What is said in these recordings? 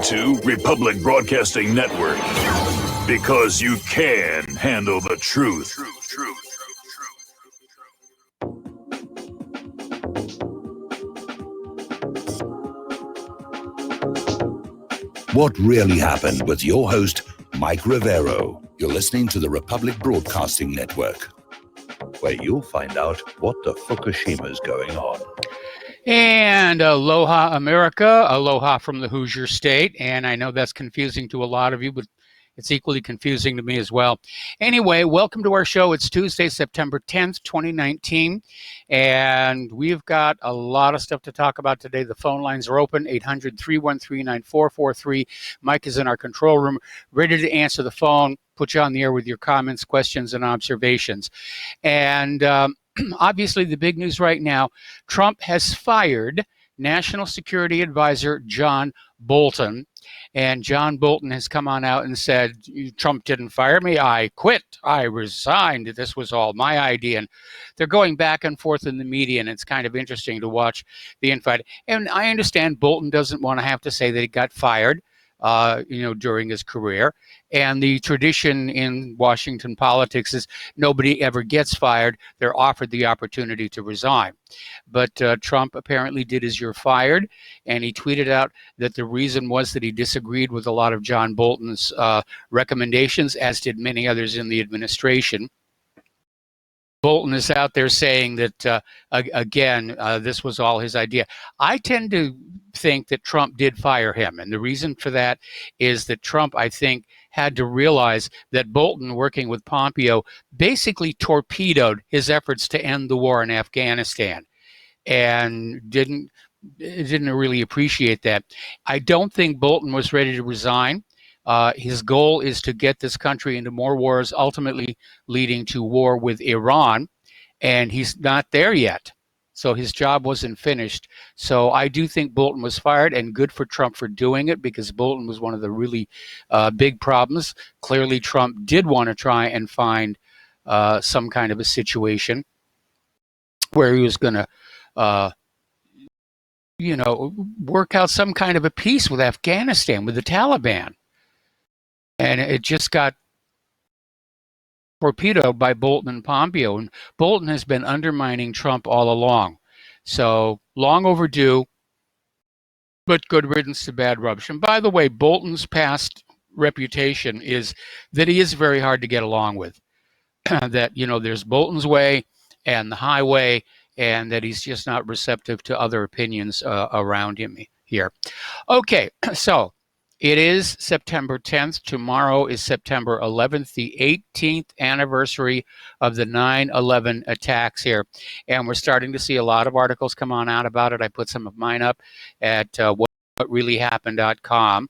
to Republic Broadcasting Network. Because you can handle the truth. What really happened with your host, Mike Rivero. You're listening to the Republic Broadcasting Network, where you'll find out what the Fukushima's going on. And aloha, America. Aloha from the Hoosier State. And I know that's confusing to a lot of you, but it's equally confusing to me as well. Anyway, welcome to our show. It's Tuesday, September 10th, 2019. And we've got a lot of stuff to talk about today. The phone lines are open, 800-313-9443. Mike is in our control room, ready to answer the phone, put you on the air with your comments, questions, and observations. And obviously, the big news right now, Trump has fired National Security Advisor John Bolton. And John Bolton has come on out and said, Trump didn't fire me. I quit. I resigned. This was all my idea. And they're going back and forth in the media, and it's kind of interesting to watch the infight. And I understand Bolton doesn't want to have to say that he got fired, during his career. And the tradition in Washington politics is nobody ever gets fired. They're offered the opportunity to resign. But Trump apparently did his "you're fired," and he tweeted out that the reason was that he disagreed with a lot of John Bolton's recommendations, as did many others in the administration. Bolton is out there saying that, this was all his idea. I tend to think that Trump did fire him. And the reason for that is that Trump, I think, had to realize that Bolton, working with Pompeo, basically torpedoed his efforts to end the war in Afghanistan and didn't really appreciate that. I don't think Bolton was ready to resign. His goal is to get this country into more wars, ultimately leading to war with Iran, and he's not there yet. So his job wasn't finished. So I do think Bolton was fired, and good for Trump for doing it, because Bolton was one of the really big problems. Clearly, Trump did want to try and find some kind of a situation where he was going to work out some kind of a peace with Afghanistan, with the Taliban. And it just got torpedoed by Bolton and Pompeo. And Bolton has been undermining Trump all along. So long overdue, but good riddance to bad rubbish. And by the way, Bolton's past reputation is that he is very hard to get along with. That, there's Bolton's way and the highway, and that he's just not receptive to other opinions around him here. Okay, so it is September 10th. Tomorrow is September 11th, the 18th anniversary of the 9/11 attacks here. And we're starting to see a lot of articles come on out about it. I put some of mine up at whatreallyhappened.com.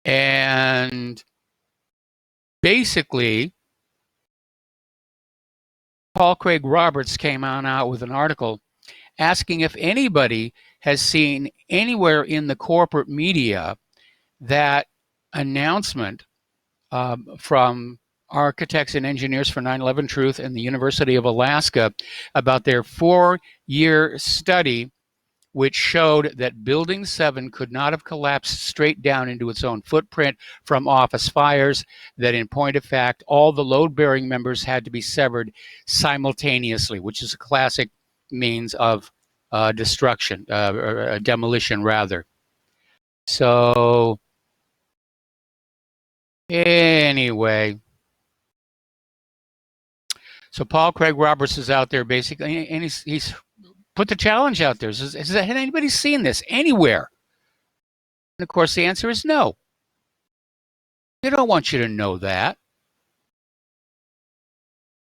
And basically, Paul Craig Roberts came on out with an article asking if anybody has seen anywhere in the corporate media that announcement from Architects and Engineers for 9/11 Truth and the University of Alaska about their 4-year study, which showed that Building 7 could not have collapsed straight down into its own footprint from office fires, that in point of fact, all the load-bearing members had to be severed simultaneously, which is a classic means of destruction, or demolition rather. So anyway, so Paul Craig Roberts is out there basically, and he's put the challenge out there. Has anybody seen this anywhere? And of course, the answer is no. They don't want you to know that.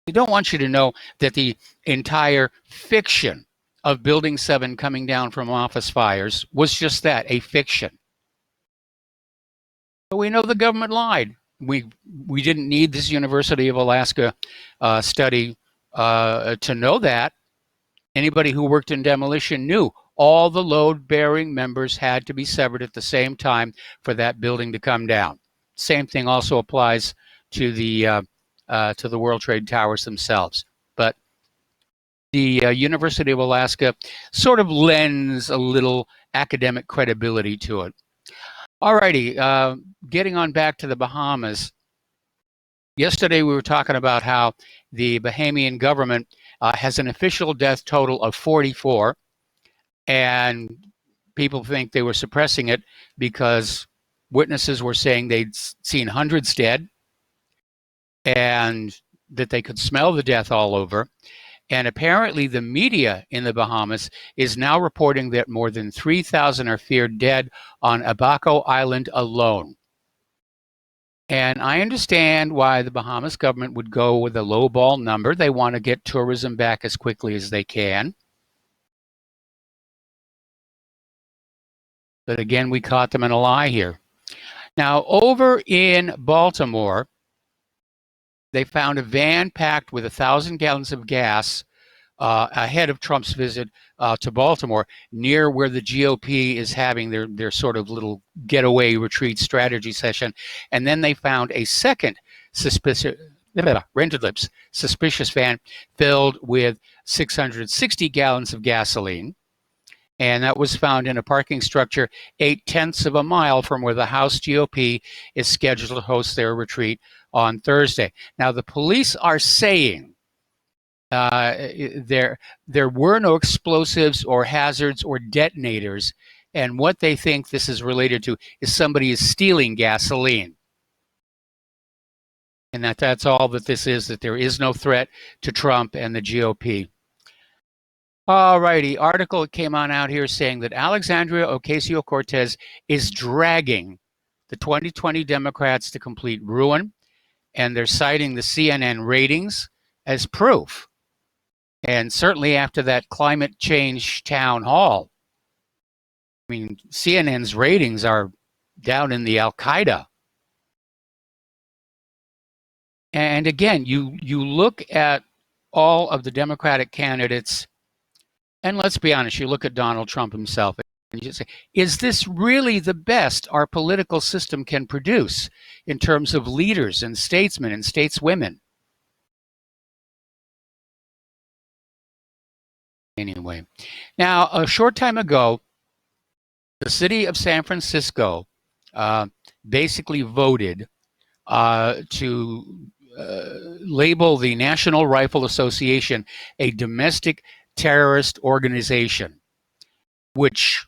They don't want you to know that the entire fiction of Building 7 coming down from office fires was just that, a fiction. But we know the government lied. We didn't need this University of Alaska study to know that. Anybody who worked in demolition knew all the load-bearing members had to be severed at the same time for that building to come down. Same thing also applies to the World Trade Towers themselves. But the University of Alaska sort of lends a little academic credibility to it. Alrighty, getting on back to the Bahamas. Yesterday we were talking about how the Bahamian government has an official death total of 44, and people think they were suppressing it because witnesses were saying they'd seen hundreds dead and that they could smell the death all over. And apparently the media in the Bahamas is now reporting that more than 3,000 are feared dead on Abaco Island alone. And I understand why the Bahamas government would go with a lowball number. They want to get tourism back as quickly as they can. But again, we caught them in a lie here. Now, over in Baltimore, they found a van packed with 1,000 gallons of gas ahead of Trump's visit to Baltimore, near where the GOP is having their sort of little getaway retreat strategy session. And then they found a second suspicious van filled with 660 gallons of gasoline. And that was found in a parking structure 0.8 of a mile from where the House GOP is scheduled to host their retreat on Thursday. Now, the police are saying there were no explosives or hazards or detonators, and what they think this is related to is somebody is stealing gasoline. And that's all that this is, that there is no threat to Trump and the GOP. All righty, article came on out here saying that Alexandria Ocasio-Cortez is dragging the 2020 Democrats to complete ruin, and they're citing the CNN ratings as proof. And certainly after that climate change town hall, I mean, CNN's ratings are down in the Al-Qaeda. And again, you look at all of the Democratic candidates, and let's be honest, you look at Donald Trump himself, and you say, is this really the best our political system can produce in terms of leaders and statesmen and stateswomen? Anyway, now a short time ago, the city of San Francisco basically voted to label the National Rifle Association a domestic terrorist organization, which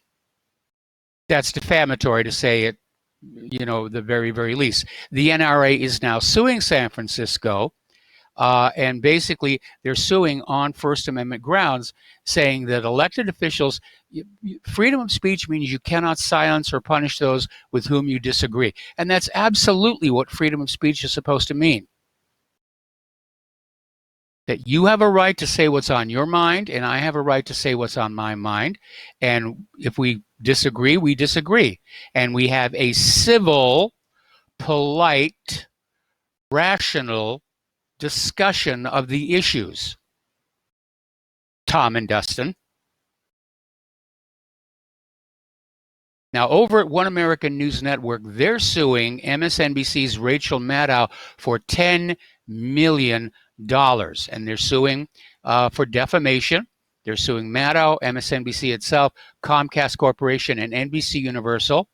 that's defamatory to say it, the very, very least. The NRA is now suing San Francisco, and basically they're suing on First Amendment grounds, saying that elected officials, freedom of speech means you cannot silence or punish those with whom you disagree. And that's absolutely what freedom of speech is supposed to mean. That you have a right to say what's on your mind, and I have a right to say what's on my mind. And if we disagree, we disagree. And we have a civil, polite, rational discussion of the issues. Tom and Dustin. Now, over at One American News Network, they're suing MSNBC's Rachel Maddow for $10 million. And they're suing for defamation. They're suing Maddow, MSNBC itself, Comcast Corporation, and NBC Universal.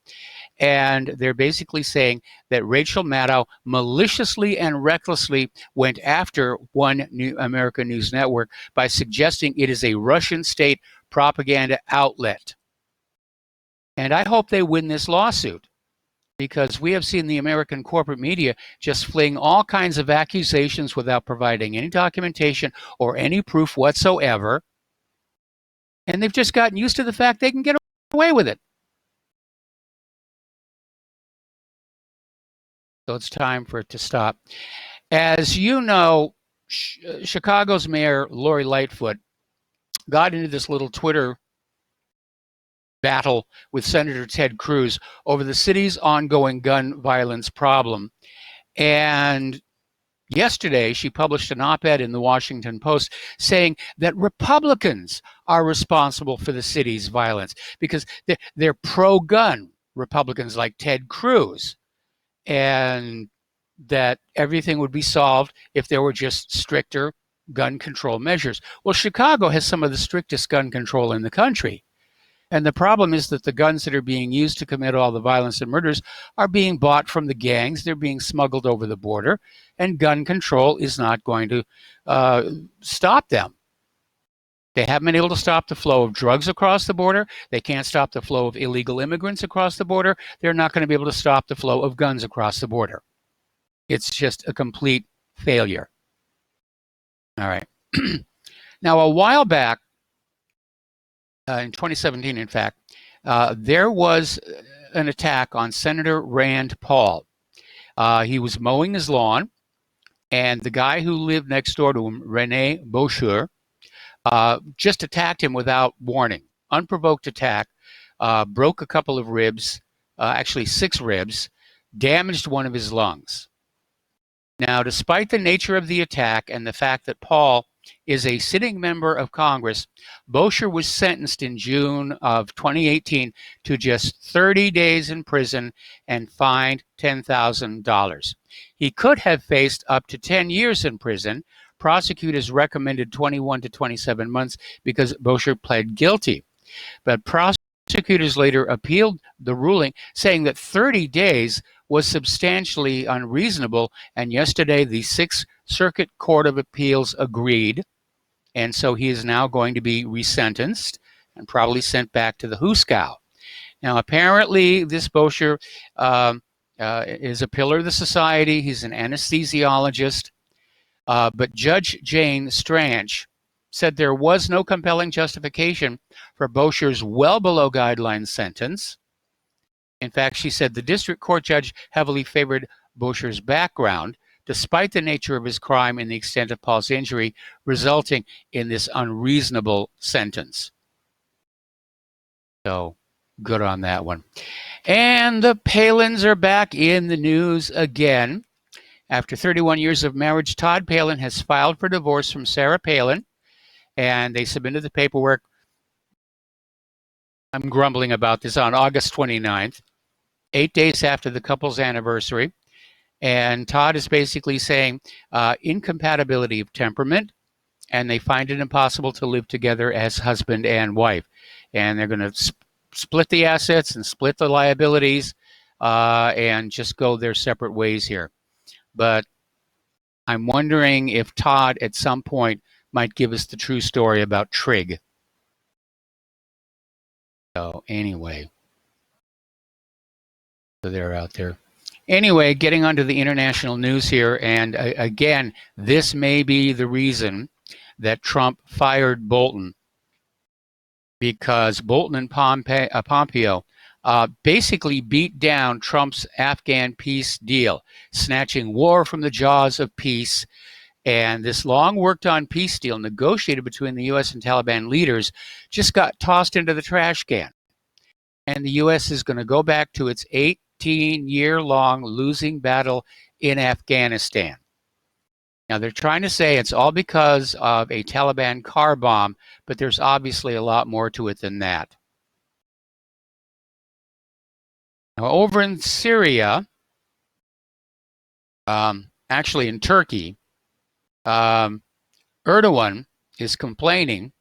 And they're basically saying that Rachel Maddow maliciously and recklessly went after One American News Network by suggesting it is a Russian state propaganda outlet. And I hope they win this lawsuit, because we have seen the American corporate media just fling all kinds of accusations without providing any documentation or any proof whatsoever. And they've just gotten used to the fact they can get away with it. So it's time for it to stop. As you know, Chicago's Mayor Lori Lightfoot got into this little Twitter battle with Senator Ted Cruz over the city's ongoing gun violence problem. And yesterday, she published an op-ed in the Washington Post saying that Republicans are responsible for the city's violence because they're pro-gun Republicans like Ted Cruz, and that everything would be solved if there were just stricter gun control measures. Well, Chicago has some of the strictest gun control in the country. And the problem is that the guns that are being used to commit all the violence and murders are being bought from the gangs. They're being smuggled over the border, and gun control is not going to stop them. They haven't been able to stop the flow of drugs across the border. They can't stop the flow of illegal immigrants across the border. They're not going to be able to stop the flow of guns across the border. It's just a complete failure. All right. Now, a while back, in 2017, in fact, there was an attack on Senator Rand Paul. He was mowing his lawn, and the guy who lived next door to him, Rene Bosher, just attacked him without warning. Unprovoked attack, broke a couple of ribs, actually 6 ribs, damaged one of his lungs. Now, despite the nature of the attack and the fact that Paul is a sitting member of Congress, Bosher was sentenced in June of 2018 to just 30 days in prison and fined $10,000. He could have faced up to 10 years in prison. Prosecutors recommended 21 to 27 months because Bosher pled guilty. But prosecutors later appealed the ruling, saying that 30 days was substantially unreasonable, and yesterday the Sixth Circuit Court of Appeals agreed, and so he is now going to be resentenced and probably sent back to the Hooskow. Now, apparently, this Bosher is a pillar of the society. He's an anesthesiologist, but Judge Jane Stranch said there was no compelling justification for Bosher's well below guideline sentence. In fact, she said the district court judge heavily favored Bosher's background, despite the nature of his crime and the extent of Paul's injury, resulting in this unreasonable sentence. So, good on that one. And the Palins are back in the news again. After 31 years of marriage, Todd Palin has filed for divorce from Sarah Palin, and they submitted the paperwork. I'm grumbling about this on August 29th. 8 days after the couple's anniversary. And Todd is basically saying incompatibility of temperament, and they find it impossible to live together as husband and wife. And they're going to split the assets and split the liabilities and just go their separate ways here. But I'm wondering if Todd at some point might give us the true story about Trig. So anyway. So they're out there. Anyway, getting onto the international news here, and again, this may be the reason that Trump fired Bolton, because Bolton and Pompeo basically beat down Trump's Afghan peace deal, snatching war from the jaws of peace. And this long worked on peace deal negotiated between the U.S. and Taliban leaders just got tossed into the trash can. And the U.S. is going to go back to its 18-year-long losing battle in Afghanistan. Now, they're trying to say it's all because of a Taliban car bomb, but there's obviously a lot more to it than that. Now, over in Syria, actually in Turkey, Erdogan is complaining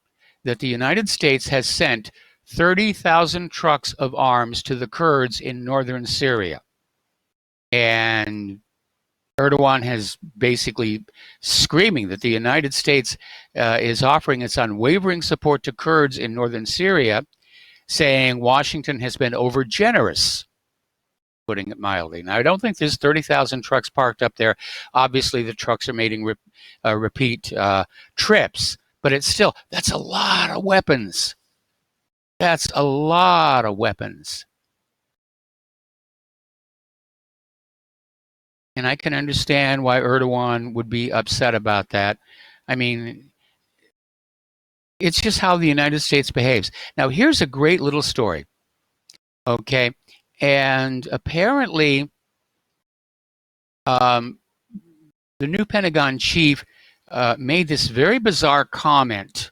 that the United States has sent 30,000 trucks of arms to the Kurds in northern Syria. And Erdogan has basically screaming that the United States is offering its unwavering support to Kurds in northern Syria, saying Washington has been overgenerous, putting it mildly. Now, I don't think there's 30,000 trucks parked up there. Obviously, the trucks are making repeat trips, but it's still, that's a lot of weapons. That's a lot of weapons. And I can understand why Erdogan would be upset about that. I mean, it's just how the United States behaves. Now, here's a great little story. Okay. And apparently, the new Pentagon chief made this very bizarre comment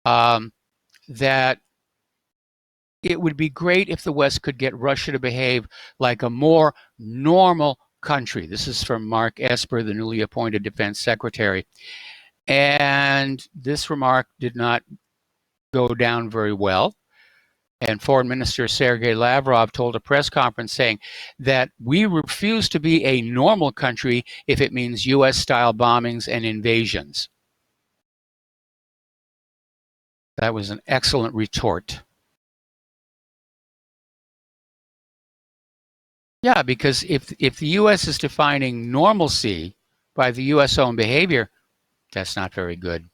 that it would be great if the West could get Russia to behave like a more normal country. This is from Mark Esper, the newly appointed defense secretary. And this remark did not go down very well. And Foreign Minister Sergei Lavrov told a press conference saying that we refuse to be a normal country if it means U.S.-style bombings and invasions. That was an excellent retort. Yeah, because if the U.S. is defining normalcy by the U.S.-owned behavior, that's not very good.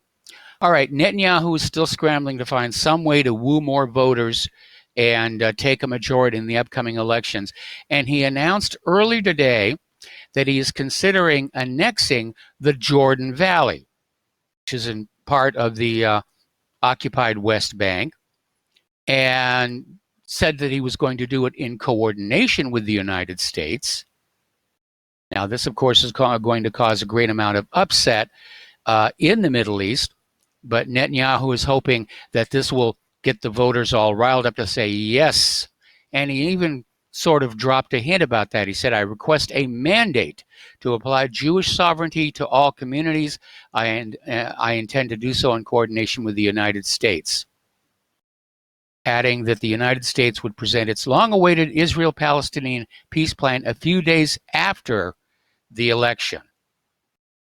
All right, Netanyahu is still scrambling to find some way to woo more voters and take a majority in the upcoming elections. And he announced earlier today that he is considering annexing the Jordan Valley, which is in part of the occupied West Bank, and said that he was going to do it in coordination with the United States. Now, this, of course, is going to cause a great amount of upset in the Middle East, but Netanyahu is hoping that this will get the voters all riled up to say yes. And he even sort of dropped a hint about that. He said, I request a mandate to apply Jewish sovereignty to all communities, and I intend to do so in coordination with the United States. Adding that the United States would present its long-awaited Israel-Palestinian peace plan a few days after the election.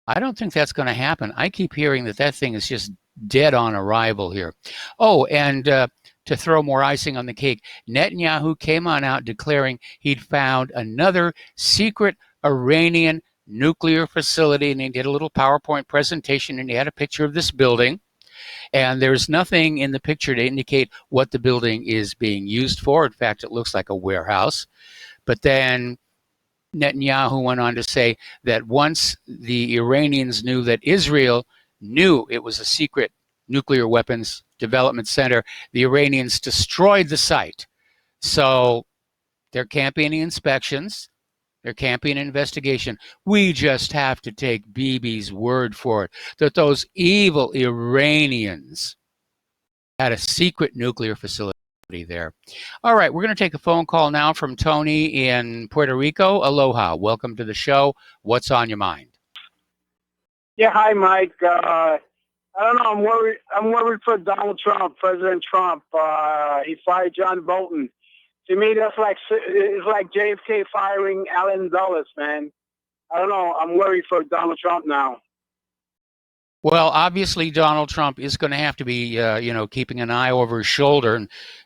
I don't think that's going to happen. I keep hearing that thing is just dead on arrival here. Oh, and to throw more icing on the cake, Netanyahu came on out declaring he'd found another secret Iranian nuclear facility, and he did a little PowerPoint presentation, and he had a picture of this building. And there's nothing in the picture to indicate what the building is being used for. In fact, it looks like a warehouse. But then Netanyahu went on to say that once the Iranians knew that Israel knew it was a secret nuclear weapons development center, the Iranians destroyed the site. So there can't be any inspections. There can't be an investigation. We just have to take Bibi's word for it, that those evil Iranians had a secret nuclear facility there. All right, we're going to take a phone call now from Tony in Puerto Rico. Aloha. Welcome to the show. What's on your mind? Yeah, hi, Mike. I don't know. I'm worried for Donald Trump, President Trump. He fired John Bolton. To me, it's like JFK firing Allen Dulles, man. I don't know. I'm worried for Donald Trump now. Well, obviously, Donald Trump is going to have to be, keeping an eye over his shoulder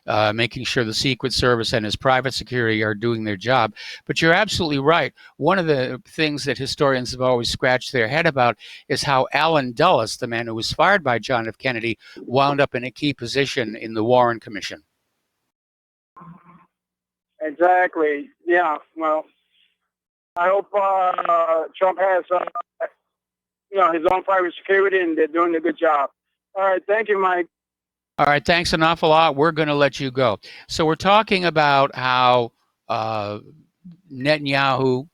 and making sure the Secret Service and his private security are doing their job. But you're absolutely right. One of the things that historians have always scratched their head about is how Allen Dulles, the man who was fired by John F. Kennedy, wound up in a key position in the Warren Commission. Exactly. Yeah. Well, I hope Trump has, his own private security, and they're doing a good job. All right. Thank you, Mike. All right. Thanks an awful lot. We're going to let you go. So we're talking about how Netanyahu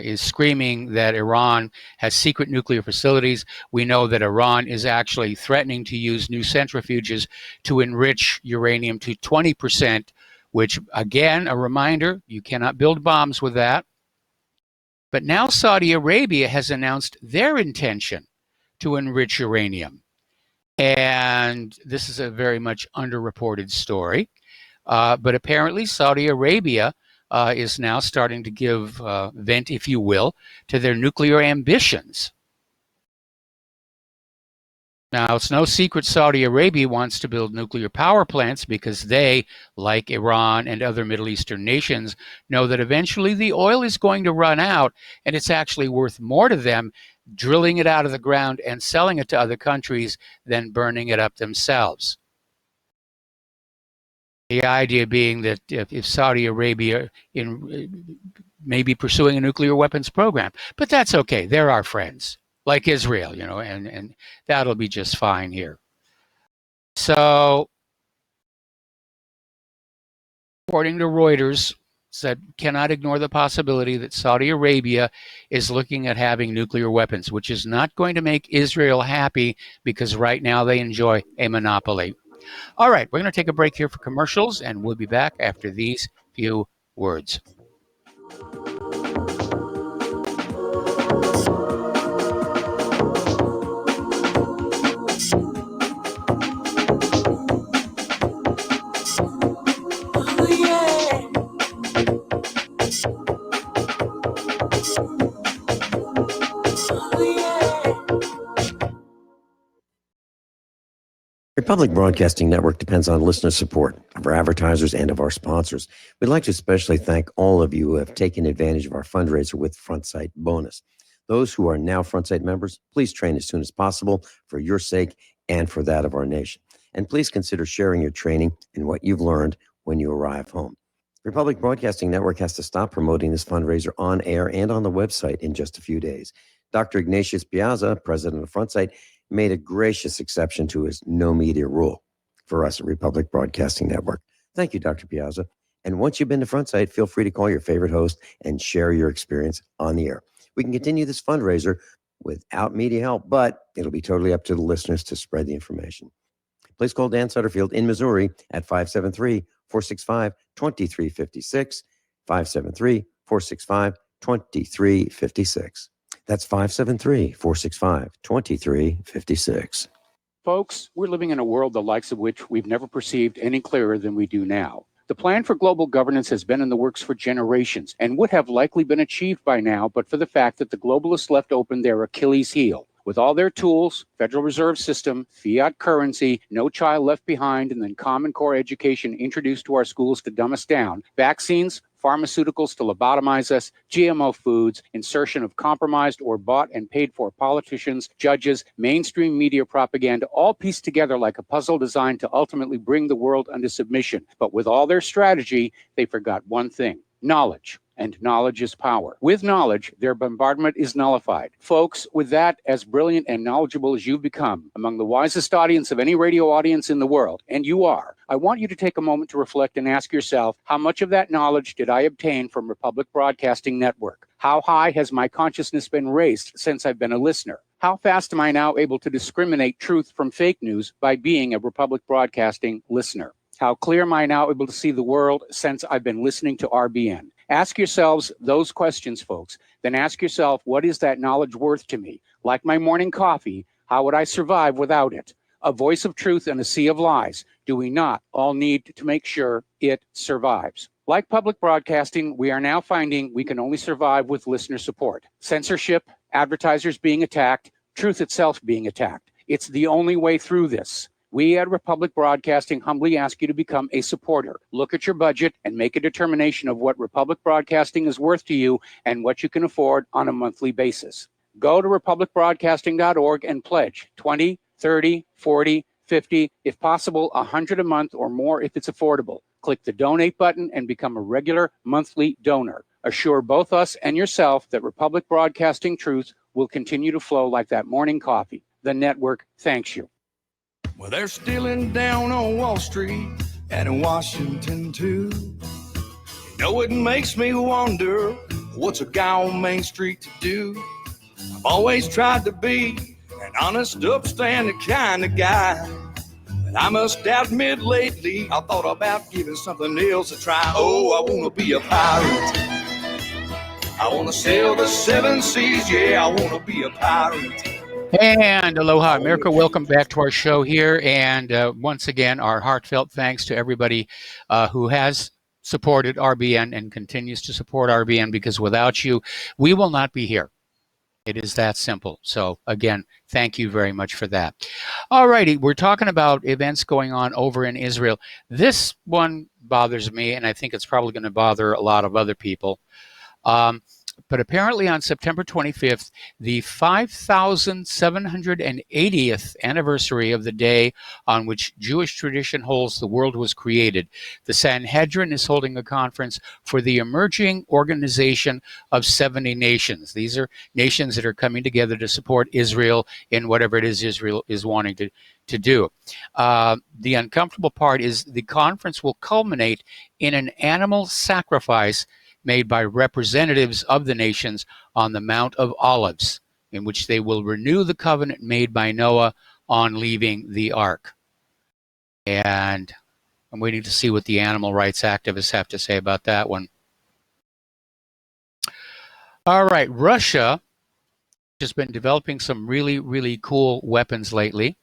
is screaming that Iran has secret nuclear facilities. We know that Iran is actually threatening to use new centrifuges to enrich uranium to 20%, which, again, a reminder, you cannot build bombs with that. But now Saudi Arabia has announced their intention to enrich uranium. And this is a very much underreported story. But apparently Saudi Arabia is now starting to give vent, if you will, to their nuclear ambitions. Now, it's no secret Saudi Arabia wants to build nuclear power plants because they, like Iran and other Middle Eastern nations, know that eventually the oil is going to run out, and it's actually worth more to them drilling it out of the ground and selling it to other countries than burning it up themselves. The idea being that if Saudi Arabia may be pursuing a nuclear weapons program, but that's okay. They're our friends. Like Israel, and that'll be just fine here. So, according to Reuters, said cannot ignore the possibility that Saudi Arabia is looking at having nuclear weapons, which is not going to make Israel happy because right now they enjoy a monopoly. All right, we're going to take a break here for commercials, and we'll be back after these few words. Republic Broadcasting Network depends on listener support of our advertisers and of our sponsors. We'd like to especially thank all of you who have taken advantage of our fundraiser with FrontSight Bonus. Those who are now FrontSight members, please train as soon as possible for your sake and for that of our nation. And please consider sharing your training and what you've learned when you arrive home. Republic Broadcasting Network has to stop promoting this fundraiser on air and on the website in just a few days. Dr. Ignatius Piazza, president of FrontSight, made a gracious exception to his no media rule for us at Republic Broadcasting Network. Thank you, Dr. Piazza. And once you've been to FrontSight, feel free to call your favorite host and share your experience on the air. We can continue this fundraiser without media help, but it'll be totally up to the listeners to spread the information. Please call Dan Sutterfield in Missouri at 573-465-2356, 573-465-2356. That's 573-465-2356. Folks, we're living in a world the likes of which we've never perceived any clearer than we do now. The plan for global governance has been in the works for generations and would have likely been achieved by now, but for the fact that the globalists left open their Achilles heel. With all their tools, Federal Reserve System, fiat currency, no child left behind, and then Common Core education introduced to our schools to dumb us down, vaccines, pharmaceuticals to lobotomize us, GMO foods, insertion of compromised or bought and paid for politicians, judges, mainstream media propaganda, all pieced together like a puzzle designed to ultimately bring the world under submission. But with all their strategy, they forgot one thing: knowledge. And knowledge is power. With knowledge, their bombardment is nullified. Folks, with that, as brilliant and knowledgeable as you've become, among the wisest audience of any radio audience in the world, and you are, I want you to take a moment to reflect and ask yourself, how much of that knowledge did I obtain from Republic Broadcasting Network? How high has my consciousness been raised since I've been a listener? How fast am I now able to discriminate truth from fake news by being a Republic Broadcasting listener? How clear am I now able to see the world since I've been listening to RBN? Ask yourselves those questions, folks. Then ask yourself, what is that knowledge worth to me? Like my morning coffee, how would I survive without it? A voice of truth in a sea of lies. Do we not all need to make sure it survives? Like public broadcasting, we are now finding we can only survive with listener support. Censorship, advertisers being attacked, truth itself being attacked. It's the only way through this. We at Republic Broadcasting humbly ask you to become a supporter. Look at your budget and make a determination of what Republic Broadcasting is worth to you and what you can afford on a monthly basis. Go to republicbroadcasting.org and pledge 20, 30, 40, 50, if possible, 100 a month or more if it's affordable. Click the donate button and become a regular monthly donor. Assure both us and yourself that Republic Broadcasting truth will continue to flow like that morning coffee. The network thanks you. Well, they're stealing down on Wall Street and in Washington, too. You know, it makes me wonder, what's a guy on Main Street to do? I've always tried to be an honest, upstanding kind of guy. But I must admit lately, I thought about giving something else a try. Oh, I want to be a pirate. I want to sail the seven seas. Yeah, I want to be a pirate. And aloha, America. Welcome back to our show here. And once again, our heartfelt thanks to everybody who has supported RBN and continues to support RBN, because without you, we will not be here. It is that simple. So again, thank you very much for that. All righty, we're talking about events going on over in Israel. This one bothers me, and I think it's probably going to bother a lot of other people. But apparently on September 25th, the 5,780th anniversary of the day on which Jewish tradition holds the world was created, the Sanhedrin is holding a conference for the emerging organization of 70 nations. These are nations that are coming together to support Israel in whatever it is Israel is wanting to do. The uncomfortable part is the conference will culminate in an animal sacrifice made by representatives of the nations on the Mount of Olives, in which they will renew the covenant made by Noah on leaving the ark. And I'm waiting to see what the animal rights activists have to say about that one. All right, Russia has been developing some really, really cool weapons lately,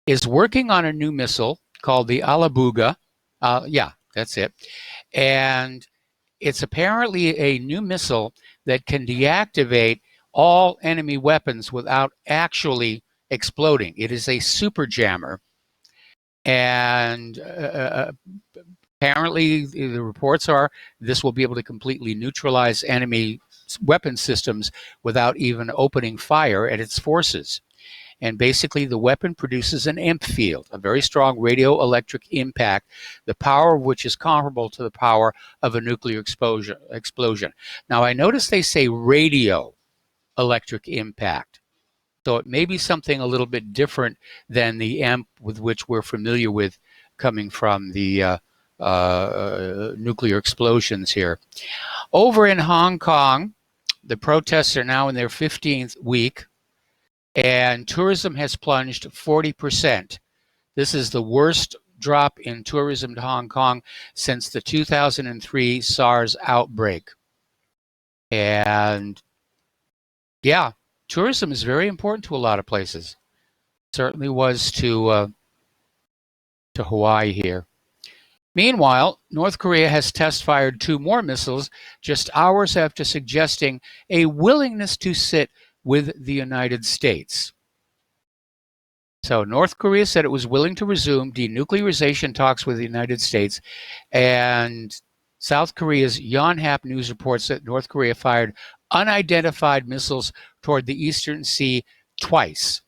is working on a new missile called the Alabuga. Yeah, that's it. And it's apparently a new missile that can deactivate all enemy weapons without actually exploding. It is a super jammer. And apparently, the reports are this will be able to completely neutralize enemy weapon systems without even opening fire at its forces. And basically, the weapon produces an EMP field, a very strong radioelectric impact, the power of which is comparable to the power of a nuclear explosion. Now, I notice they say radioelectric impact. So it may be something a little bit different than the EMP with which we're familiar with coming from the nuclear explosions here. Over in Hong Kong, the protests are now in their 15th week, and tourism has plunged 40%. This is the worst drop in tourism to Hong Kong since the 2003 SARS outbreak. And yeah, tourism is very important to a lot of places. Certainly was to Hawaii here. Meanwhile, North Korea has test-fired 2 more missiles just hours after suggesting a willingness to sit with the United States. So North Korea said it was willing to resume denuclearization talks with the United States, and South Korea's Yonhap News reports that North Korea fired unidentified missiles toward the Eastern Sea twice.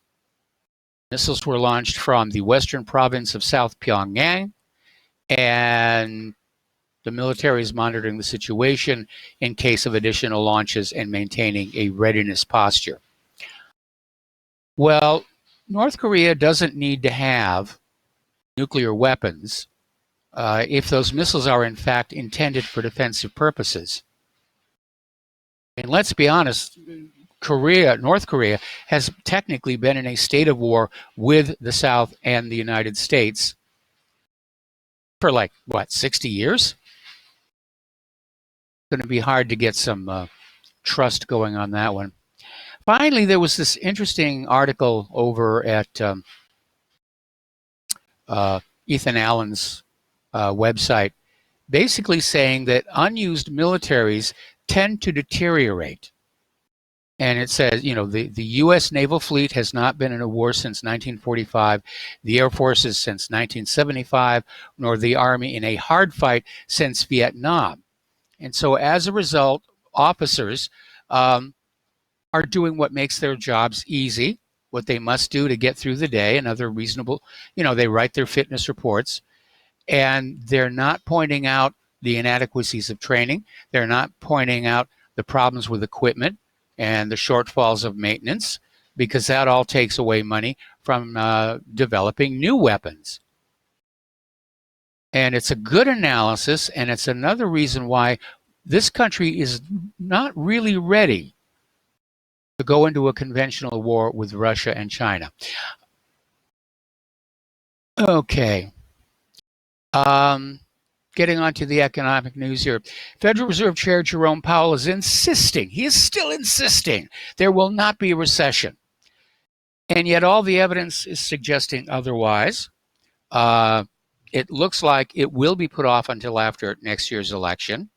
Missiles were launched from the western province of South Pyongyang, and the military is monitoring the situation in case of additional launches and maintaining a readiness posture. Well, North Korea doesn't need to have nuclear weapons if those missiles are in fact intended for defensive purposes. And let's be honest, North Korea has technically been in a state of war with the South and the United States for 60 years? It's going to be hard to get some trust going on that one. Finally, there was this interesting article over at Ethan Allen's website, basically saying that unused militaries tend to deteriorate. And it says, the U.S. naval fleet has not been in a war since 1945, the Air Forces since 1975, nor the Army in a hard fight since Vietnam. And so as a result, officers are doing what makes their jobs easy, what they must do to get through the day, and other reasonable, they write their fitness reports, and they're not pointing out the inadequacies of training. They're not pointing out the problems with equipment and the shortfalls of maintenance, because that all takes away money from developing new weapons. And it's a good analysis, and it's another reason why this country is not really ready to go into a conventional war with Russia and China. Okay. Getting on to the economic news here. Federal Reserve Chair Jerome Powell is insisting, he is still insisting, there will not be a recession. And yet all the evidence is suggesting otherwise. It looks like it will be put off until after next year's election.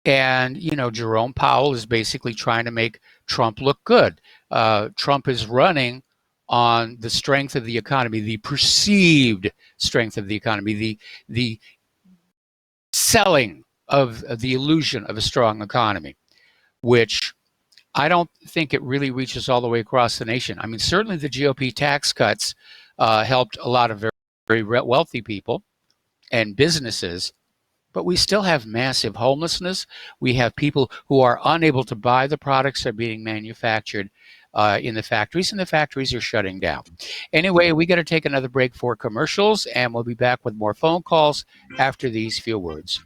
And, Jerome Powell is basically trying to make Trump look good. Trump is running on the strength of the economy, the perceived strength of the economy, the selling of the illusion of a strong economy, which I don't think it really reaches all the way across the nation. I mean, certainly the GOP tax cuts helped a lot of very, very wealthy people and businesses, but we still have massive homelessness. We have people who are unable to buy the products that are being manufactured in the factories, and the factories are shutting down. Anyway, we got to take another break for commercials, and we'll be back with more phone calls after these few words.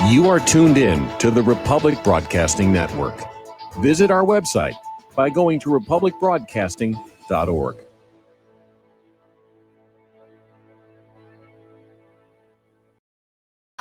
You are tuned in to the Republic Broadcasting Network. Visit our website by going to republicbroadcasting.org.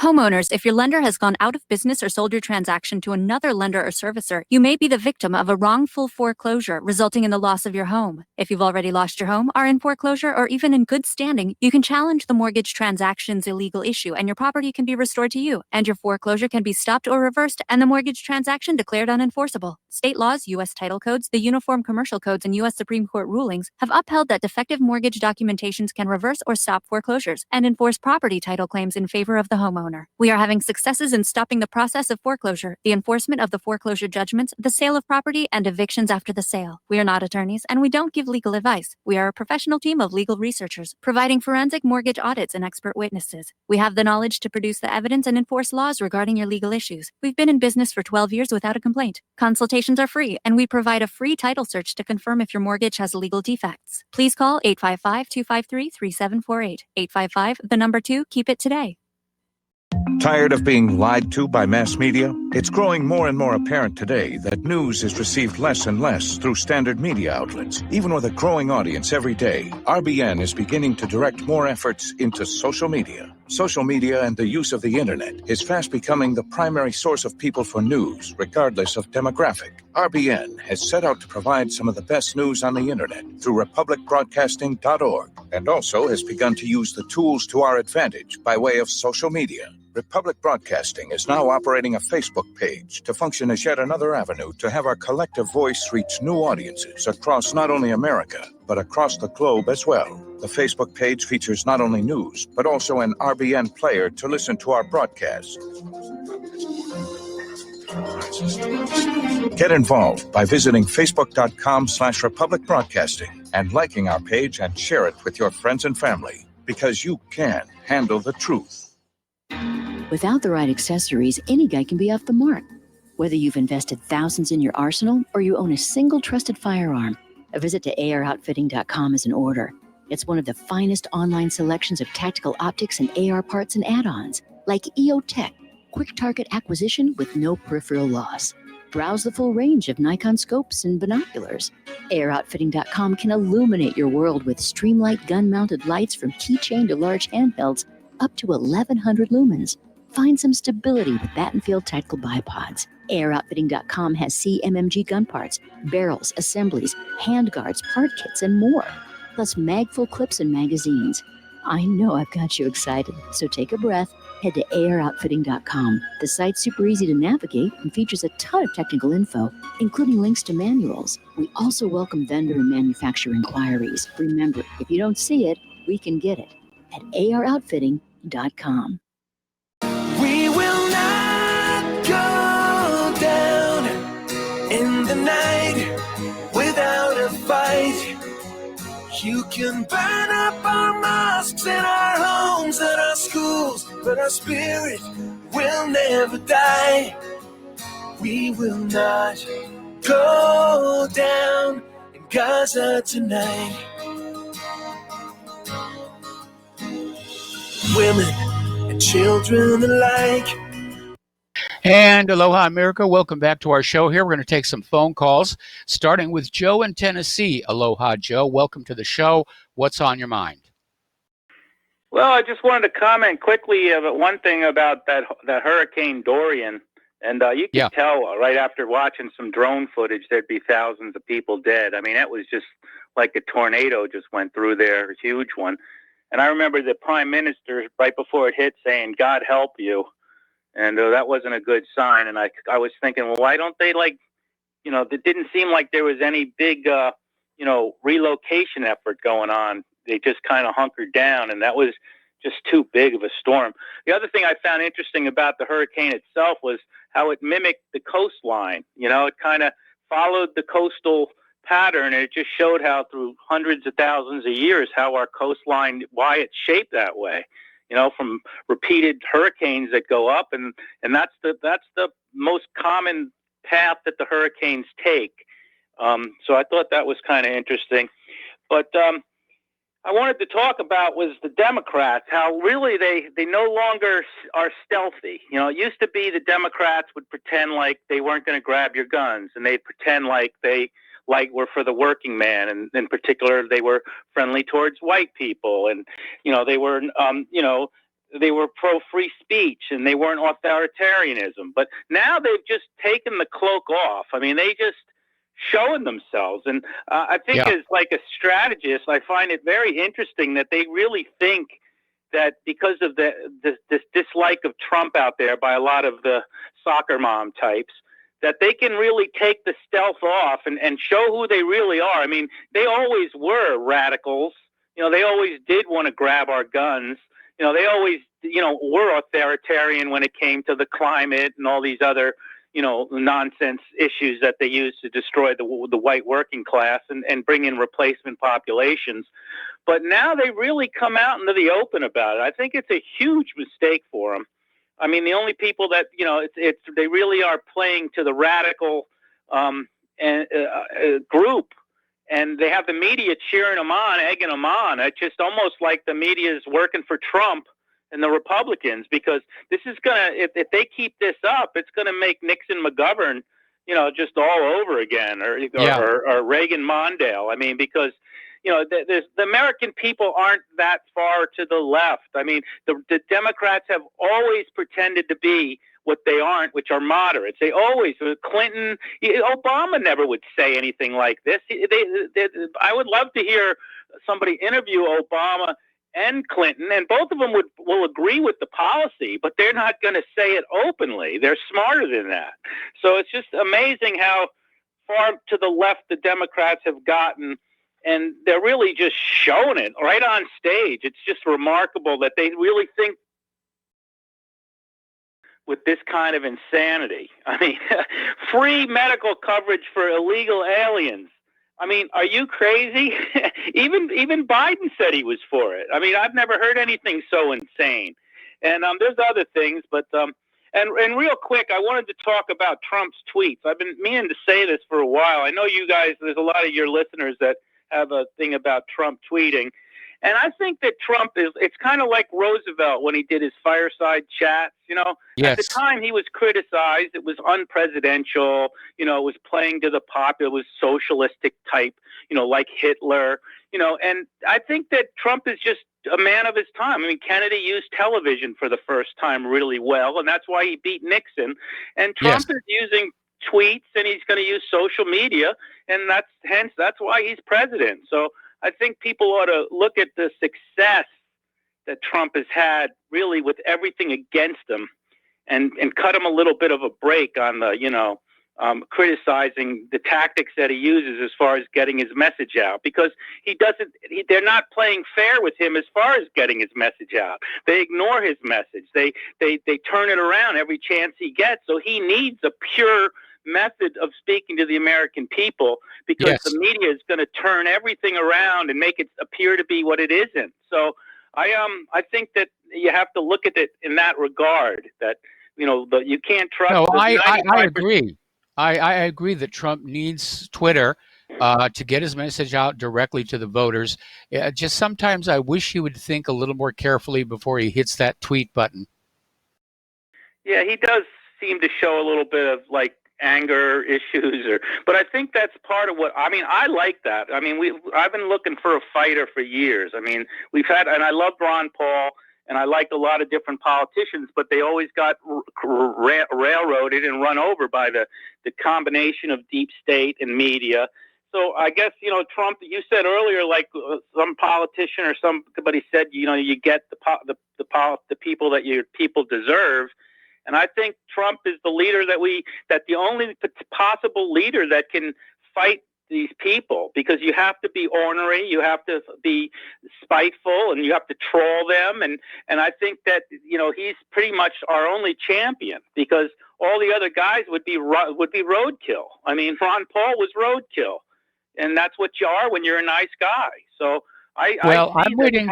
Homeowners, if your lender has gone out of business or sold your transaction to another lender or servicer, you may be the victim of a wrongful foreclosure, resulting in the loss of your home. If you've already lost your home, are in foreclosure, or even in good standing, you can challenge the mortgage transaction's illegal issue, and your property can be restored to you, and your foreclosure can be stopped or reversed, and the mortgage transaction declared unenforceable. State laws, U.S. title codes, the Uniform Commercial Codes, and U.S. Supreme Court rulings have upheld that defective mortgage documentations can reverse or stop foreclosures and enforce property title claims in favor of the homeowner. We are having successes in stopping the process of foreclosure, the enforcement of the foreclosure judgments, the sale of property, and evictions after the sale. We are not attorneys, and we don't give legal advice. We are a professional team of legal researchers, providing forensic mortgage audits and expert witnesses. We have the knowledge to produce the evidence and enforce laws regarding your legal issues. We've been in business for 12 years without a complaint. Consultations are free, and we provide a free title search to confirm if your mortgage has legal defects. Please call 855-253-3748. 855, keep it today. Tired of being lied to by mass media? It's growing more and more apparent today that news is received less and less through standard media outlets. Even with a growing audience every day, RBN is beginning to direct more efforts into social media. Social media and the use of the internet is fast becoming the primary source of people for news, regardless of demographic. RBN has set out to provide some of the best news on the internet through republicbroadcasting.org, and also has begun to use the tools to our advantage by way of social media. Republic Broadcasting is now operating a Facebook page to function as yet another avenue to have our collective voice reach new audiences across not only America, but across the globe as well. The Facebook page features not only news, but also an RBN player to listen to our broadcasts. Get involved by visiting facebook.com/Republic Broadcasting and liking our page and share it with your friends and family, because you can handle the truth. Without the right accessories, any guy can be off the mark. Whether you've invested thousands in your arsenal or you own a single trusted firearm, a visit to AROutfitting.com is in order. It's one of the finest online selections of tactical optics and AR parts and add-ons, like EOTech, quick target acquisition with no peripheral loss. Browse the full range of Nikon scopes and binoculars. AROutfitting.com can illuminate your world with Streamlight gun-mounted lights from keychain to large handhelds, up to 1,100 lumens. Find some stability with Battenfield tactical bipods. AROutfitting.com has CMMG gun parts, barrels, assemblies, handguards, part kits, and more. Plus mag-full clips and magazines. I know I've got you excited, so take a breath. Head to AROutfitting.com. The site's super easy to navigate and features a ton of technical info, including links to manuals. We also welcome vendor and manufacturer inquiries. Remember, if you don't see it, we can get it at AROutfitting.com. We will not go down in the night without a fight. You can burn up our mosques and our homes and our schools, but our spirit will never die. We will not go down in Gaza tonight. Women and children alike. And aloha, America. Welcome back to our show here. We're going to take some phone calls, starting with Joe in Tennessee. Aloha, Joe. Welcome to the show. What's on your mind? Well, I just wanted to comment quickly about one thing about that Hurricane Dorian. And you can tell right after watching some drone footage, there'd be thousands of people dead. I mean, it was just like a tornado just went through there, a huge one. And I remember the prime minister right before it hit saying, "God help you." And that wasn't a good sign. And I was thinking, well, why don't they it didn't seem like there was any big, relocation effort going on. They just kind of hunkered down, and that was just too big of a storm. The other thing I found interesting about the hurricane itself was how it mimicked the coastline. It kind of followed the coastal pattern, and it just showed how through hundreds of thousands of years how our coastline, why it's shaped that way. From repeated hurricanes that go up, and that's the most common path that the hurricanes take. So I thought that was kind of interesting. But I wanted to talk about was the Democrats, how really they no longer are stealthy. It used to be the Democrats would pretend like they weren't going to grab your guns, and they'd pretend like they were for the working man, and in particular they were friendly towards white people, and they were they were pro-free speech and they weren't authoritarianism. But now they've just taken the cloak off. I mean, they just showing themselves. And I think as like a strategist, I find it very interesting that they really think that because of this dislike of Trump out there by a lot of the soccer mom types, that they can really take the stealth off and show who they really are. I mean, they always were radicals. You know, they always did want to grab our guns. You know, they always, you know, were authoritarian when it came to the climate and all these other, you know, nonsense issues that they used to destroy the white working class and bring in replacement populations. But now they really come out into the open about it. I think it's a huge mistake for them. I mean, the only people that, you know, they really are playing to the radical group, and they have the media cheering them on, egging them on. It's just almost like the media is working for Trump and the Republicans, because this is going to, if they keep this up, it's going to make Nixon McGovern, you know, just all over again, or Reagan Mondale. I mean, because, you know, the American people aren't that far to the left. I mean, the Democrats have always pretended to be what they aren't, which are moderates. They always, Clinton, Obama never would say anything like this. I would love to hear somebody interview Obama and Clinton, and both of them will agree with the policy, but they're not going to say it openly. They're smarter than that. So it's just amazing how far to the left the Democrats have gotten, and they're really just showing it right on stage. It's just remarkable that they really think with this kind of insanity. I mean, free medical coverage for illegal aliens. I mean, are you crazy? Even Biden said he was for it. I mean, I've never heard anything so insane. And there's other things, but and real quick, I wanted to talk about Trump's tweets. I've been meaning to say this for a while. I know you guys, there's a lot of your listeners that have a thing about Trump tweeting. And I think that Trump it's kind of like Roosevelt when he did his fireside chats, you know. Yes. At the time he was criticized, it was unpresidential, you know, it was playing to the popular, it was socialistic type, you know, like Hitler, you know. And I think that Trump is just a man of his time. I mean, Kennedy used television for the first time really well, and that's why he beat Nixon. And Trump is using tweets, and he's going to use social media, and that's why he's president. So I think people ought to look at the success that Trump has had really with everything against him, and cut him a little bit of a break on the, you know, criticizing the tactics that he uses as far as getting his message out, because they're not playing fair with him as far as getting his message out. They ignore his message. They turn it around every chance he gets. So he needs a pure method of speaking to the American people, because the media is going to turn everything around and make it appear to be what it isn't. So I think that you have to look at it in that regard, that, you know, you can't trust. No, I agree. I agree that Trump needs Twitter to get his message out directly to the voters. Just sometimes I wish he would think a little more carefully before he hits that tweet button. Yeah, he does seem to show a little bit of like anger issues, but I think that's part of what, I mean, I like that. I mean, I've been looking for a fighter for years. I mean, and I love Ron Paul, and I liked a lot of different politicians, but they always got railroaded and run over by the combination of deep state and media. So I guess, you know, Trump, you said earlier, like some politician or somebody said, you know, you get the people that your people deserve. And I think Trump is the leader that the only possible leader that can fight these people, because you have to be ornery, you have to be spiteful, and you have to troll them. And I think that, you know, he's pretty much our only champion, because all the other guys would be roadkill. I mean, Ron Paul was roadkill, and that's what you are when you're a nice guy. So I'm waiting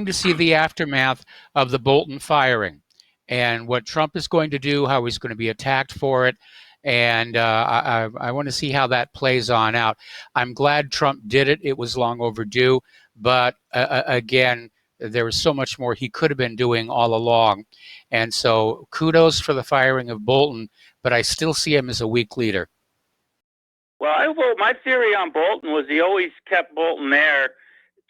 to see the aftermath of the Bolton firing, and what Trump is going to do, how he's going to be attacked for it. And I want to see how that plays on out. I'm glad Trump did it. It was long overdue. But again, there was so much more he could have been doing all along. And so kudos for the firing of Bolton, but I still see him as a weak leader. Well, my theory on Bolton was he always kept Bolton there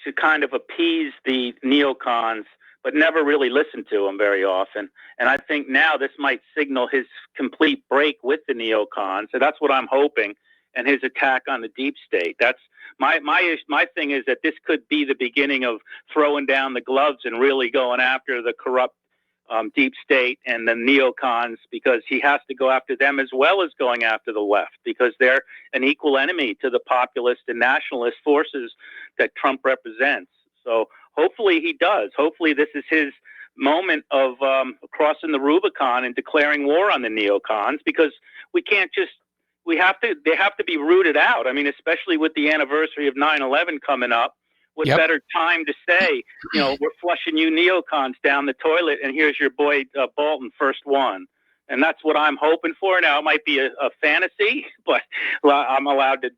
to kind of appease the neocons. but never really listened to him very often. And I think now this might signal his complete break with the neocons. So that's what I'm hoping. And his attack on the deep state. That's my thing is that this could be the beginning of throwing down the gloves and really going after the corrupt deep state and the neocons, because he has to go after them as well as going after the left, because they're an equal enemy to the populist and nationalist forces that Trump represents. So hopefully he does. Hopefully this is his moment of crossing the Rubicon and declaring war on the neocons, because we can't just they have to be rooted out. I mean, especially with the anniversary of 9/11 coming up, what better time to say, we're flushing you neocons down the toilet, and here's your boy Bolton, first one. And that's what I'm hoping for. Now, it might be a fantasy, but I'm allowed to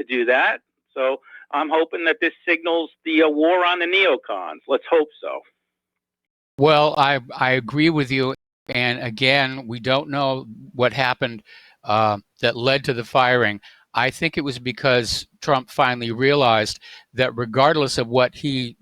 do that. So I'm hoping that this signals the war on the neocons. Let's hope so. Well, I agree with you. And again, we don't know what happened that led to the firing. I think it was because Trump finally realized that regardless of what he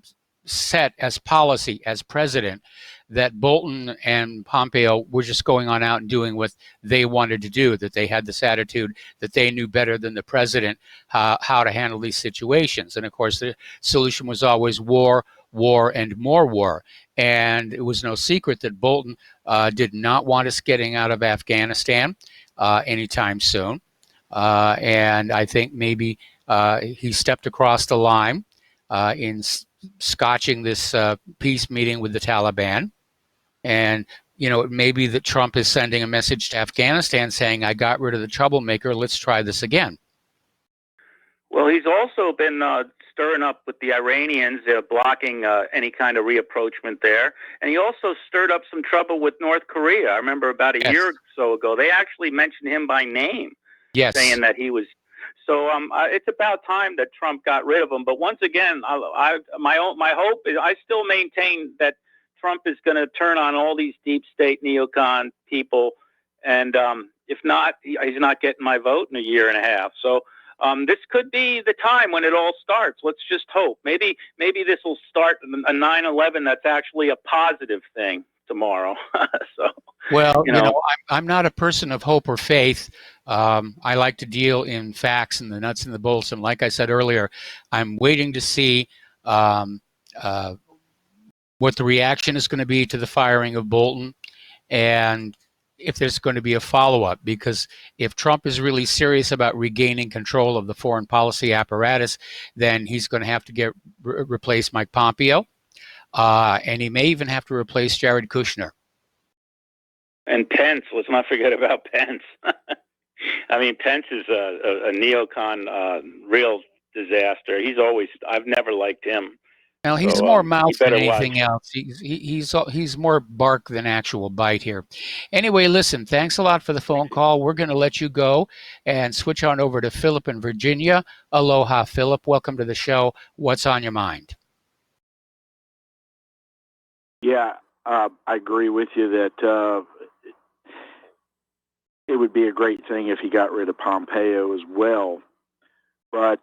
set as policy as president, that Bolton and Pompeo were just going on out and doing what they wanted to do, that they had this attitude that they knew better than the president how to handle these situations. And of course, the solution was always war, and more war. And it was no secret that Bolton did not want us getting out of Afghanistan anytime soon. And I think maybe he stepped across the line in scotching this peace meeting with the Taliban. And, it may be that Trump is sending a message to Afghanistan saying, I got rid of the troublemaker, let's try this again. Well, he's also been stirring up with the Iranians, blocking any kind of reapproachment there. And he also stirred up some trouble with North Korea. I remember about a year or so ago, they actually mentioned him by name, saying that he was. So it's about time that Trump got rid of him. But once again, my hope is I still maintain that Trump is going to turn on all these deep state neocon people. And if not, he's not getting my vote in a year and a half. So this could be the time when it all starts. Let's just hope. Maybe this will start a 9/11 that's actually a positive thing tomorrow. So, well, I'm not a person of hope or faith. I like to deal in facts and the nuts and the bolts. And like I said earlier, I'm waiting to see what the reaction is going to be to the firing of Bolton, and if there's going to be a follow-up, because if Trump is really serious about regaining control of the foreign policy apparatus, then he's going to have to replace Mike Pompeo, and he may even have to replace Jared Kushner. And Pence, let's not forget about Pence. I mean, Pence is a neocon real disaster. I've never liked him. Now, he's more mouth than anything else. He's more bark than actual bite here. Anyway, listen, thanks a lot for the phone call. We're going to let you go and switch on over to Philip in Virginia. Aloha, Philip. Welcome to the show. What's on your mind? Yeah, I agree with you that it would be a great thing if he got rid of Pompeo as well. But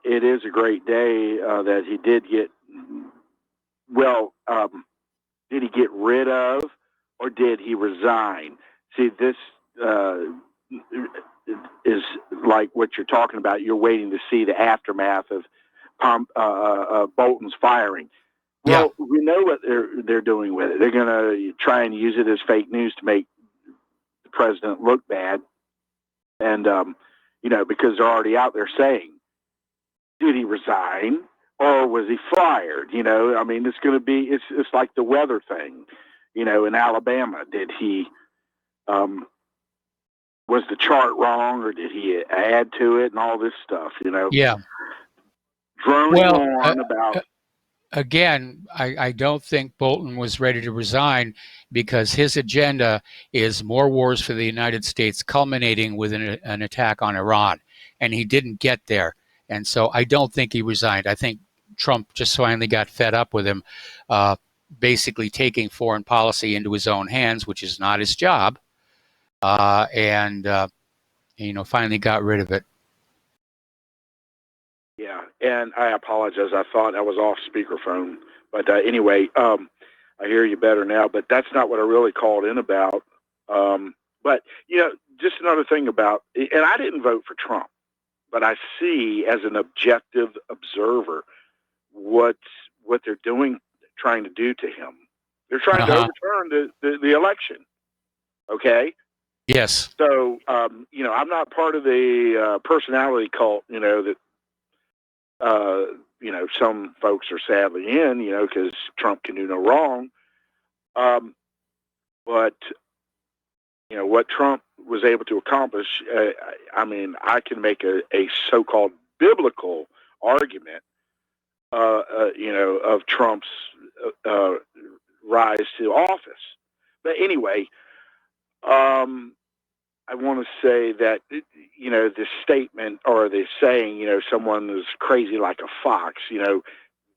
it is a great day that he did get. Well, did he get rid of, or did he resign? See, this is like what you're talking about. You're waiting to see the aftermath of Bolton's firing. Well, we know what they're doing with it. They're going to try and use it as fake news to make the president look bad, and because they're already out there saying, did he resign? Or was he fired? I mean, it's going to be, it's like the weather thing, in Alabama. Did he, was the chart wrong, or did he add to it and all this stuff, Yeah. Droning on about. Again, I don't think Bolton was ready to resign, because his agenda is more wars for the United States, culminating with an attack on Iran. And he didn't get there. And so I don't think he resigned. I think Trump just finally got fed up with him, basically taking foreign policy into his own hands, which is not his job, and finally got rid of it. Yeah, and I apologize. I thought I was off speakerphone. But anyway, I hear you better now, but that's not what I really called in about. But, just another thing about, and I didn't vote for Trump, but I see as an objective observer what they're doing, trying to do to him. They're trying to overturn the election. Okay? Yes. So, I'm not part of the personality cult, that, some folks are sadly in, because Trump can do no wrong. But, what Trump was able to accomplish, I can make a so-called biblical argument, of Trump's rise to office. But anyway, I want to say that, this statement or the saying, someone is crazy like a fox,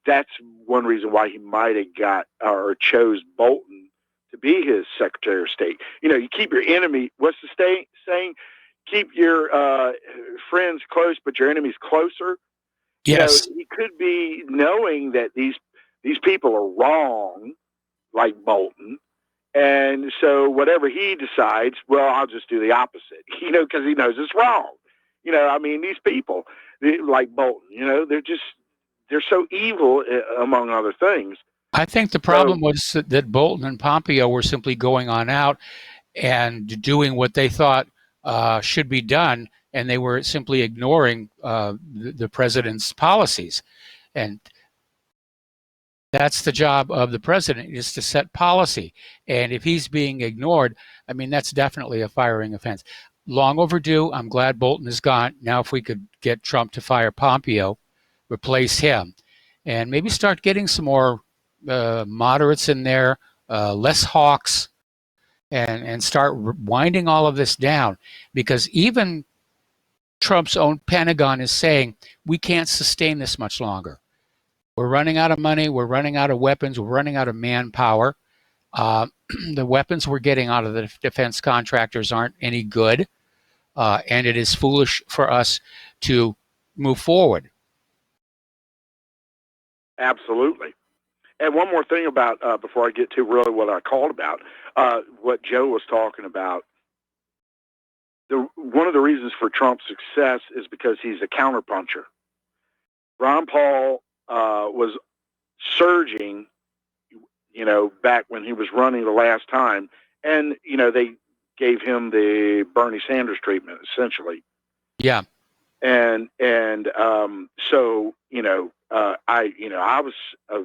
that's one reason why he might have got or chose Bolton to be his Secretary of State. You keep your enemy, what's the saying? Keep your friends close, but your enemies closer. Yes. He could be knowing that these people are wrong, like Bolton. And so whatever he decides, well, I'll just do the opposite, because he knows it's wrong. These people, like Bolton, they're so evil, among other things. I think the problem was that Bolton and Pompeo were simply going on out and doing what they thought should be done, and they were simply ignoring the president's policies. And that's the job of the president, is to set policy. And if he's being ignored, that's definitely a firing offense. Long overdue. I'm glad Bolton is gone. Now, if we could get Trump to fire Pompeo, replace him, and maybe start getting some more moderates in there, less hawks, and start winding all of this down. Because even Trump's own Pentagon is saying we can't sustain this much longer. We're running out of money. We're running out of weapons. We're running out of manpower. The weapons we're getting out of the defense contractors aren't any good. And it is foolish for us to move forward. Absolutely. And one more thing about, before I get to really what I called about, what Joe was talking about. One of the reasons for Trump's success is because he's a counterpuncher. Ron Paul was surging, back when he was running the last time. And, they gave him the Bernie Sanders treatment, essentially. Yeah. And so, I was a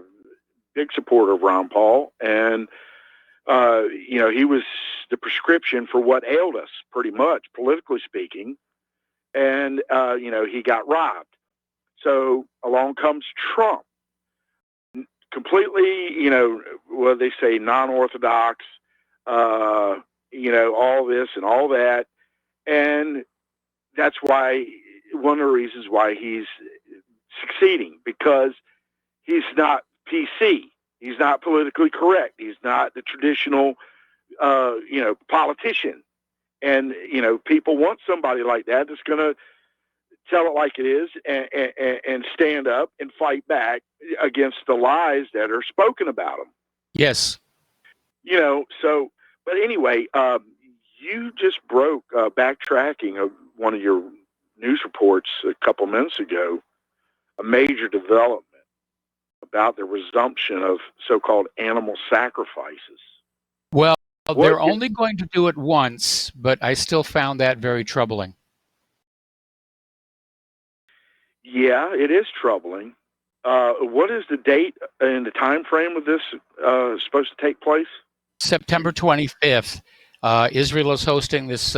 big supporter of Ron Paul, and, he was the prescription for what ailed us, pretty much, politically speaking. And, he got robbed. So along comes Trump, completely, what they say, non-orthodox, all this and all that. And that's why, one of the reasons why he's succeeding, because he's not PC. He's not politically correct. He's not the traditional, politician. And, people want somebody like that that's going to tell it like it is and stand up and fight back against the lies that are spoken about him. Yes. But anyway, you just broke, backtracking of one of your news reports a couple minutes ago, a major development about the resumption of so-called animal sacrifices. Well, they're only going to do it once, but I still found that very troubling. Yeah, it is troubling. What is the date and the time frame of this supposed to take place? September 25th. Israel is hosting this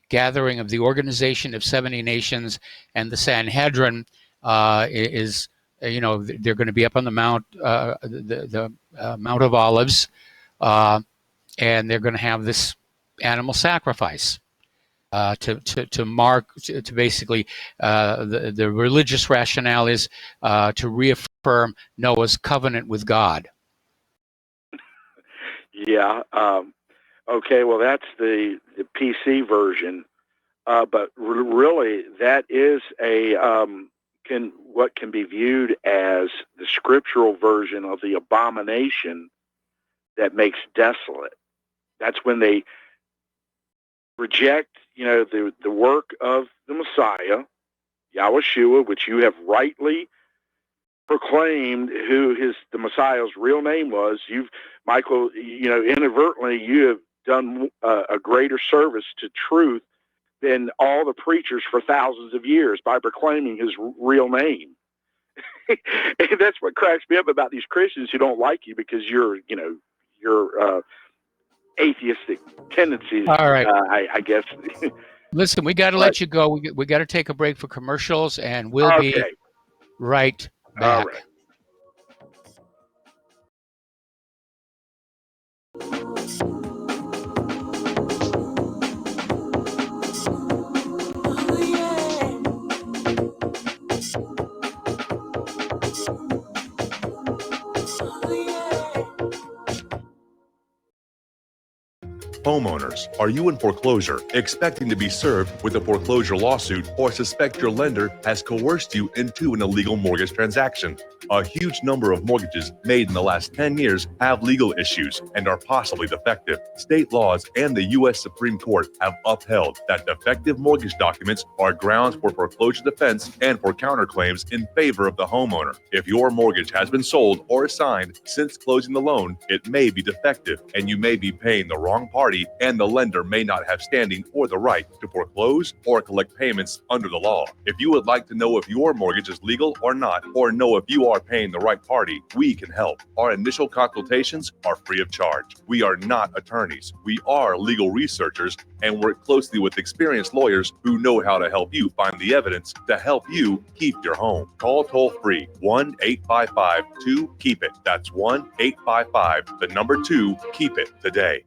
gathering of the Organization of 70 Nations, and the Sanhedrin is, they're going to be up on the Mount, the Mount of Olives, and they're going to have this animal sacrifice. To mark, to basically, the religious rationale is to reaffirm Noah's covenant with God. Yeah. Okay. Well, that's the PC version, but really, that is what can be viewed as the scriptural version of the abomination that makes desolate. That's when they reject, the work of the Messiah, Yahushua, which you have rightly proclaimed who the Messiah's real name was. Michael, inadvertently, you have done a greater service to truth than all the preachers for thousands of years by proclaiming his real name. And that's what cracks me up about these Christians who don't like you because your atheistic tendencies. All right. I guess. Listen, we got to let you go. We got to take a break for commercials, and we'll be right back. All right. Homeowners, are you in foreclosure, expecting to be served with a foreclosure lawsuit, or suspect your lender has coerced you into an illegal mortgage transaction? A huge number of mortgages made in the last 10 years have legal issues and are possibly defective. State laws and the U.S. Supreme Court have upheld that defective mortgage documents are grounds for foreclosure defense and for counterclaims in favor of the homeowner. If your mortgage has been sold or assigned since closing the loan, it may be defective and you may be paying the wrong party, and the lender may not have standing or the right to foreclose or collect payments under the law. If you would like to know if your mortgage is legal or not, or know if you are paying the right party, we can help. Our initial consultations are free of charge. We are not attorneys. We are legal researchers and work closely with experienced lawyers who know how to help you find the evidence to help you keep your home. Call toll free 1-855-2-KEEP-IT. That's 1-855-2-KEEP-IT today.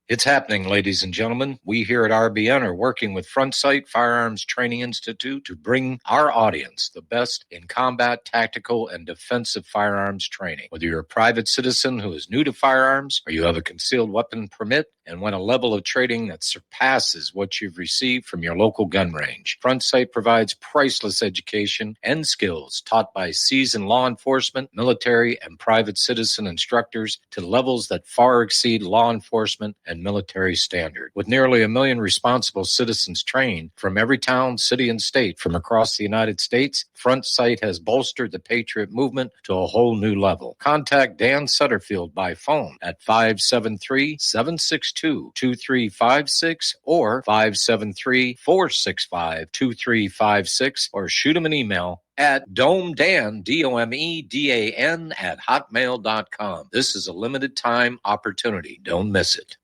It's happening, ladies and gentlemen. We here at RBN are working with Front Sight Firearms Training Institute to bring our audience the best in combat, tactical, and defensive firearms training. Whether you're a private citizen who is new to firearms or you have a concealed weapon permit and want a level of training that surpasses what you've received from your local gun range, Front Sight provides priceless education and skills taught by seasoned law enforcement, military, and private citizen instructors to levels that far exceed law enforcement and military standard. With nearly 1 million responsible citizens trained from every town, city, and state from across the United States, Front Sight has bolstered the Patriot movement to a whole new level. Contact Dan Sutterfield by phone at 573-762-2356 or 573-465-2356 or shoot him an email at domedan, DOMEDAN at hotmail.com. This is a limited time opportunity. Don't miss it.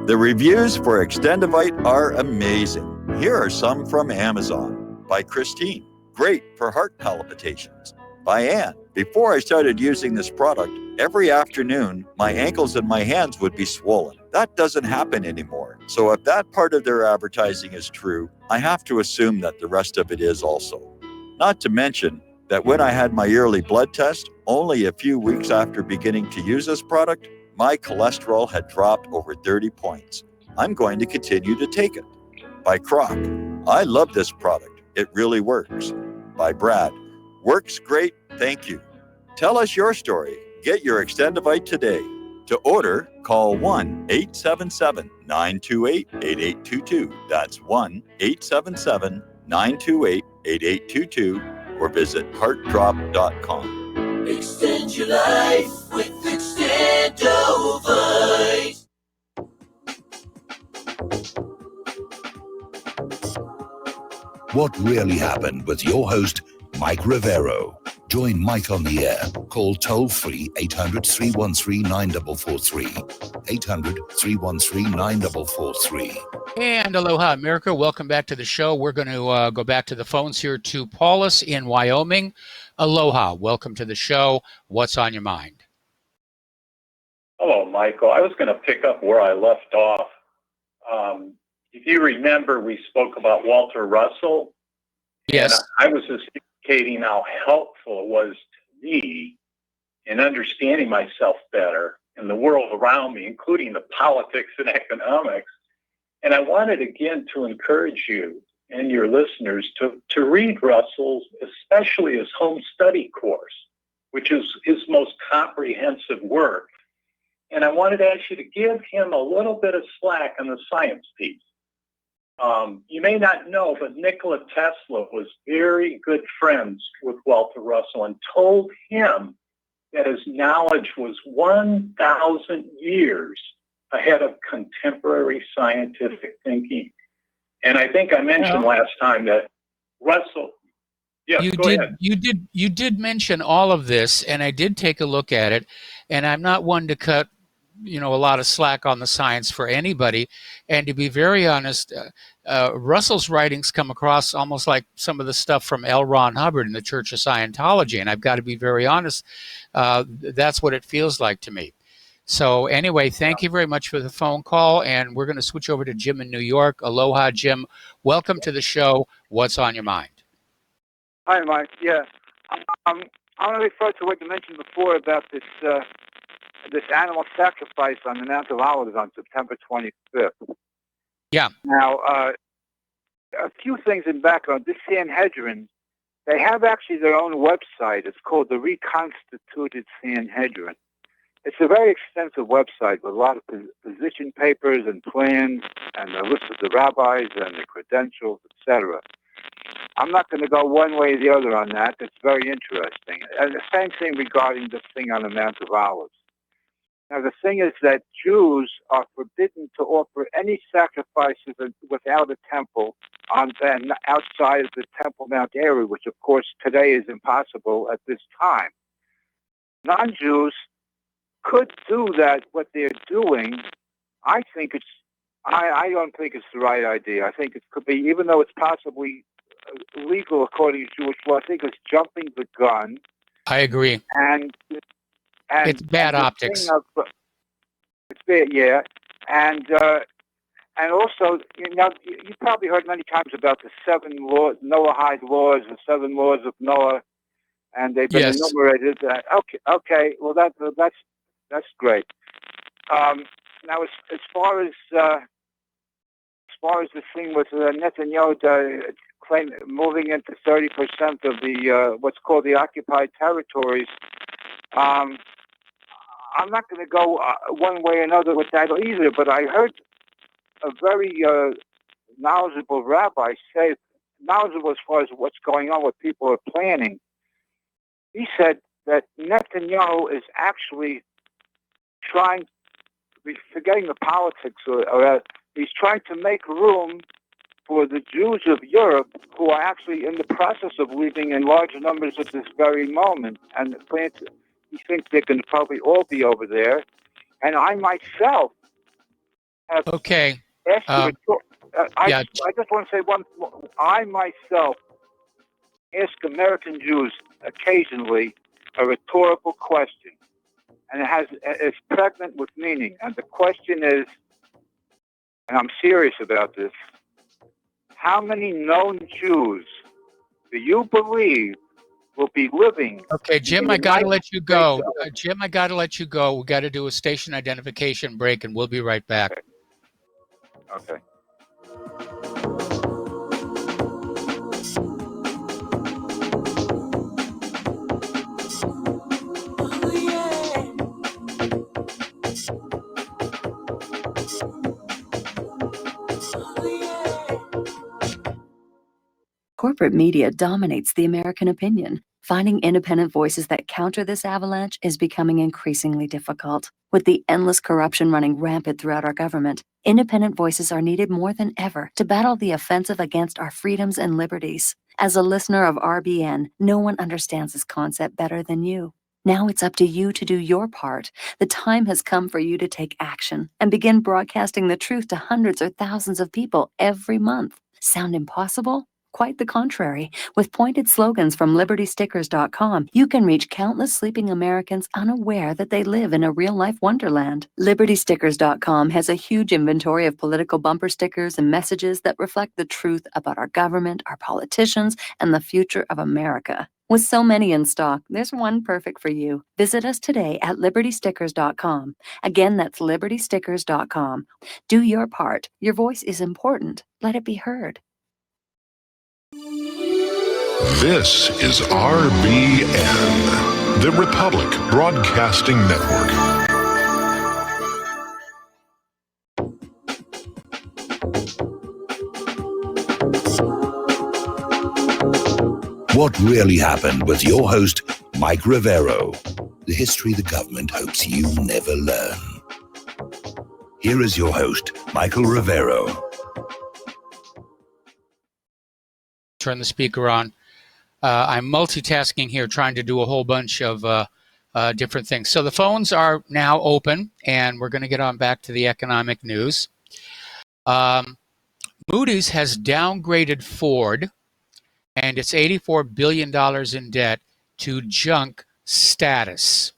The reviews for Extendivite are amazing. Here are some from Amazon. By Christine, great for heart palpitations. By Ann, before I started using this product, every afternoon, my ankles and my hands would be swollen. That doesn't happen anymore. So if that part of their advertising is true, I have to assume that the rest of it is also. Not to mention that when I had my yearly blood test, only a few weeks after beginning to use this product, my cholesterol had dropped over 30 points. I'm going to continue to take it. By Croc, I love this product. It really works. By Brad, works great, thank you. Tell us your story. Get your Extendivite today. To order, call 1-877-928-8822. That's 1-877-928-8822 or visit heartdrop.com. Extend your life with Extendovite. What really happened with your host, Mike Rivero. Join Mike on the air. Call toll-free 800-313-9443. 800-313-9443. And aloha, America. Welcome back to the show. We're going to go back to the phones here to Paulus in Wyoming. Aloha. Welcome to the show. What's on your mind? Hello, Michael. I was going to pick up where I left off. If you remember, we spoke about Walter Russell. Yes. And I was just indicating how helpful it was to me in understanding myself better and the world around me, including the politics and economics. And I wanted again to encourage you and your listeners to read Russell's, especially his home study course, which is his most comprehensive work. And I wanted to ask you to give him a little bit of slack on the science piece. You may not know, but Nikola Tesla was very good friends with Walter Russell and told him that his knowledge was 1,000 years ahead of contemporary scientific thinking. And I think I mentioned last time that Russell. Yes, You did mention all of this, and I did take a look at it. And I'm not one to cut, a lot of slack on the science for anybody. And to be very honest, Russell's writings come across almost like some of the stuff from L. Ron Hubbard in the Church of Scientology. And I've got to be very honest, that's what it feels like to me. So anyway, thank you very much for the phone call. And we're going to switch over to Jim in New York. Aloha, Jim. Welcome to the show. What's on your mind? Hi, Mike. Yeah, I want to refer to what you mentioned before about this animal sacrifice on the Mount of Olives on September 25th. Yeah. Now, a few things in background. This Sanhedrin, they have actually their own website. It's called the Reconstituted Sanhedrin. It's a very extensive website with a lot of position papers and plans and a list of the rabbis and the credentials, etc. I'm not going to go one way or the other on that. It's very interesting. And the same thing regarding this thing on the Mount of Olives. Now, the thing is that Jews are forbidden to offer any sacrifices without a temple outside of the Temple Mount area, which, of course, today is impossible at this time. Non-Jews could do that, what they're doing. I don't think it's the right idea. I think it could be, even though it's possibly illegal according to Jewish law, I think it's jumping the gun. I agree. And it's bad optics. It's bad, yeah. And also, you probably heard many times about the 7 Noahide laws, the 7 laws of Noah, and they've been enumerated. Okay. Well, that's great. Now, as far as the thing with Netanyahu moving into 30% of the what's called the occupied territories, I'm not going to go one way or another with that either. But I heard a very knowledgeable rabbi say, knowledgeable as far as what's going on, what people are planning. He said that Netanyahu is actually forgetting the politics, he's trying to make room for the Jews of Europe who are actually in the process of leaving in large numbers at this very moment. And he thinks they can probably all be over there. And I myself have asked I just want to say one. I myself ask American Jews occasionally a rhetorical question. And it's pregnant with meaning. And the question is, and I'm serious about this, how many known Jews do you believe will be living? Okay, Jim, I got to let you go. Jim, I got to let you go. We got to do a station identification break, and we'll be right back. Okay. Corporate media dominates the American opinion. Finding independent voices that counter this avalanche is becoming increasingly difficult. With the endless corruption running rampant throughout our government, independent voices are needed more than ever to battle the offensive against our freedoms and liberties. As a listener of RBN, no one understands this concept better than you. Now it's up to you to do your part. The time has come for you to take action and begin broadcasting the truth to hundreds or thousands of people every month. Sound impossible? Quite the contrary. With pointed slogans from LibertyStickers.com, you can reach countless sleeping Americans unaware that they live in a real-life wonderland. LibertyStickers.com has a huge inventory of political bumper stickers and messages that reflect the truth about our government, our politicians, and the future of America. With so many in stock, there's one perfect for you. Visit us today at LibertyStickers.com. Again, that's LibertyStickers.com. Do your part. Your voice is important. Let it be heard. This is RBN, the Republic Broadcasting Network. What really happened with your host, Mike Rivero. The history the government hopes you never learn. Here is your host, Michael Rivero. Turn the speaker on. I'm multitasking here, trying to do a whole bunch of different things. So the phones are now open, and we're going to get on back to the economic news. Moody's has downgraded Ford and its $84 billion in debt to junk status.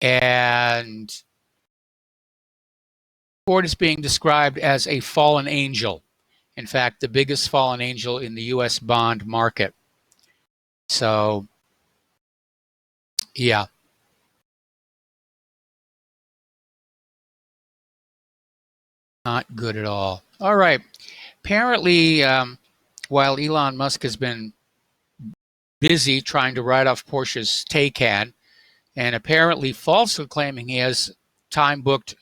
And Ford is being described as a fallen angel. In fact, the biggest fallen angel in the U.S. bond market. So, yeah. Not good at all. All right. Apparently, while Elon Musk has been busy trying to write off Porsche's Taycan, and apparently falsely claiming he has time booked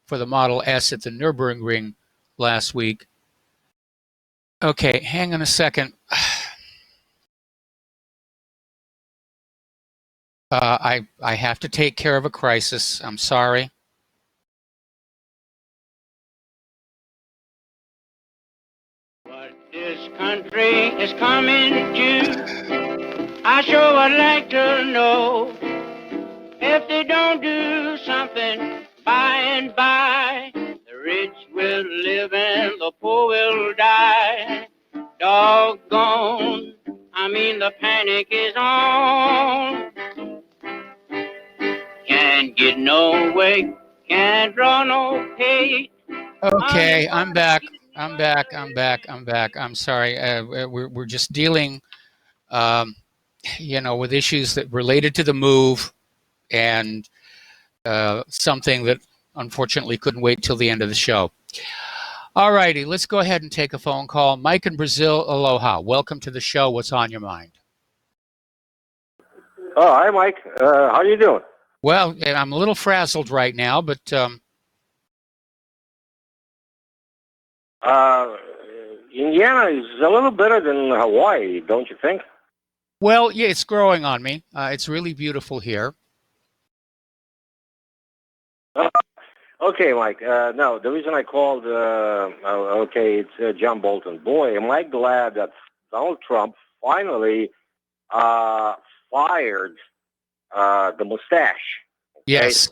for the Model S at the Nürburgring last week. Okay, hang on a second. I have to take care of a crisis. I'm sorry. What this country is coming to, I sure would like to know. If they don't do something by and by, the rich will live and the poor will die. Doggone, I mean the panic is on. Can't get no way, can't draw no pay. Okay, I'm back. I'm sorry. We're just dealing, with issues that related to the move, and something that unfortunately couldn't wait till the end of the show. All righty, let's go ahead and take a phone call. Mike in Brazil, aloha. Welcome to the show. What's on your mind? Oh, hi, Mike. How you doing? Well, I'm a little frazzled right now, but Indiana is a little better than Hawaii, don't you think? Well, yeah, it's growing on me. It's really beautiful here. Okay, Mike. No, the reason I called, it's John Bolton. Boy, am I glad that Donald Trump finally fired the mustache. Okay? Yes.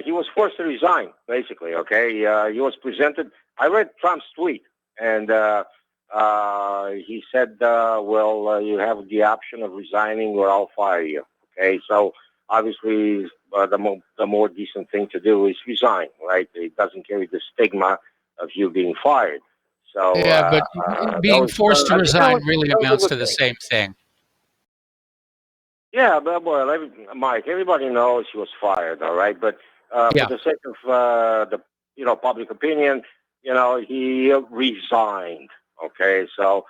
He was forced to resign, basically, okay? He was presented. I read Trump's tweet, and he said, you have the option of resigning or I'll fire you, okay? So, obviously, the more decent thing to do is resign, right? It doesn't carry the stigma of you being fired. So yeah, but being forced to resign really amounts to the same thing. Yeah, but well, Mike, everybody knows he was fired, all right. But for the sake of the public opinion, he resigned. Okay, so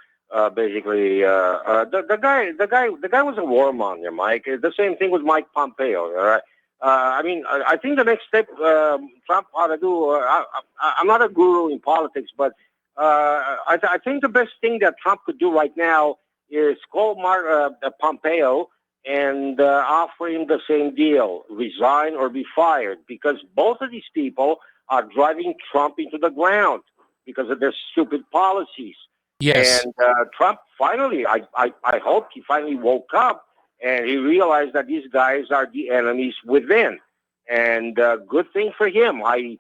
basically, the guy was a warmonger, Mike. The same thing with Mike Pompeo. All right. I think the next step Trump ought to do. I'm not a guru in politics, but I think the best thing that Trump could do right now is call Pompeo and offer him the same deal: resign or be fired, because both of these people are driving Trump into the ground because of their stupid policies. Yes. And Trump finally, I hope he finally woke up and he realized that these guys are the enemies within. And good thing for him. I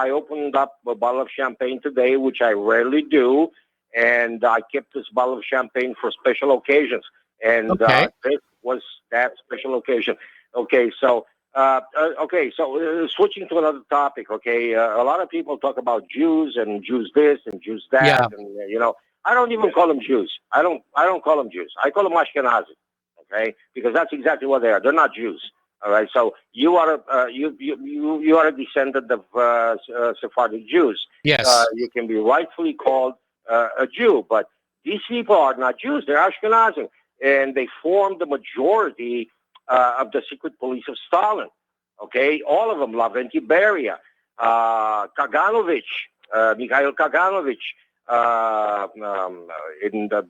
opened up a bottle of champagne today, which I rarely do, and I kept this bottle of champagne for special occasions. And this was that special occasion. Okay, so switching to another topic. Okay, a lot of people talk about Jews and Jews this and Jews that, and I don't even call them Jews. I don't call them Jews. I call them Ashkenazi. Okay, because that's exactly what they are. They're not Jews. All right. So you are a descendant of Sephardic Jews. Yes. You can be rightfully called a Jew, but these people are not Jews. They're Ashkenazim, and they form the majority of the secret police of Stalin. Okay, all of them, Lavrenti Beria, Kaganovich, Mikhail Kaganovich, in the,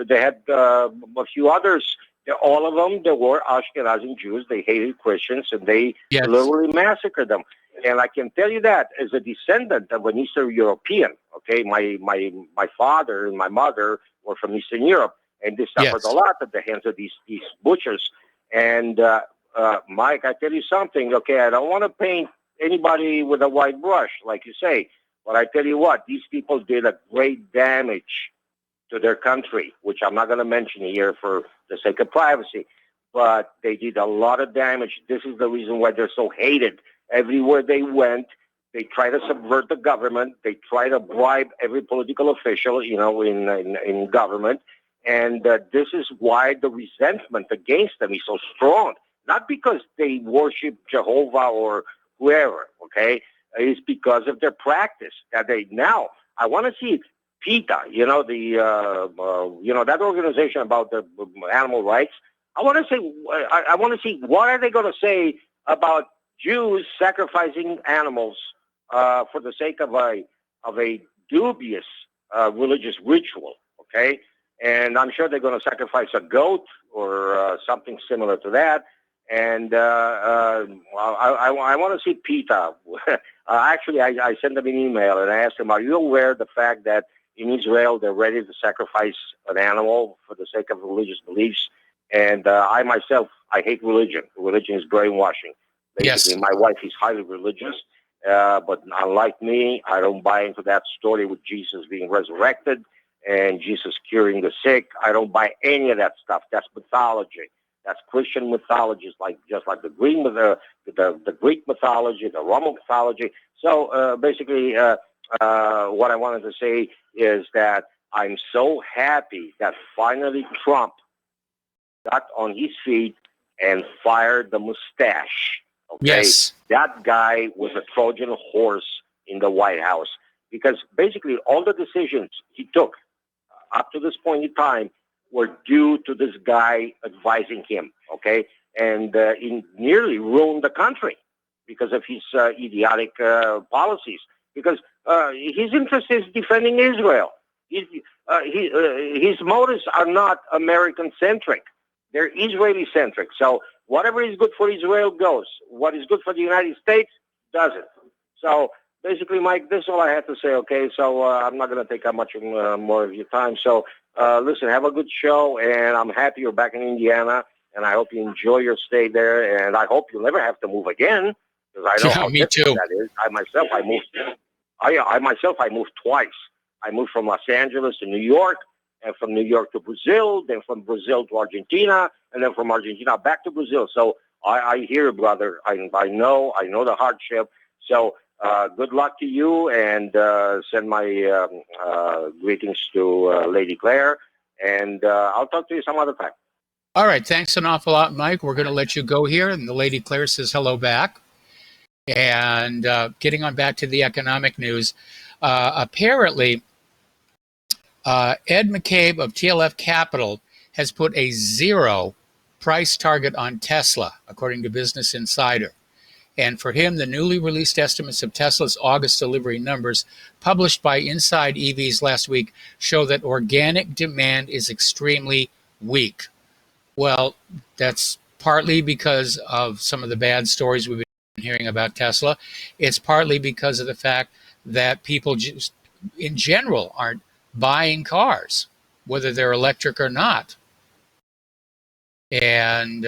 they had a few others. All of them, they were Ashkenazi Jews. They hated Christians, and they literally massacred them. And I can tell you that as a descendant of an Eastern European, okay, my father and my mother were from Eastern Europe, and they suffered a lot at the hands of these butchers. And Mike, I tell you something, okay, I don't want to paint anybody with a white brush, like you say, but I tell you what, these people did a great damage to their country, which I'm not going to mention here for the sake of privacy, but they did a lot of damage. This is the reason why they're so hated. Everywhere they went, they try to subvert the government. They try to bribe every political official, in government. And this is why the resentment against them is so strong. Not because they worship Jehovah or whoever, okay? It's because of their practice that now, I want to see PETA, that organization about the animal rights. I want to see what are they going to say about Jews sacrificing animals for the sake of a dubious religious ritual. Okay, and I'm sure they're going to sacrifice a goat or something similar to that. And I want to see PETA. Actually, I sent them an email and I asked them, "Are you aware of the fact that in Israel, they're ready to sacrifice an animal for the sake of religious beliefs?" And I myself, I hate religion. Religion is brainwashing. Basically, my wife is highly religious, but unlike me, I don't buy into that story with Jesus being resurrected and Jesus curing the sick. I don't buy any of that stuff. That's mythology. That's Christian mythology, just like the Greek mythology, the Roman mythology. So basically, what I wanted to say is that I'm so happy that finally Trump got on his feet and fired the mustache. Okay? Yes. That guy was a Trojan horse in the White House because basically all the decisions he took up to this point in time were due to this guy advising him. Okay? And he nearly ruined the country because of his idiotic policies. Because his interest is defending Israel. His motives are not American-centric. They're Israeli-centric. So whatever is good for Israel goes. What is good for the United States doesn't. So basically, Mike, this is all I have to say, okay? So I'm not going to take up much more of your time. So listen, have a good show, and I'm happy you're back in Indiana, and I hope you enjoy your stay there, and I hope you'll never have to move again, because I know how difficult that is. I moved twice. I moved from Los Angeles to New York, and from New York to Brazil, then from Brazil to Argentina, and then from Argentina back to Brazil. So I hear, brother. I know the hardship. So good luck to you, and send my greetings to Lady Claire, and I'll talk to you some other time. All right. Thanks an awful lot, Mike. We're going to let you go here, and the Lady Claire says hello back. And getting on back to the economic news, apparently Ed McCabe of TLF Capital has put a 0 price target on Tesla, according to Business Insider. And for him, the newly released estimates of Tesla's August delivery numbers, published by Inside EVs last week, show that organic demand is extremely weak. Well, that's partly because of some of the bad stories we've been hearing about Tesla. It's partly because of the fact that people just, in general, aren't buying cars, whether they're electric or not. And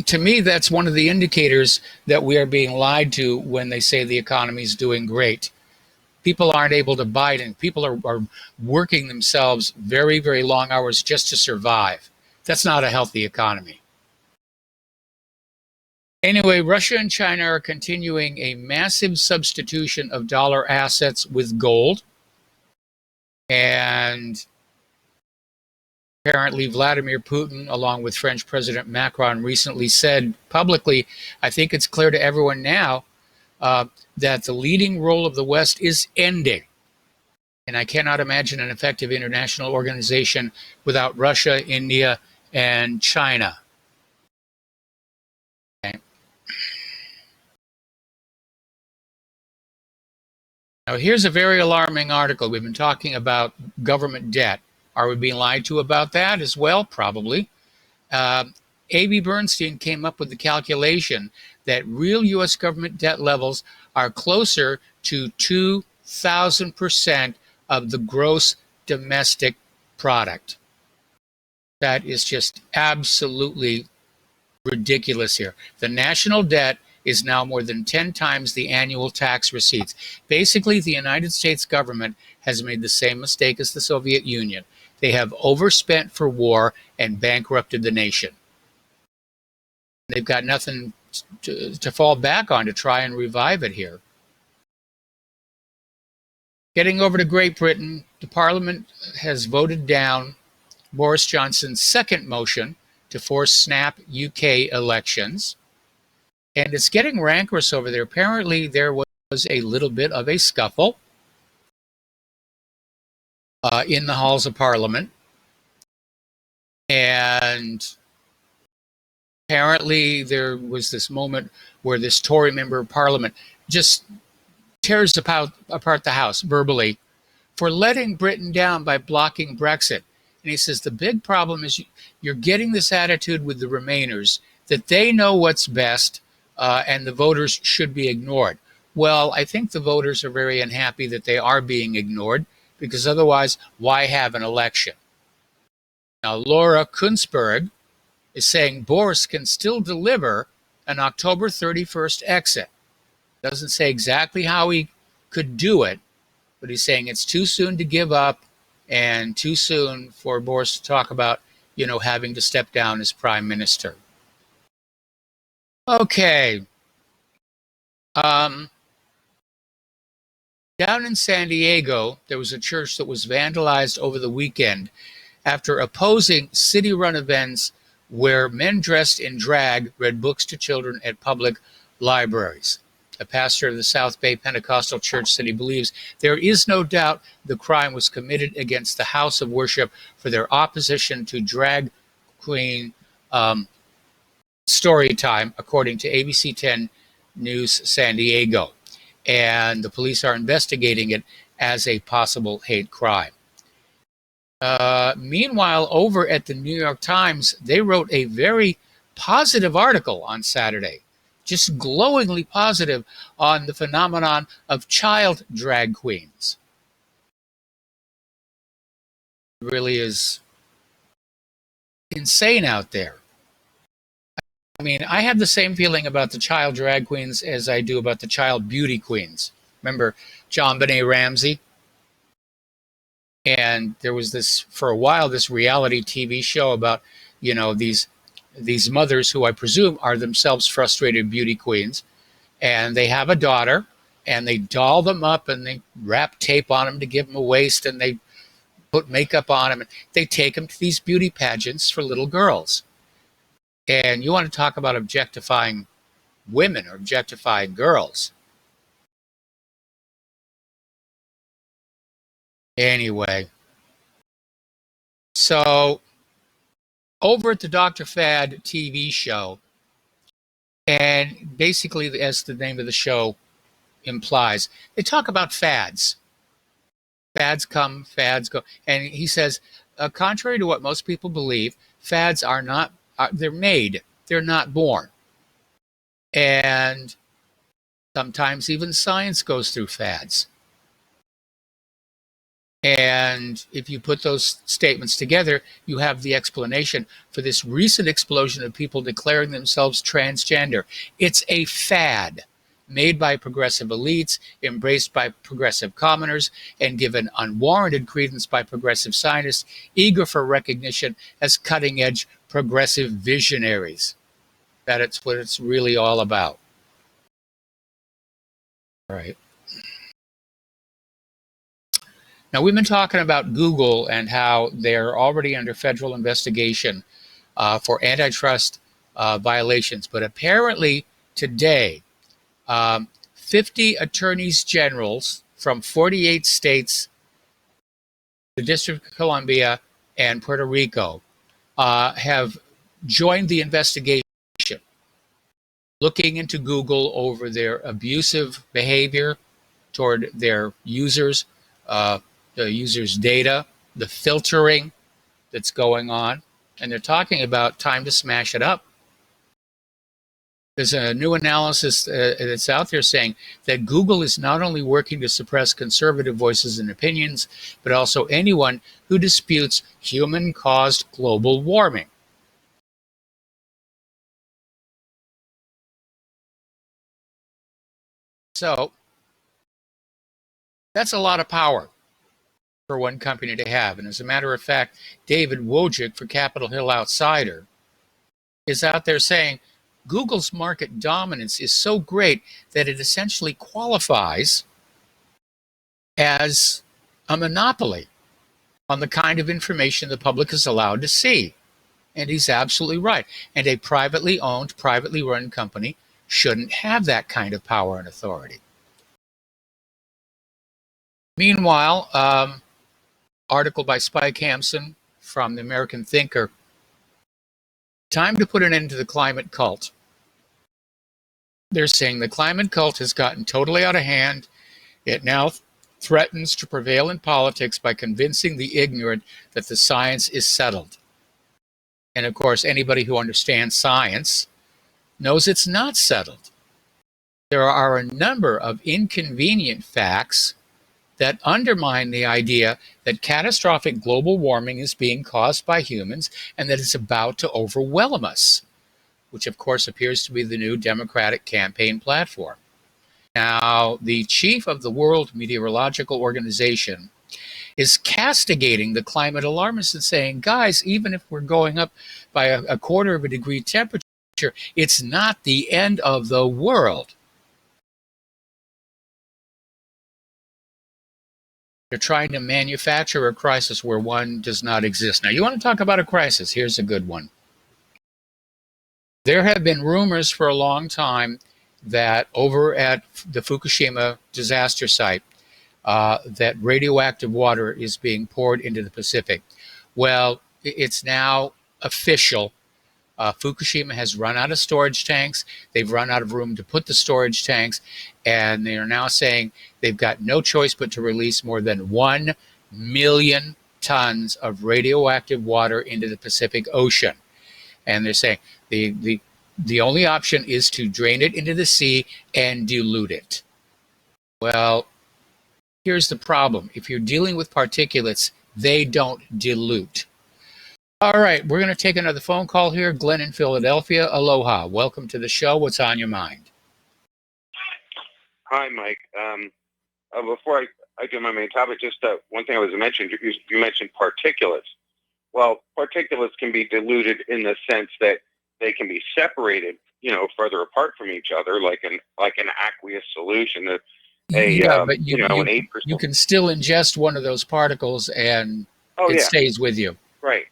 to me, that's one of the indicators that we are being lied to when they say the economy is doing great. People aren't able to buy it, and people are working themselves very, very long hours just to survive. That's not a healthy economy. Anyway, Russia and China are continuing a massive substitution of dollar assets with gold. And apparently Vladimir Putin, along with French President Macron, recently said publicly, I think it's clear to everyone now, that the leading role of the West is ending. And I cannot imagine an effective international organization without Russia, India, and China. Okay. Now, here's a very alarming article. We've been talking about government debt. Are we being lied to about that as well? Probably. A.B. Bernstein came up with the calculation that real U.S. government debt levels are closer to 2,000% of the gross domestic product. That is just absolutely ridiculous here. The national debt is now more than 10 times the annual tax receipts. Basically, the United States government has made the same mistake as the Soviet Union. They have overspent for war and bankrupted the nation. They've got nothing to fall back on to try and revive it here. Getting over to Great Britain, the Parliament has voted down Boris Johnson's second motion to force snap UK elections. And it's getting rancorous over there. Apparently, there was a little bit of a scuffle in the halls of Parliament. And apparently, there was this moment where this Tory member of Parliament just tears apart the House verbally for letting Britain down by blocking Brexit. And he says the big problem is you're getting this attitude with the Remainers that they know what's best and the voters should be ignored. Well, I think the voters are very unhappy that they are being ignored because otherwise, why have an election? Now, Laura Kunzberg is saying Boris can still deliver an October 31st exit. Doesn't say exactly how he could do it, but he's saying it's too soon to give up and too soon for Boris to talk about, having to step down as prime minister. Okay. Down in San Diego, there was a church that was vandalized over the weekend after opposing city-run events where men dressed in drag read books to children at public libraries. A pastor of the South Bay Pentecostal Church said he believes there is no doubt the crime was committed against the house of worship for their opposition to drag queen story time, according to ABC 10 News San Diego. And the police are investigating it as a possible hate crime. Meanwhile, over at the New York Times, they wrote a very positive article on Saturday, just glowingly positive on the phenomenon of child drag queens. It really is insane out there. I mean, I have the same feeling about the child drag queens as I do about the child beauty queens. Remember JonBenet Ramsey? And there was this, for a while, this reality TV show about, these mothers who I presume are themselves frustrated beauty queens. And they have a daughter, and they doll them up, and they wrap tape on them to give them a waist, and they put makeup on them. And they take them to these beauty pageants for little girls. And you want to talk about objectifying women or objectifying girls. Anyway, so over at the Dr. Fad TV show, and basically, as the name of the show implies, they talk about fads. Fads come, fads go. And he says, contrary to what most people believe, fads are not, they're made, they're not born. And sometimes even science goes through fads. And if you put those statements together, you have the explanation for this recent explosion of people declaring themselves transgender. It's a fad made by progressive elites, embraced by progressive commoners, and given unwarranted credence by progressive scientists eager for recognition as cutting-edge progressive visionaries. That's what it's really all about. All right. Now, we've been talking about Google and how they're already under federal investigation for antitrust violations. But apparently today, 50 attorneys generals from 48 states, the District of Columbia, and Puerto Rico have joined the investigation, looking into Google over their abusive behavior toward their users, the users' data, the filtering that's going on. And they're talking about time to smash it up. There's a new analysis that's out there saying that Google is not only working to suppress conservative voices and opinions, but also anyone who disputes human-caused global warming. So that's a lot of power for one company to have. And as a matter of fact, David Wojcik for Capitol Hill Outsider is out there saying Google's market dominance is so great that it essentially qualifies as a monopoly on the kind of information the public is allowed to see. And he's absolutely right. And a privately owned, privately run company shouldn't have that kind of power and authority. Meanwhile, article by Spike Hampson from the American Thinker, time to put an end to the climate cult. They're saying the climate cult has gotten totally out of hand. It now threatens to prevail in politics by convincing the ignorant that the science is settled. And of course, anybody who understands science knows it's not settled. There are a number of inconvenient facts that undermine the idea that catastrophic global warming is being caused by humans and that it's about to overwhelm us, which of course appears to be the new Democratic campaign platform. Now, the chief of the World Meteorological Organization is castigating the climate alarmists and saying, guys, even if we're going up by a quarter of a degree temperature, it's not the end of the world. They're trying to manufacture a crisis where one does not exist. Now, you want to talk about a crisis? Here's a good one. There have been rumors for a long time that over at the Fukushima disaster site, that radioactive water is being poured into the Pacific. Well, it's now official. Fukushima has run out of storage tanks. They've run out of room to put the storage tanks, and they are now saying they've got no choice but to release more than 1 million tons of radioactive water into the Pacific Ocean. And they're saying the only option is to drain it into the sea and dilute it. Well, here's the problem. If you're dealing with particulates, they don't dilute. All right, we're going to take another phone call here. Glenn in Philadelphia. Aloha. Welcome to the show. What's on your mind? Hi, Mike. Before I do my main topic, just one thing I was mentioning. You mentioned particulates. Well, particulates can be diluted in the sense that they can be separated, further apart from each other, like an aqueous solution. But an you 8%. You can still ingest one of those particles and it stays with you. Right.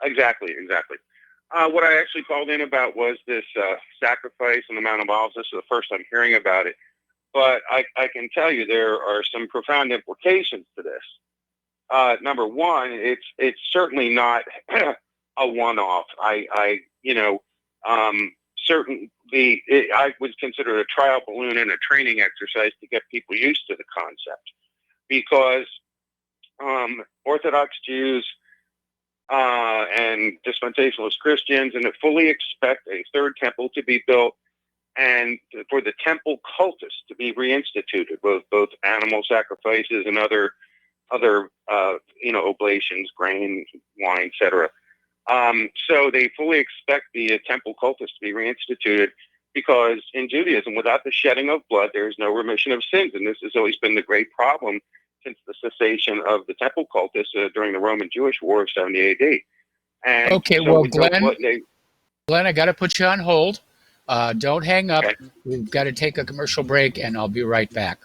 Exactly. What I actually called in about was this sacrifice on the Mount of Olives. This is the first I'm hearing about it. But I can tell you there are some profound implications to this. Number one, it's certainly not a one-off. I would consider it a trial balloon and a training exercise to get people used to the concept, because Orthodox Jews and dispensationalist Christians and fully expect a third temple to be built and for the temple cultus to be reinstituted, both animal sacrifices and other oblations, grain, wine, etc. So they fully expect the temple cultus to be reinstituted, because in Judaism, without the shedding of blood, there is no remission of sins. And this has always been the great problem since the cessation of the temple cultus during the Roman-Jewish War of 70 AD. And okay, so well, Glenn, I got to put you on hold. Don't hang up. Okay. We've got to take a commercial break, and I'll be right back.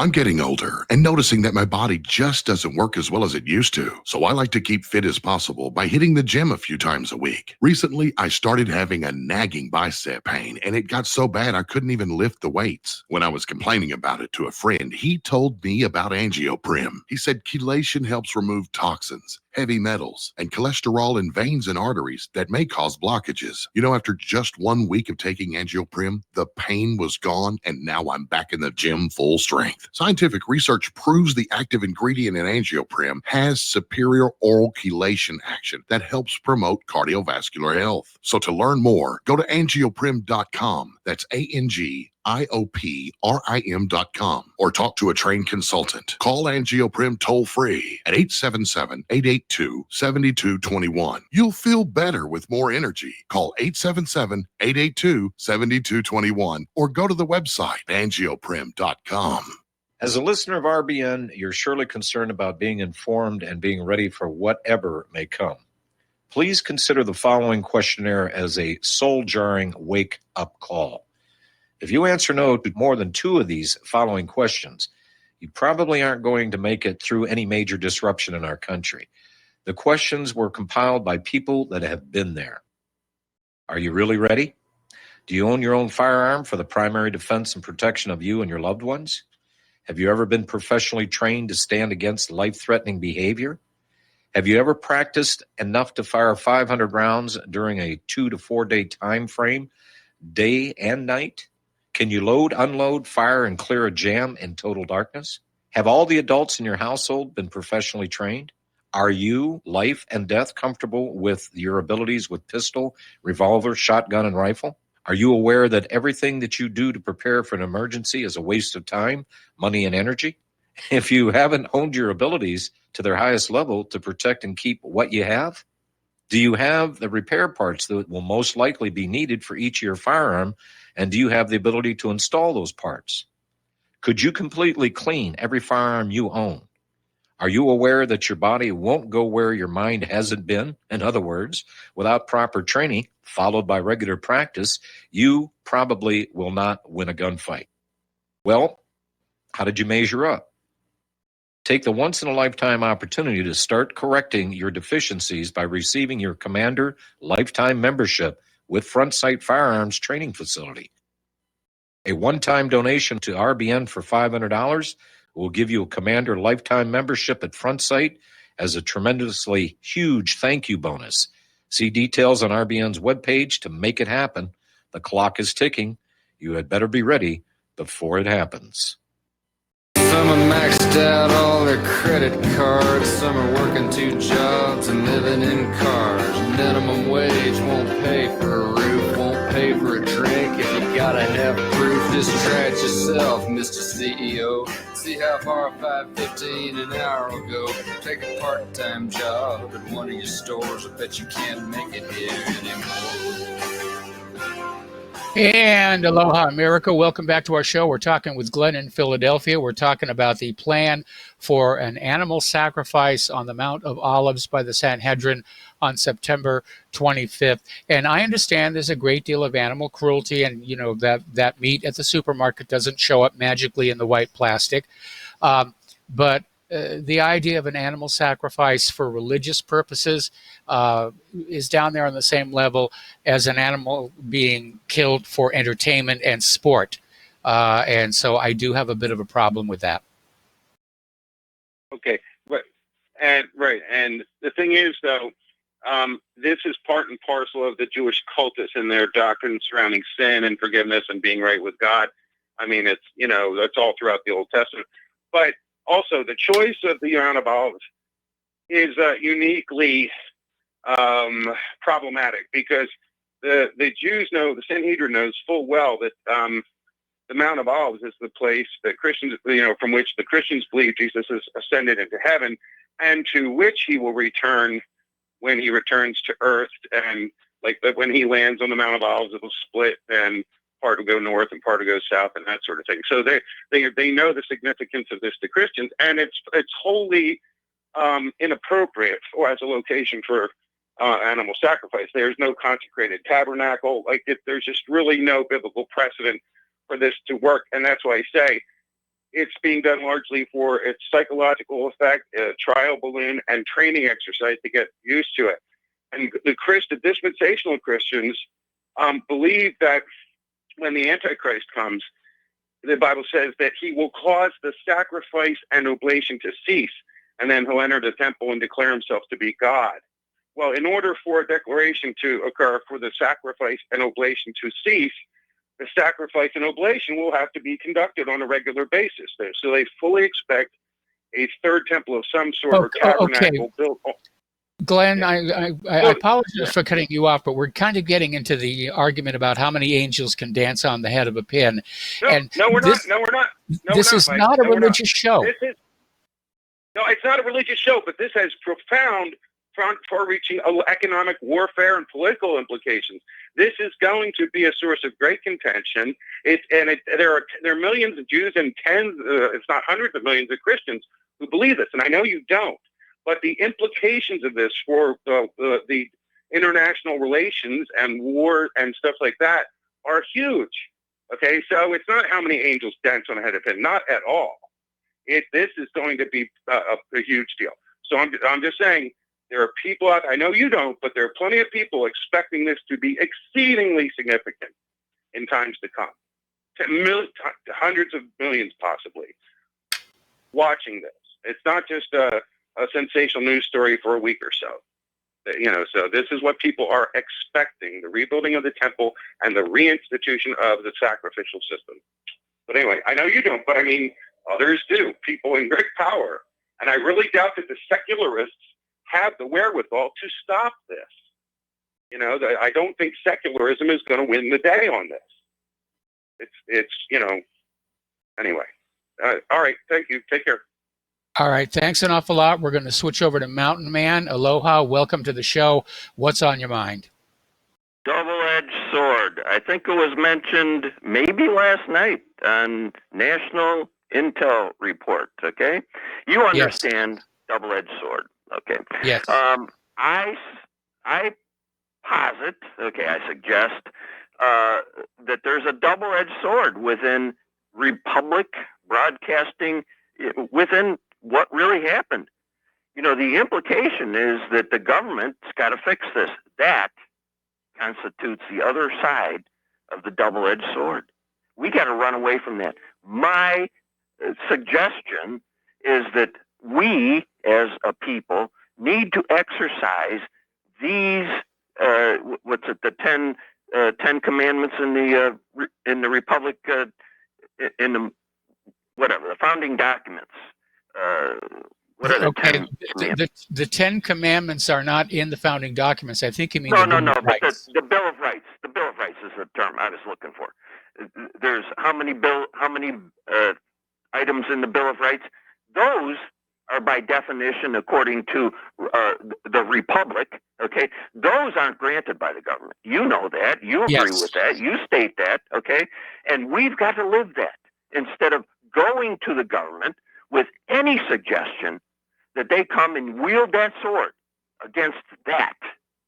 I'm getting older and noticing that my body just doesn't work as well as it used to. So I like to keep fit as possible by hitting the gym a few times a week. Recently, I started having a nagging bicep pain, and it got so bad I couldn't even lift the weights. When I was complaining about it to a friend, he told me about Angioprim. He said chelation helps remove toxins, heavy metals, and cholesterol in veins and arteries that may cause blockages. You know, after just 1 week of taking Angioprim, the pain was gone, and now I'm back in the gym full strength. Scientific research proves the active ingredient in Angioprim has superior oral chelation action that helps promote cardiovascular health. So to learn more, go to angioprim.com. That's ANGIOPRIM.com, or talk to a trained consultant. Call Angioprim toll free at 877-882-7221. You'll feel better with more energy. Call 877-882-7221 or go to the website angioprim.com. As a listener of RBN, you're surely concerned about being informed and being ready for whatever may come. Please consider the following questionnaire as a soul-jarring wake-up call. If you answer no to more than 2 of these following questions, you probably aren't going to make it through any major disruption in our country. The questions were compiled by people that have been there. Are you really ready? Do you own your own firearm for the primary defense and protection of you and your loved ones? Have you ever been professionally trained to stand against life-threatening behavior? Have you ever practiced enough to fire 500 rounds during a 2 to 4 day time frame, day and night? Can you load, unload, fire, and clear a jam in total darkness? Have all the adults in your household been professionally trained? Are you, life and death, comfortable with your abilities with pistol, revolver, shotgun, and rifle? Are you aware that everything that you do to prepare for an emergency is a waste of time, money, and energy? If you haven't honed your abilities to their highest level to protect and keep what you have, do you have the repair parts that will most likely be needed for each of your firearm, and do you have the ability to install those parts? Could you completely clean every firearm you own? Are you aware that your body won't go where your mind hasn't been? In other words, without proper training, followed by regular practice, you probably will not win a gunfight. Well, how did you measure up? Take the once-in-a-lifetime opportunity to start correcting your deficiencies by receiving your Commander Lifetime Membership with Front Sight Firearms Training Facility. A one-time donation to RBN for $500 will give you a Commander Lifetime Membership at Front Sight as a tremendously huge thank you bonus. See details on RBN's webpage to make it happen. The clock is ticking. You had better be ready before it happens. Some are maxed out all their credit cards. Some are working 2 jobs and living in cars. Minimum wage won't pay for a roof, won't pay for a drink. If you gotta have proof, just try it yourself, Mr. CEO. See how far $5.15 an hour will go. Take a part-time job at one of your stores. I bet you can't make it here anymore. And aloha, America. Welcome back to our show. We're talking with Glenn in Philadelphia. We're talking about the plan for an animal sacrifice on the Mount of Olives by the Sanhedrin on September 25th. And I understand there's a great deal of animal cruelty, and you know that meat at the supermarket doesn't show up magically in the white plastic. But the idea of an animal sacrifice for religious purposes is down there on the same level as an animal being killed for entertainment and sport. And so I do have a bit of a problem with that. Okay. And the thing is, though, this is part and parcel of the Jewish cultus and their doctrine surrounding sin and forgiveness and being right with God. I mean, it's, that's all throughout the Old Testament. But also, the choice of the Mount of Olives is uniquely problematic because the Jews know, the Sanhedrin knows full well that the Mount of Olives is the place that Christians, from which the Christians believe Jesus has ascended into heaven, and to which he will return when he returns to earth. And when he lands on the Mount of Olives, it will split and part will go north and part will go south and that sort of thing. So they know the significance of this to Christians, and it's wholly inappropriate as a location for animal sacrifice. There's no consecrated tabernacle. There's just really no biblical precedent for this to work. And that's why I say it's being done largely for its psychological effect, trial balloon, and training exercise to get used to it. And the dispensational Christians believe that when the Antichrist comes, the Bible says that he will cause the sacrifice and oblation to cease, and then he'll enter the temple and declare himself to be God. Well, in order for a declaration to occur for the sacrifice and oblation to cease, the sacrifice and oblation will have to be conducted on a regular basis. So they fully expect a third temple of some sort or tabernacle built. Glenn, I apologize for cutting you off, but we're kind of getting into the argument about how many angels can dance on the head of a pin. No, we're not. This is not a religious show. No, it's not a religious show, but this has profound, far-reaching economic warfare and political implications. This is going to be a source of great contention. There are millions of Jews and tens, if not hundreds of millions of Christians who believe this, and I know you don't. But the implications of this for the international relations and war and stuff like that are huge. Okay, so it's not how many angels dance on a head of pin, not at all. This is going to be a huge deal. So I'm just saying, there are people out there, I know you don't, but there are plenty of people expecting this to be exceedingly significant in times to come. To hundreds of millions possibly watching this. It's not just a sensational news story for a week or so. So this is what people are expecting, the rebuilding of the temple and the reinstitution of the sacrificial system. But anyway, I know you don't, but I mean, others do, people in great power. And I really doubt that the secularists have the wherewithal to stop this. I don't think secularism is going to win the day on this. Anyway. All right, thank you. Take care. All right, thanks an awful lot. We're going to switch over to Mountain Man. Aloha, welcome to the show. What's on your mind? Double-edged sword. I think it was mentioned maybe last night on National Intel Report, okay? You understand double-edged sword, okay? Yes. I posit, I suggest that there's a double-edged sword within Republic Broadcasting, within what really happened. The implication is that the government's got to fix this. That constitutes the other side of the double-edged sword. We got to run away from that. My suggestion is that we, as a people, need to exercise these, the 10 commandments in the Republic, in the founding documents. What are the 10 Commandments are not in the founding documents. I think you mean no. But the Bill of Rights. The Bill of Rights is the term I was looking for. There's how many items in the Bill of Rights? Those are by definition, according to the Republic. Okay, those aren't granted by the government. You know that. You agree with that. You state that. Okay, and we've got to live that instead of going to the government with any suggestion that they come and wield that sword against that,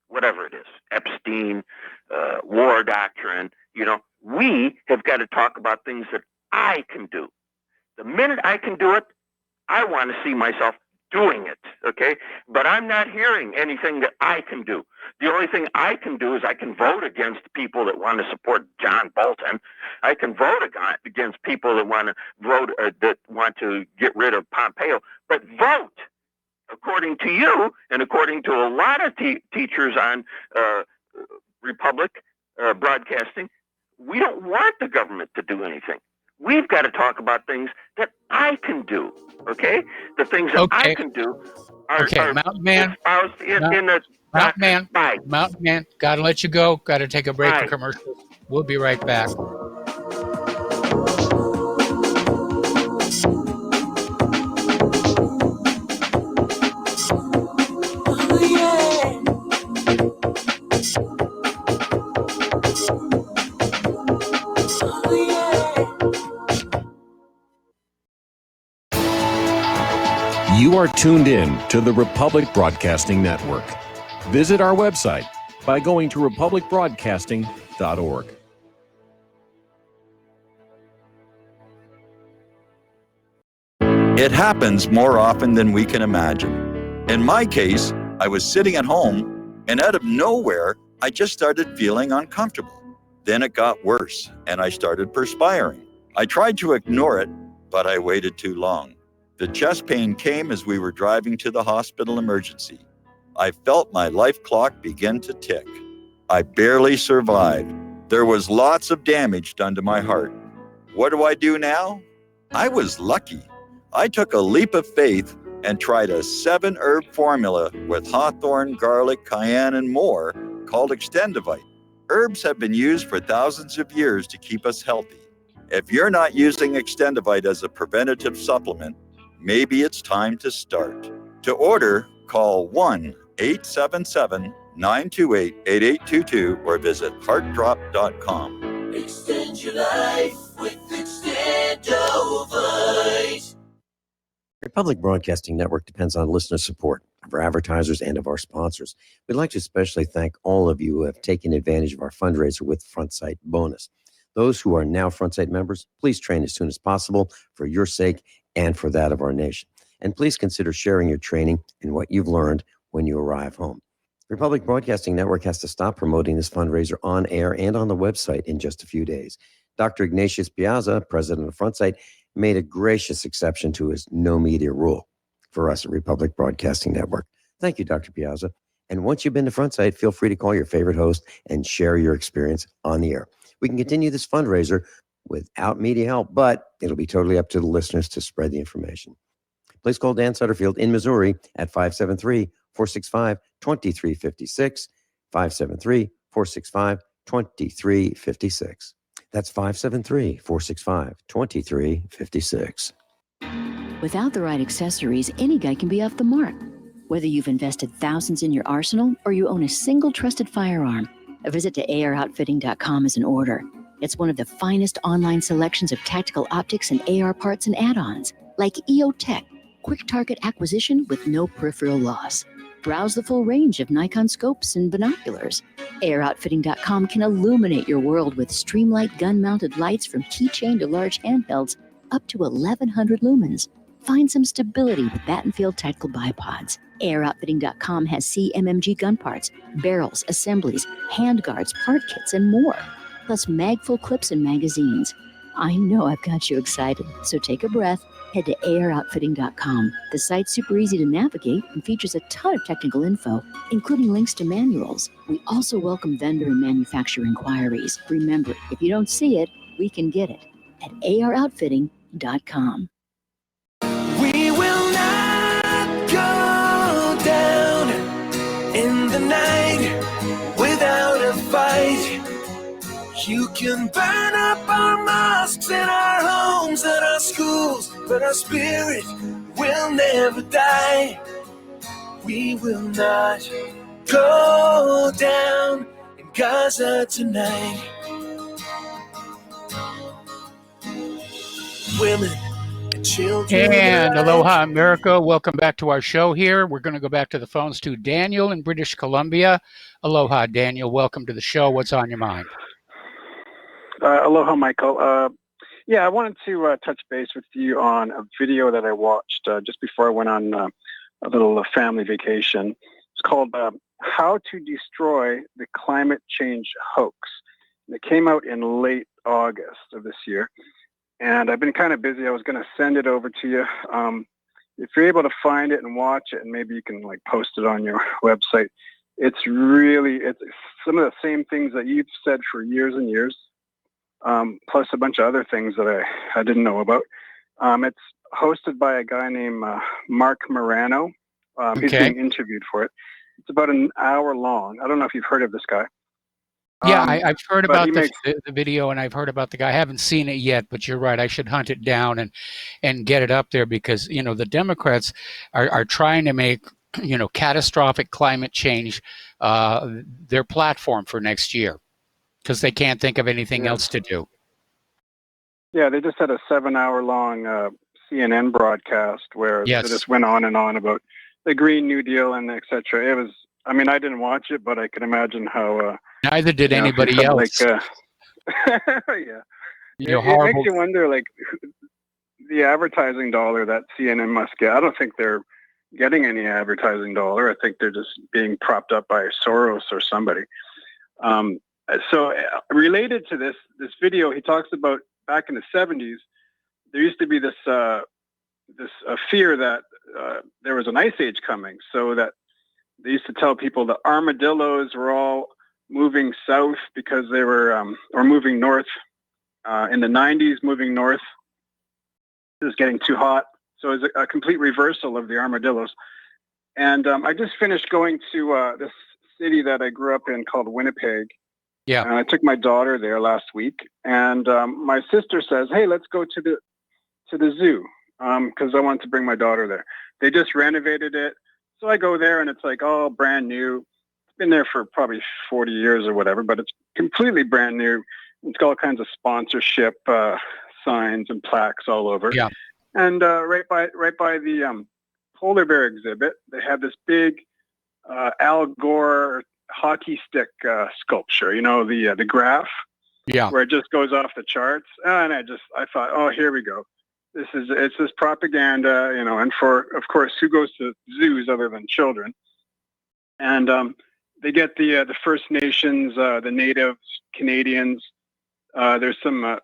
whatever it is, Epstein, war doctrine. We have got to talk about things that I can do. The minute I can do it, I want to see myself doing it, okay? But I'm not hearing anything that I can do. The only thing I can do is I can vote against people that want to support John Bolton. I can vote against people that want to get rid of Pompeo. But vote, according to you and according to a lot of teachers on Republic Broadcasting, we don't want the government to do anything. We've got to talk about things that I can do, okay? The things that I can do are Mountain Man. Mountain Man, got to let you go. Got to take a break for commercials. We'll be right back. You are tuned in to the Republic Broadcasting Network. Visit our website by going to republicbroadcasting.org. It happens more often than we can imagine. In my case, I was sitting at home, and out of nowhere, I just started feeling uncomfortable. Then it got worse, and I started perspiring. I tried to ignore it, but I waited too long. The chest pain came as we were driving to the hospital emergency. I felt my life clock begin to tick. I barely survived. There was lots of damage done to my heart. What do I do now? I was lucky. I took a leap of faith and tried a 7-herb formula with hawthorn, garlic, cayenne, and more called Extendivite. Herbs have been used for thousands of years to keep us healthy. If you're not using Extendivite as a preventative supplement, maybe it's time to start. To order, call 1-877-928-8822 or visit heartdrop.com. Extend your life with Extendovite. Republic Broadcasting Network depends on listener support of our advertisers and of our sponsors. We'd like to especially thank all of you who have taken advantage of our fundraiser with FrontSight Bonus. Those who are now FrontSight members, please train as soon as possible for your sake and for that of our nation. And please consider sharing your training and what you've learned when you arrive home. Republic Broadcasting Network has to stop promoting this fundraiser on air and on the website in just a few days. Dr. Ignatius Piazza, president of FrontSight, made a gracious exception to his no media rule for us at Republic Broadcasting Network. Thank you, Dr. Piazza. And once you've been to FrontSight, feel free to call your favorite host and share your experience on the air. We can continue this fundraiser without media help, but it'll be totally up to the listeners to spread the information. Please call Dan Sutterfield in Missouri at 573-465-2356, 573-465-2356. That's 573-465-2356. Without the right accessories, any guy can be off the mark. Whether you've invested thousands in your arsenal or you own a single trusted firearm, a visit to AROutfitting.com is in order. It's one of the finest online selections of tactical optics and AR parts and add-ons, like EOTech, quick target acquisition with no peripheral loss. Browse the full range of Nikon scopes and binoculars. AROutfitting.com can illuminate your world with Streamlight gun-mounted lights from keychain to large handhelds up to 1,100 lumens. Find some stability with Battenfield tactical bipods. AROutfitting.com has CMMG gun parts, barrels, assemblies, handguards, part kits, and more. Plus mag-full clips and magazines. I know I've got you excited, so take a breath. Head to AROutfitting.com. The site's super easy to navigate and features a ton of technical info, including links to manuals. We also welcome vendor and manufacturer inquiries. Remember, if you don't see it, we can get it at AROutfitting.com. We will not go down in the night without a fight. You can burn up our mosques and our homes and our schools, but our spirit will never die. We will not go down in Gaza tonight. Women and children. And aloha, America. Welcome back to our show here. We're going to go back to the phones to Daniel in British Columbia. Aloha, Daniel. Welcome to the show. What's on your mind? Aloha, Michael. I wanted to touch base with you on a video that I watched just before I went on a little family vacation. It's called How to Destroy the Climate Change Hoax. And it came out in late August of this year. And I've been kind of busy. I was going to send it over to you. If you're able to find it and watch it, and maybe you can post it on your website, it's some of the same things that you've said for years and years. Plus a bunch of other things that I didn't know about. It's hosted by a guy named Mark Morano. He's being interviewed for it. It's about an hour long. I don't know if you've heard of this guy. Yeah, I've heard about the video, and I've heard about the guy. I haven't seen it yet, but you're right. I should hunt it down and get it up there because, the Democrats are trying to make, catastrophic climate change their platform for next year. Because they can't think of anything else to do. Yeah, they just had a 7-hour-long CNN broadcast where they just went on and on about the Green New Deal and et cetera. It was, I didn't watch it, but I can imagine how... Neither did anybody else. Yeah. It makes you wonder, the advertising dollar that CNN must get, I don't think they're getting any advertising dollar. I think they're just being propped up by Soros or somebody. So related to this video, he talks about back in the 70s, there used to be this fear that there was an ice age coming, so that they used to tell people the armadillos were all moving south because they were, or moving north in the 90s, moving north. It was getting too hot. So it was a complete reversal of the armadillos. And I just finished going to this city that I grew up in called Winnipeg. Yeah. And I took my daughter there last week. And my sister says, hey, let's go to the zoo, because I wanted to bring my daughter there. They just renovated it. So I go there and it's like all brand new. It's been there for probably 40 years or whatever, but it's completely brand new. It's got all kinds of sponsorship signs and plaques all over. Yeah. And right by the polar bear exhibit, they have this big Al Gore hockey stick sculpture. You know, the graph. Yeah. Where it just goes off the charts. And I thought, oh, here we go. It's this propaganda, you know, and of course, who goes to zoos other than children? And they get the First Nations, the Natives, Canadians. There's some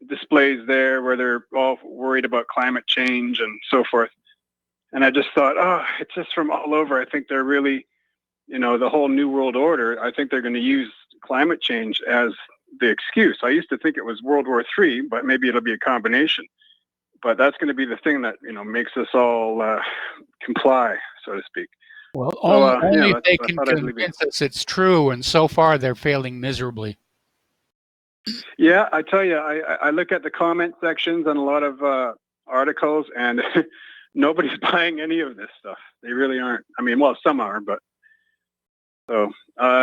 displays there where they're all worried about climate change and so forth. And I just thought, oh, it's just from all over. I think they're really, you know, the whole New World Order, I think they're going to use climate change as the excuse. I used to think it was World War III, but maybe it'll be a combination. But that's going to be the thing that, you know, makes us all comply, so to speak. Well, So, only yeah, if they can convince us it's true, and so far they're failing miserably. Yeah, I tell you, I look at the comment sections on a lot of articles, and nobody's buying any of this stuff. They really aren't. I mean, well, some are, but so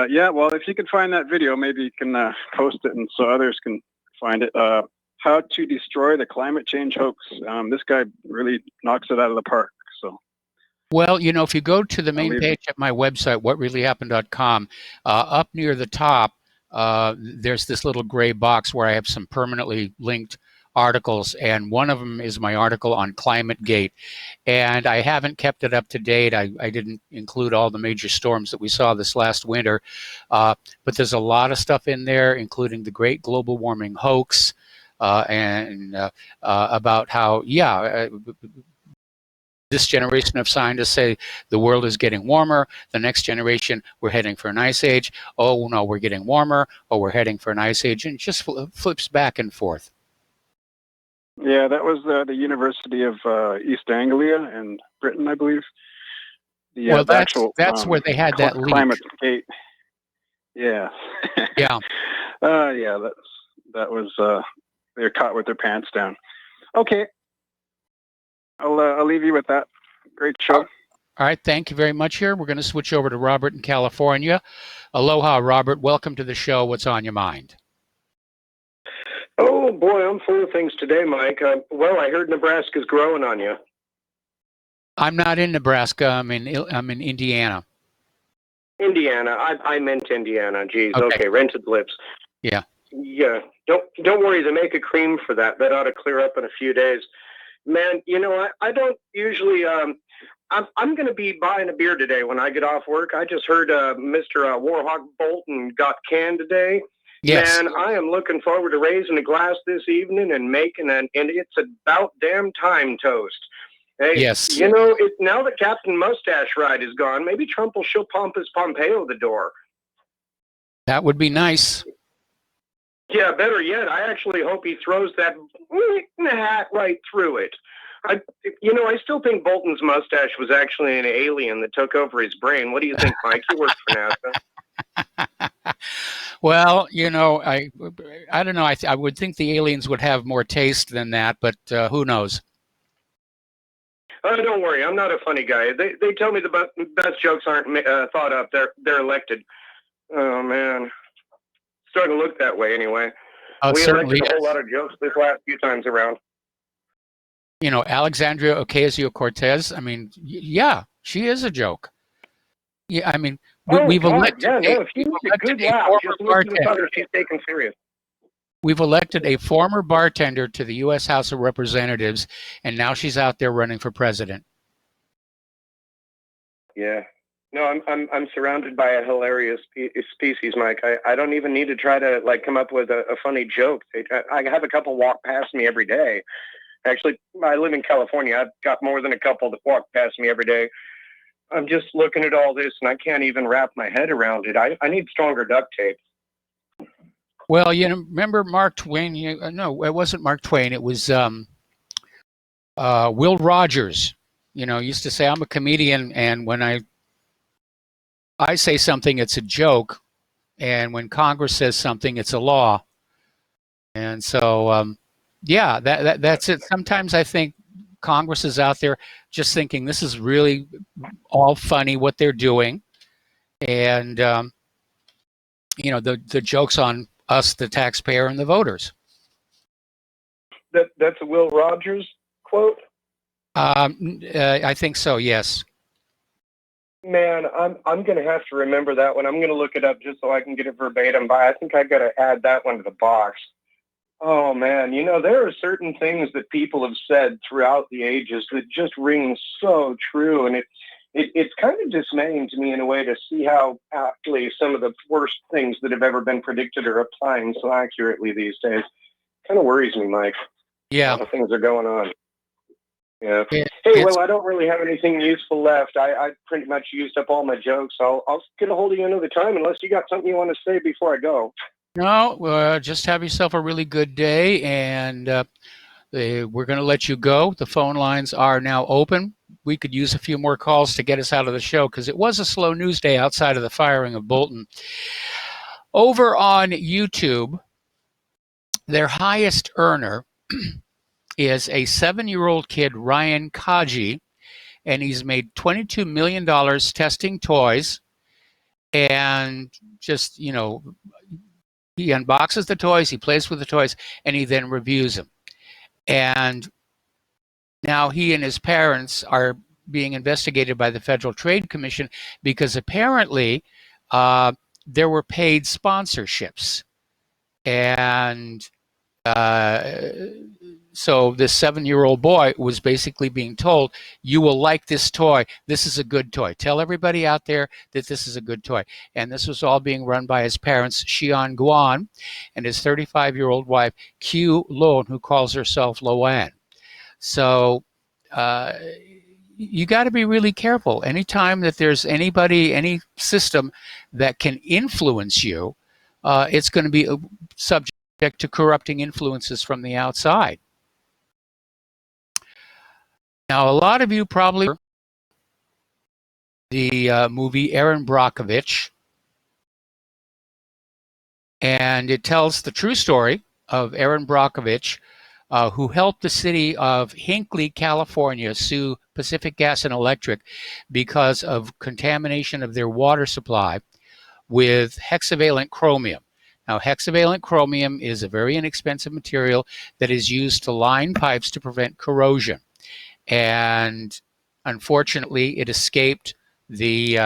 yeah. Well, if you can find that video, maybe you can post it, and so others can find it. How to destroy the climate change hoax. This guy really knocks it out of the park. So. Well, you know, if you go to the main page at my website, whatreallyhappened.com, up near the top, there's this little gray box where I have some permanently linked articles, and one of them is my article on ClimateGate. And I haven't kept it up to date. I didn't include all the major storms that we saw this last winter. But there's a lot of stuff in there, including the Great Global Warming Hoax, and about how, this generation of scientists say the world is getting warmer. The next generation, we're heading for an ice age. Oh, no, we're getting warmer. Oh, we're heading for an ice age. And it just flips back and forth. Yeah, that was the University of East Anglia in Britain, I believe. Well, that's where they had that leak. ClimateGate. Yeah. Yeah. Yeah, that was they were caught with their pants down. Okay. I'll leave you with that. Great show. All right, thank you very much here. We're going to switch over to Robert in California. Aloha, Robert. Welcome to the show. What's on your mind? Oh, boy, I'm full of things today, Mike. Well, I heard Nebraska's growing on you. I'm not in Nebraska. I'm in Indiana. Indiana. I meant Indiana. Geez, okay. Rented lips. Yeah. Yeah. Don't worry. They make a cream for that. That ought to clear up in a few days. Man, you know, I don't usually, I'm going to be buying a beer today when I get off work. I just heard Mr. Warhawk Bolton got canned today. Yes. Man, I am looking forward to raising a glass this evening and making and it's about damn time toast. Hey, yes. You know, now that Captain Mustache Ride is gone, maybe Trump will show Pompous Pompeo the door. That would be nice. Yeah, better yet, I actually hope he throws that hat right through it. I still think Bolton's mustache was actually an alien that took over his brain. What do you think, Mike? You work for NASA. Well, you know, I don't know. I would think the aliens would have more taste than that, but who knows? Don't worry, I'm not a funny guy. They tell me the best jokes aren't thought up. They're elected. Oh man. Starting to look that way anyway. We elected a whole lot of jokes this last few times around. You know, Alexandria Ocasio-Cortez, I mean, yeah, she is a joke. Yeah, I mean, we've elected if she's a good laugh, just listen to others she's taken serious. We've elected a former bartender to the U.S. House of Representatives, and now she's out there running for president. Yeah. No, I'm surrounded by a hilarious species, Mike. I don't even need to try to come up with a funny joke. I have a couple walk past me every day. Actually, I live in California. I've got more than a couple that walk past me every day. I'm just looking at all this, and I can't even wrap my head around it. I need stronger duct tape. Well, remember Mark Twain? No, it wasn't Mark Twain. It was Will Rogers. Used to say, I'm a comedian, and when I say something, it's a joke, and when Congress says something, it's a law. And so, yeah, that's it. Sometimes I think Congress is out there just thinking this is really all funny what they're doing, and the joke's on us, the taxpayer, and the voters. That's a Will Rogers quote? I think so, yes. Man, I'm going to have to remember that one. I'm going to look it up just so I can get it verbatim. But I think I got to add that one to the box. Oh, man. There are certain things that people have said throughout the ages that just ring so true. And it's kind of dismaying to me in a way to see how aptly some of the worst things that have ever been predicted are applying so accurately these days. Kind of worries me, Mike. Yeah. A lot of things are going on. Yeah. Hey, well, I don't really have anything useful left. I pretty much used up all my jokes. I'll get a hold of you another time unless you got something you want to say before I go. No, just have yourself a really good day, and we're going to let you go. The phone lines are now open. We could use a few more calls to get us out of the show because it was a slow news day outside of the firing of Bolton. Over on YouTube, their highest earner is a 7-year-old kid, Ryan Kaji, and he's made $22 million testing toys. And just, he unboxes the toys, he plays with the toys, and he then reviews them. And now he and his parents are being investigated by the Federal Trade Commission because apparently there were paid sponsorships. And so this 7-year-old boy was basically being told, you will like this toy. This is a good toy. Tell everybody out there that this is a good toy. And this was all being run by his parents, Xian Guan, and his 35-year-old wife, Q Loan, who calls herself Loan. So you got to be really careful. Anytime that there's anybody, any system that can influence you, it's going to be subject to corrupting influences from the outside. Now, a lot of you probably heard the movie Erin Brockovich, and it tells the true story of Erin Brockovich, who helped the city of Hinckley, California, sue Pacific Gas and Electric because of contamination of their water supply with hexavalent chromium. Now, hexavalent chromium is a very inexpensive material that is used to line pipes to prevent corrosion. And unfortunately, it escaped the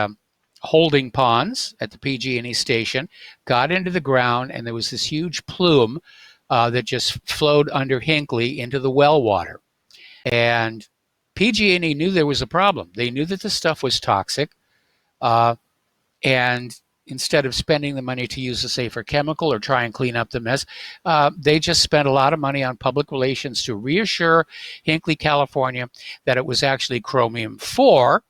holding ponds at the PG&E station, got into the ground, and there was this huge plume that just flowed under Hinckley into the well water. And PG&E knew there was a problem. They knew that the stuff was toxic, and instead of spending the money to use a safer chemical or try and clean up the mess, they just spent a lot of money on public relations to reassure Hinckley, California, that it was actually chromium-4,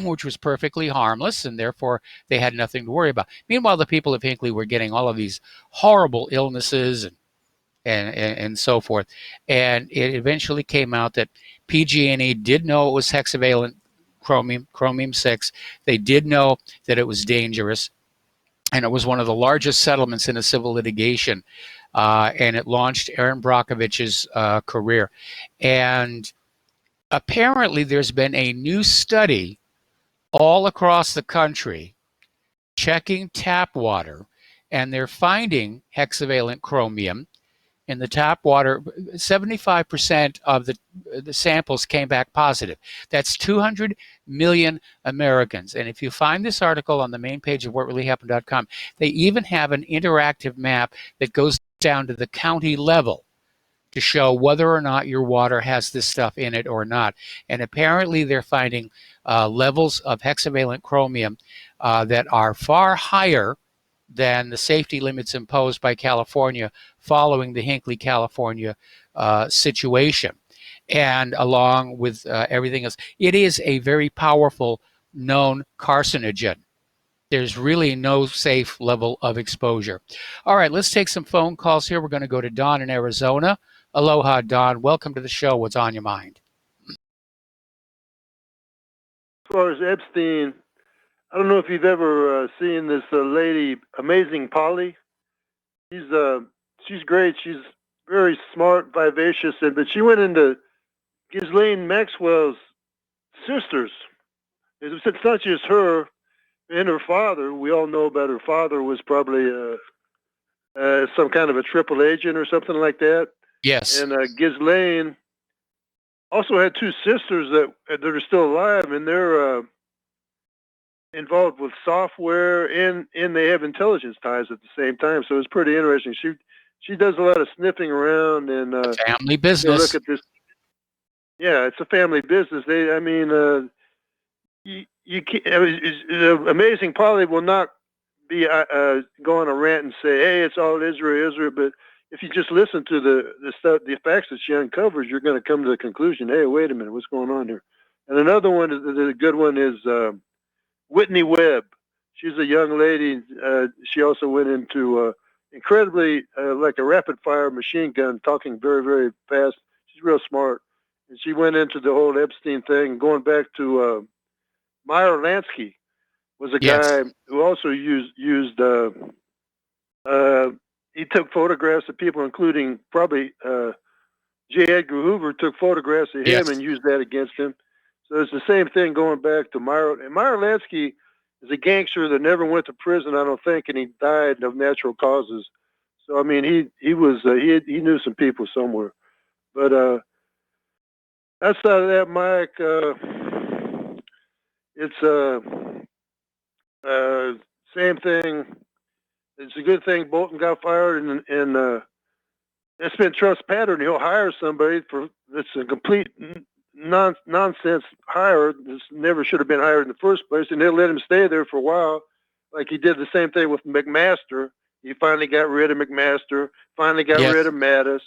which was perfectly harmless, and therefore they had nothing to worry about. Meanwhile, the people of Hinckley were getting all of these horrible illnesses and so forth. And it eventually came out that PG&E did know it was hexavalent chromium-6. They did know that it was dangerous. And it was one of the largest settlements in a civil litigation, and it launched Erin Brockovich's career. And apparently there's been a new study all across the country checking tap water, and they're finding hexavalent chromium in the tap water. 75% of the samples came back positive. That's 200 million Americans. And if you find this article on the main page of whatreallyhappened.com, they even have an interactive map that goes down to the county level to show whether or not your water has this stuff in it or not. And apparently they're finding levels of hexavalent chromium that are far higher than the safety limits imposed by California following the Hinckley, California situation. And along with everything else, it is a very powerful known carcinogen. There's really no safe level of exposure. All right, let's take some phone calls here. We're going to go to Don in Arizona. Aloha, Don. Welcome to the show. What's on your mind? As far as Epstein, I don't know if you've ever seen this lady, Amazing Polly. She's great. She's very smart, vivacious, but she went into Ghislaine Maxwell's sisters. It's not just her and her father. We all know about her father was probably some kind of a triple agent or something like that. Yes. And Ghislaine also had two sisters that are still alive, and they're involved with software and they have intelligence ties at the same time. So it's pretty interesting. She does a lot of sniffing around and family business. Look at this. Yeah, it's a family business. You can't. Amazing Polly will not be go on a rant and say, "Hey, it's all Israel, Israel." But if you just listen to the stuff, the facts that she uncovers, you're going to come to the conclusion, "Hey, wait a minute, what's going on here?" And another one, the good one, is Whitney Webb. She's a young lady. She also went into incredibly like a rapid fire machine gun, talking very, very fast. She's real smart. And she went into the whole Epstein thing, going back to Meyer Lansky was a guy who also used he took photographs of people, including probably J. Edgar Hoover took photographs of him and used that against him. So it's the same thing going back to Meyer. And Meyer Lansky is a gangster that never went to prison, I don't think, and he died of natural causes. So I mean, he knew some people somewhere. But outside of that, Mike, it's same thing. It's a good thing Bolton got fired, and it's been Trump's pattern. He'll hire somebody that's a complete nonsense hire. This never should have been hired in the first place, and he'll let him stay there for a while. Like he did the same thing with McMaster. He finally got rid of McMaster, finally got rid of Mattis,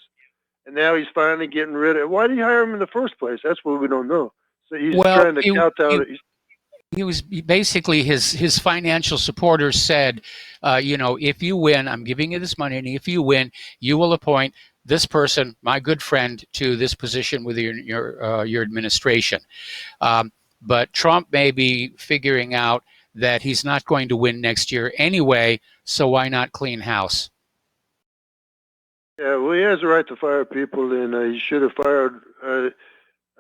and now he's finally getting rid of. Why did he hire him in the first place? That's what we don't know. So he's trying to kowtow. He was basically his financial supporters said, if you win, I'm giving you this money, and if you win, you will appoint this person, my good friend, to this position within your administration. But Trump may be figuring out that he's not going to win next year anyway, so why not clean house? Yeah, well, he has a right to fire people, and he should have fired.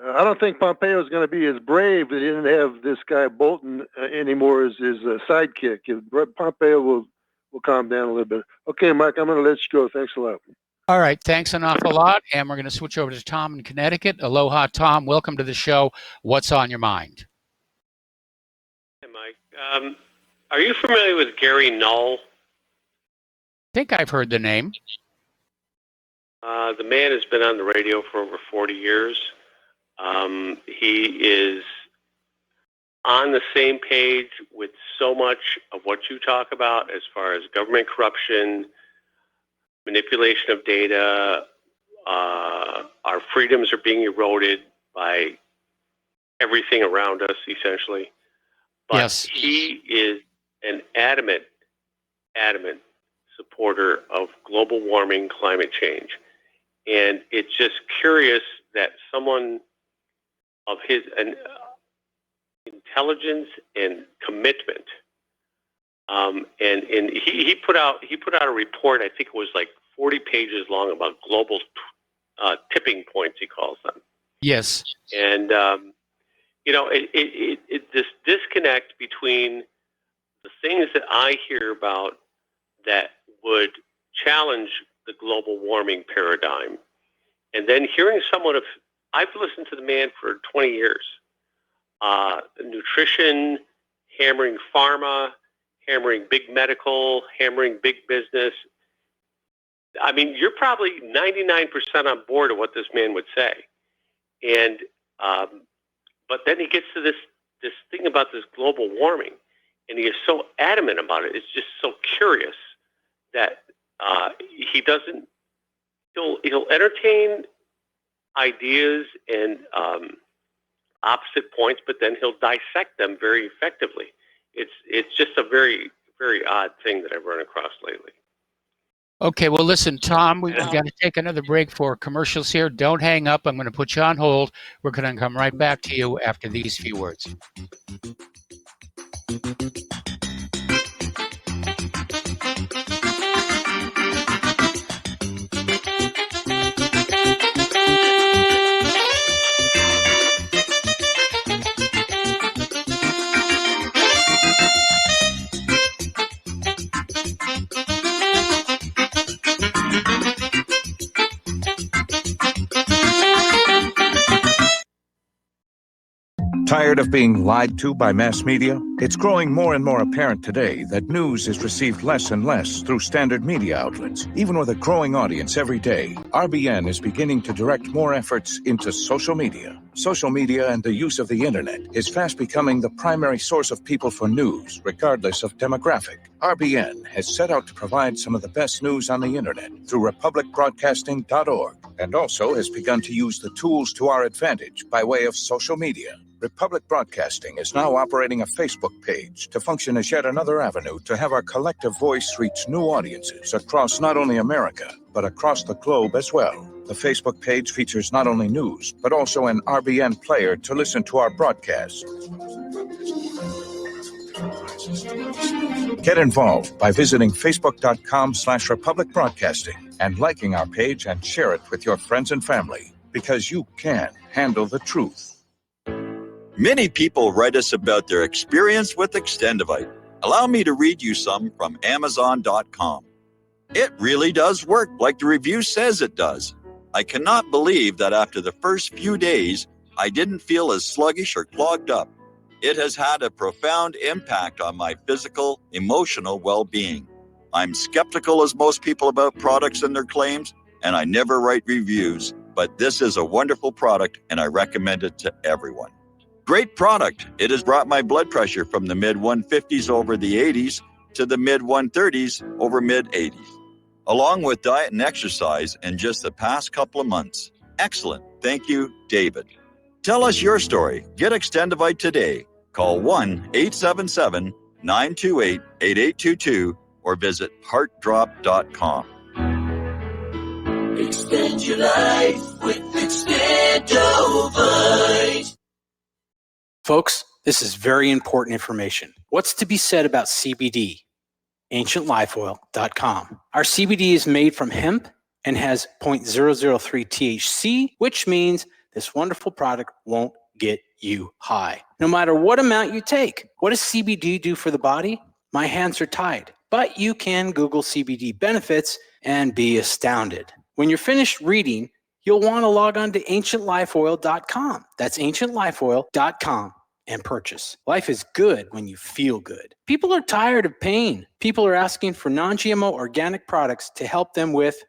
I don't think Pompeo is going to be as brave that he didn't have this guy Bolton anymore as his sidekick. Pompeo will calm down a little bit. Okay, Mike, I'm going to let you go. Thanks a lot. All right, thanks an awful lot. And we're going to switch over to Tom in Connecticut. Aloha, Tom. Welcome to the show. What's on your mind? Hey, Mike. Are you familiar with Gary Null? I think I've heard the name. The man has been on the radio for over 40 years. He is on the same page with so much of what you talk about as far as government corruption, manipulation of data. Our freedoms are being eroded by everything around us, essentially. But he is an adamant supporter of global warming, climate change. And it's just curious that someone of his intelligence and commitment, and he put out a report. I think it was like 40 pages long about global tipping points, he calls them. Yes. And this disconnect between the things that I hear about that would challenge the global warming paradigm, and then hearing someone of, I've listened to the man for 20 years. Nutrition, hammering pharma, hammering big medical, hammering big business. I mean, you're probably 99% on board of what this man would say. And, but then he gets to this thing about this global warming, and he is so adamant about it. It's just so curious that he doesn't, he'll entertain ideas and opposite points, but then he'll dissect them very effectively. It's just a very, very odd thing that I've run across lately. Okay, well, listen, Tom, we've got to take another break for commercials here. Don't hang up. I'm going to put you on hold. We're going to come right back to you after these few words. Tired of being lied to by mass media? It's growing more and more apparent today that news is received less and less through standard media outlets. Even with a growing audience every day, RBN is beginning to direct more efforts into social media. Social media and the use of the internet is fast becoming the primary source of people for news, regardless of demographic. RBN has set out to provide some of the best news on the internet through republicbroadcasting.org, and also has begun to use the tools to our advantage by way of social media. Republic Broadcasting is now operating a Facebook page to function as yet another avenue to have our collective voice reach new audiences across not only America, but across the globe as well. The Facebook page features not only news, but also an RBN player to listen to our broadcasts. Get involved by visiting facebook.com/Republic Broadcasting and liking our page and share it with your friends and family, because you can handle the truth. Many people write us about their experience with Extendivite. Allow me to read you some from Amazon.com. It really does work like the review says it does. I cannot believe that after the first few days, I didn't feel as sluggish or clogged up. It has had a profound impact on my physical, emotional well-being. I'm skeptical as most people about products and their claims, and I never write reviews, but this is a wonderful product and I recommend it to everyone. Great product. It has brought my blood pressure from the mid-150s over the 80s to the mid-130s over mid-80s, along with diet and exercise in just the past couple of months. Excellent. Thank you, David. Tell us your story. Get Extendivite today. Call 1-877-928-8822 or visit heartdrop.com. Extend your life with Extendivite. Folks, this is very important information. What's to be said about CBD? AncientLifeOil.com. Our CBD is made from hemp and has 0.003 THC, which means this wonderful product won't get you high, no matter what amount you take. What does CBD do for the body? My hands are tied, but you can Google CBD benefits and be astounded. When you're finished reading, you'll want to log on to AncientLifeOil.com. That's AncientLifeOil.com and purchase. Life is good when you feel good. People are tired of pain. People are asking for non-GMO organic products to help them with,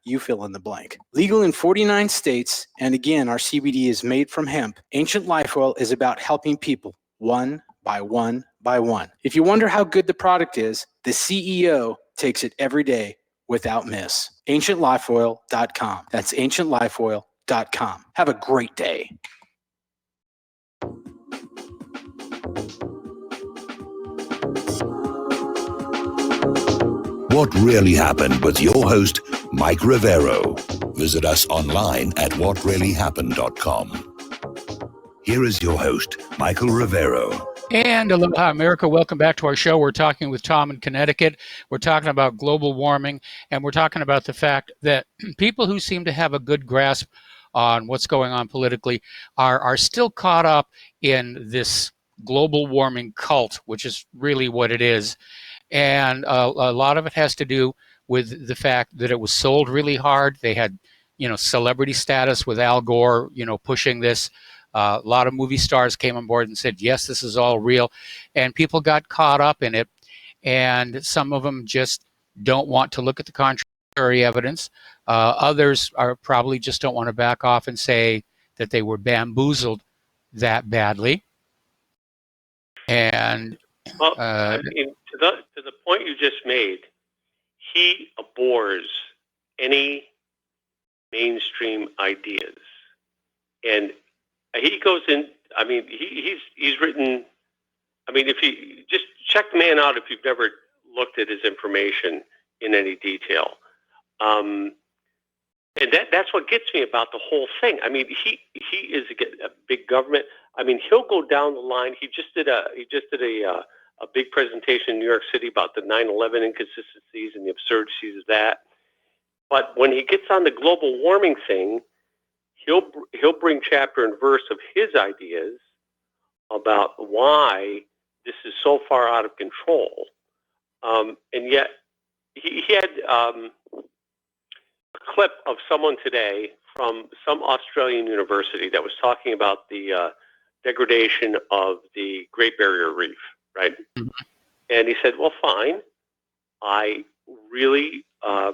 you fill in the blank. Legal in 49 states, and again, our CBD is made from hemp. Ancient Life Oil is about helping people one by one by one. If you wonder how good the product is, the CEO takes it every day without miss. AncientLifeOil.com. That's AncientLifeOil.com. Have a great day. What Really Happened with your host, Mike Rivero. Visit us online at whatreallyhappened.com. Here is your host, Michael Rivero. And aloha, America. Welcome back to our show. We're talking with Tom in Connecticut. We're talking about global warming, and we're talking about the fact that people who seem to have a good grasp on what's going on politically are still caught up in this global warming cult, which is really what it is. And a lot of it has to do with the fact that it was sold really hard. They had, celebrity status with Al Gore, pushing this. A lot of movie stars came on board and said, yes, this is all real. And people got caught up in it. And some of them just don't want to look at the documentary evidence. Others are probably just don't want to back off and say that they were bamboozled that badly. And well, I mean, to the point you just made, he abhors any mainstream ideas, and he goes in. I mean, he's written. I mean, if you just check the man out, if you've never looked at his information in any detail, and that's what gets me about the whole thing. I mean, he is a big government. I mean, he'll go down the line. He just did a big presentation in New York City about the 9/11 inconsistencies and the absurdities of that. But when he gets on the global warming thing, he'll bring chapter and verse of his ideas about why this is so far out of control. And yet he had a clip of someone today from some Australian university that was talking about the degradation of the Great Barrier Reef, right? Mm-hmm. And he said, well, fine. I really, I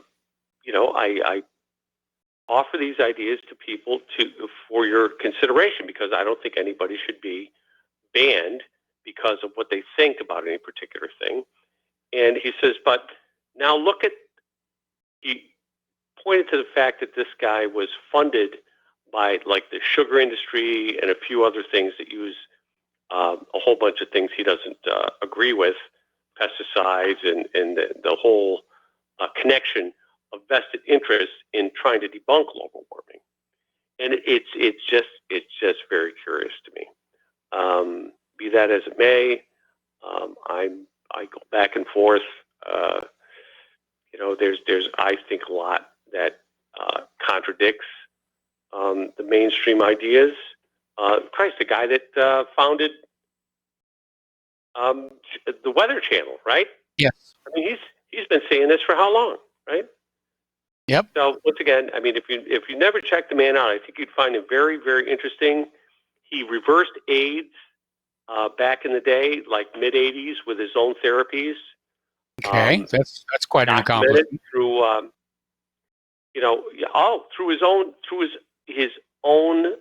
offer these ideas to people for your consideration, because I don't think anybody should be banned because of what they think about any particular thing. And he says, but now look at, he pointed to the fact that this guy was funded by like the sugar industry and a few other things that use a whole bunch of things he doesn't agree with, pesticides and the whole connection of vested interest in trying to debunk global warming. And it's just very curious to me. Be that as it may, I go back and forth. There's I think a lot that contradicts the mainstream ideas. Christ, the guy that founded the Weather Channel, right? Yes. I mean, he's been saying this for how long, right? Yep. So once again, I mean, if you never check the man out, I think you'd find him very, very interesting. He reversed AIDS back in the day, like mid '80s, with his own therapies. Okay, that's quite an accomplishment. Through through his own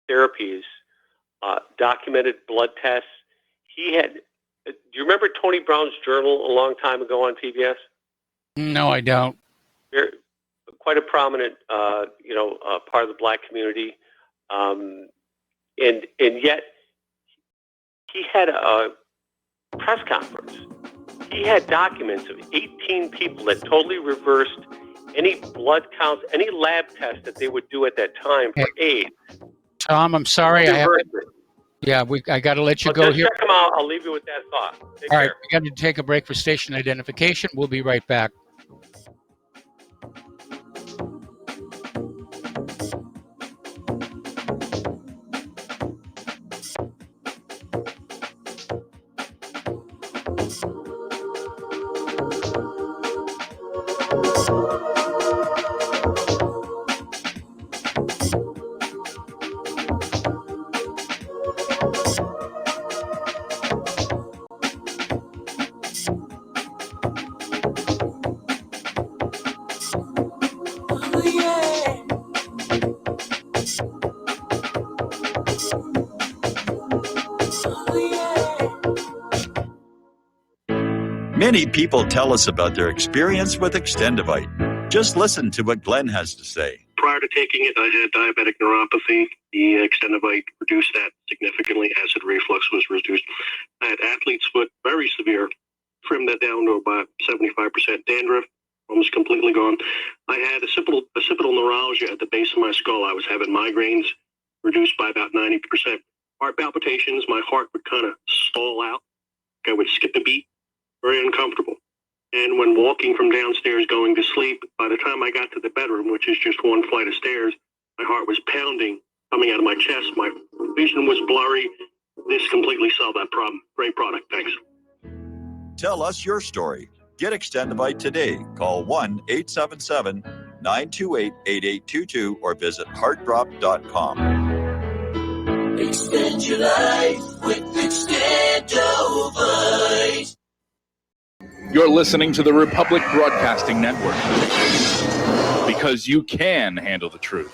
therapies, documented blood tests. He had. Do you remember Tony Brown's Journal a long time ago on PBS? No, I don't. They're quite a prominent, part of the black community, and yet he had a press conference. He had documents of 18 people that totally reversed any blood counts, any lab tests that they would do at that time for AIDS. Tom, I'm sorry. I got to let you go here. Check them out. I'll leave you with that thought. Take care. All right, we got to take a break for station identification. We'll be right back. Many people tell us about their experience with Extendivite. Just listen to what Glenn has to say. Prior to taking it, I had diabetic neuropathy. The Extendivite reduced that significantly. Acid reflux was reduced. I had athlete's foot, very severe. Trimmed that down to about 75% dandruff, almost completely gone. I had occipital neuralgia at the base of my skull. I was having migraines, reduced by about 90%. Heart palpitations, my heart would kind of stall out. I would skip a beat. Very uncomfortable. And when walking from downstairs going to sleep, by the time I got to the bedroom, which is just one flight of stairs, my heart was pounding, coming out of my chest. My vision was blurry. This completely solved that problem. Great product. Thanks. Tell us your story. Get Extendivite today. Call 1-877-928-8822 or visit heartdrop.com. Extend your life with Extendivite. You're listening to the Republic Broadcasting Network, because you can handle the truth.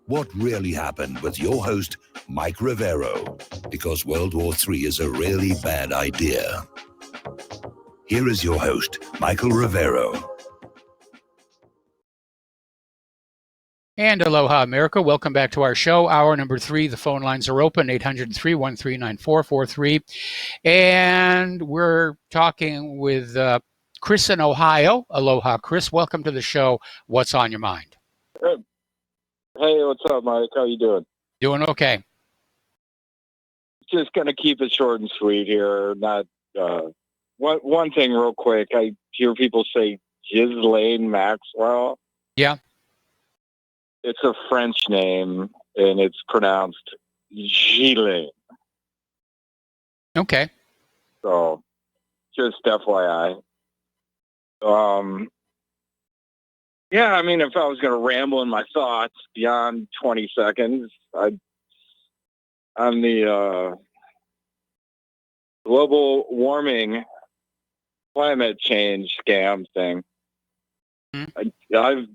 What really happened with your host, Mike Rivero, because World War III is a really bad idea. Here is your host, Michael Rivero. And aloha, America. Welcome back to our show. Hour number 3. The phone lines are open, 800-313-9443. And we're talking with Chris in Ohio. Aloha, Chris. Welcome to the show. What's on your mind? Hey, what's up, Mike? How you doing? Doing okay. Just going to keep it short and sweet here. Not one thing real quick. I hear people say Ghislaine Maxwell. Yeah. It's a French name, and it's pronounced Ghislaine. Okay. So, just FYI. Yeah, I mean, if I was going to ramble in my thoughts beyond 20 seconds, on the global warming, climate change scam thing. I've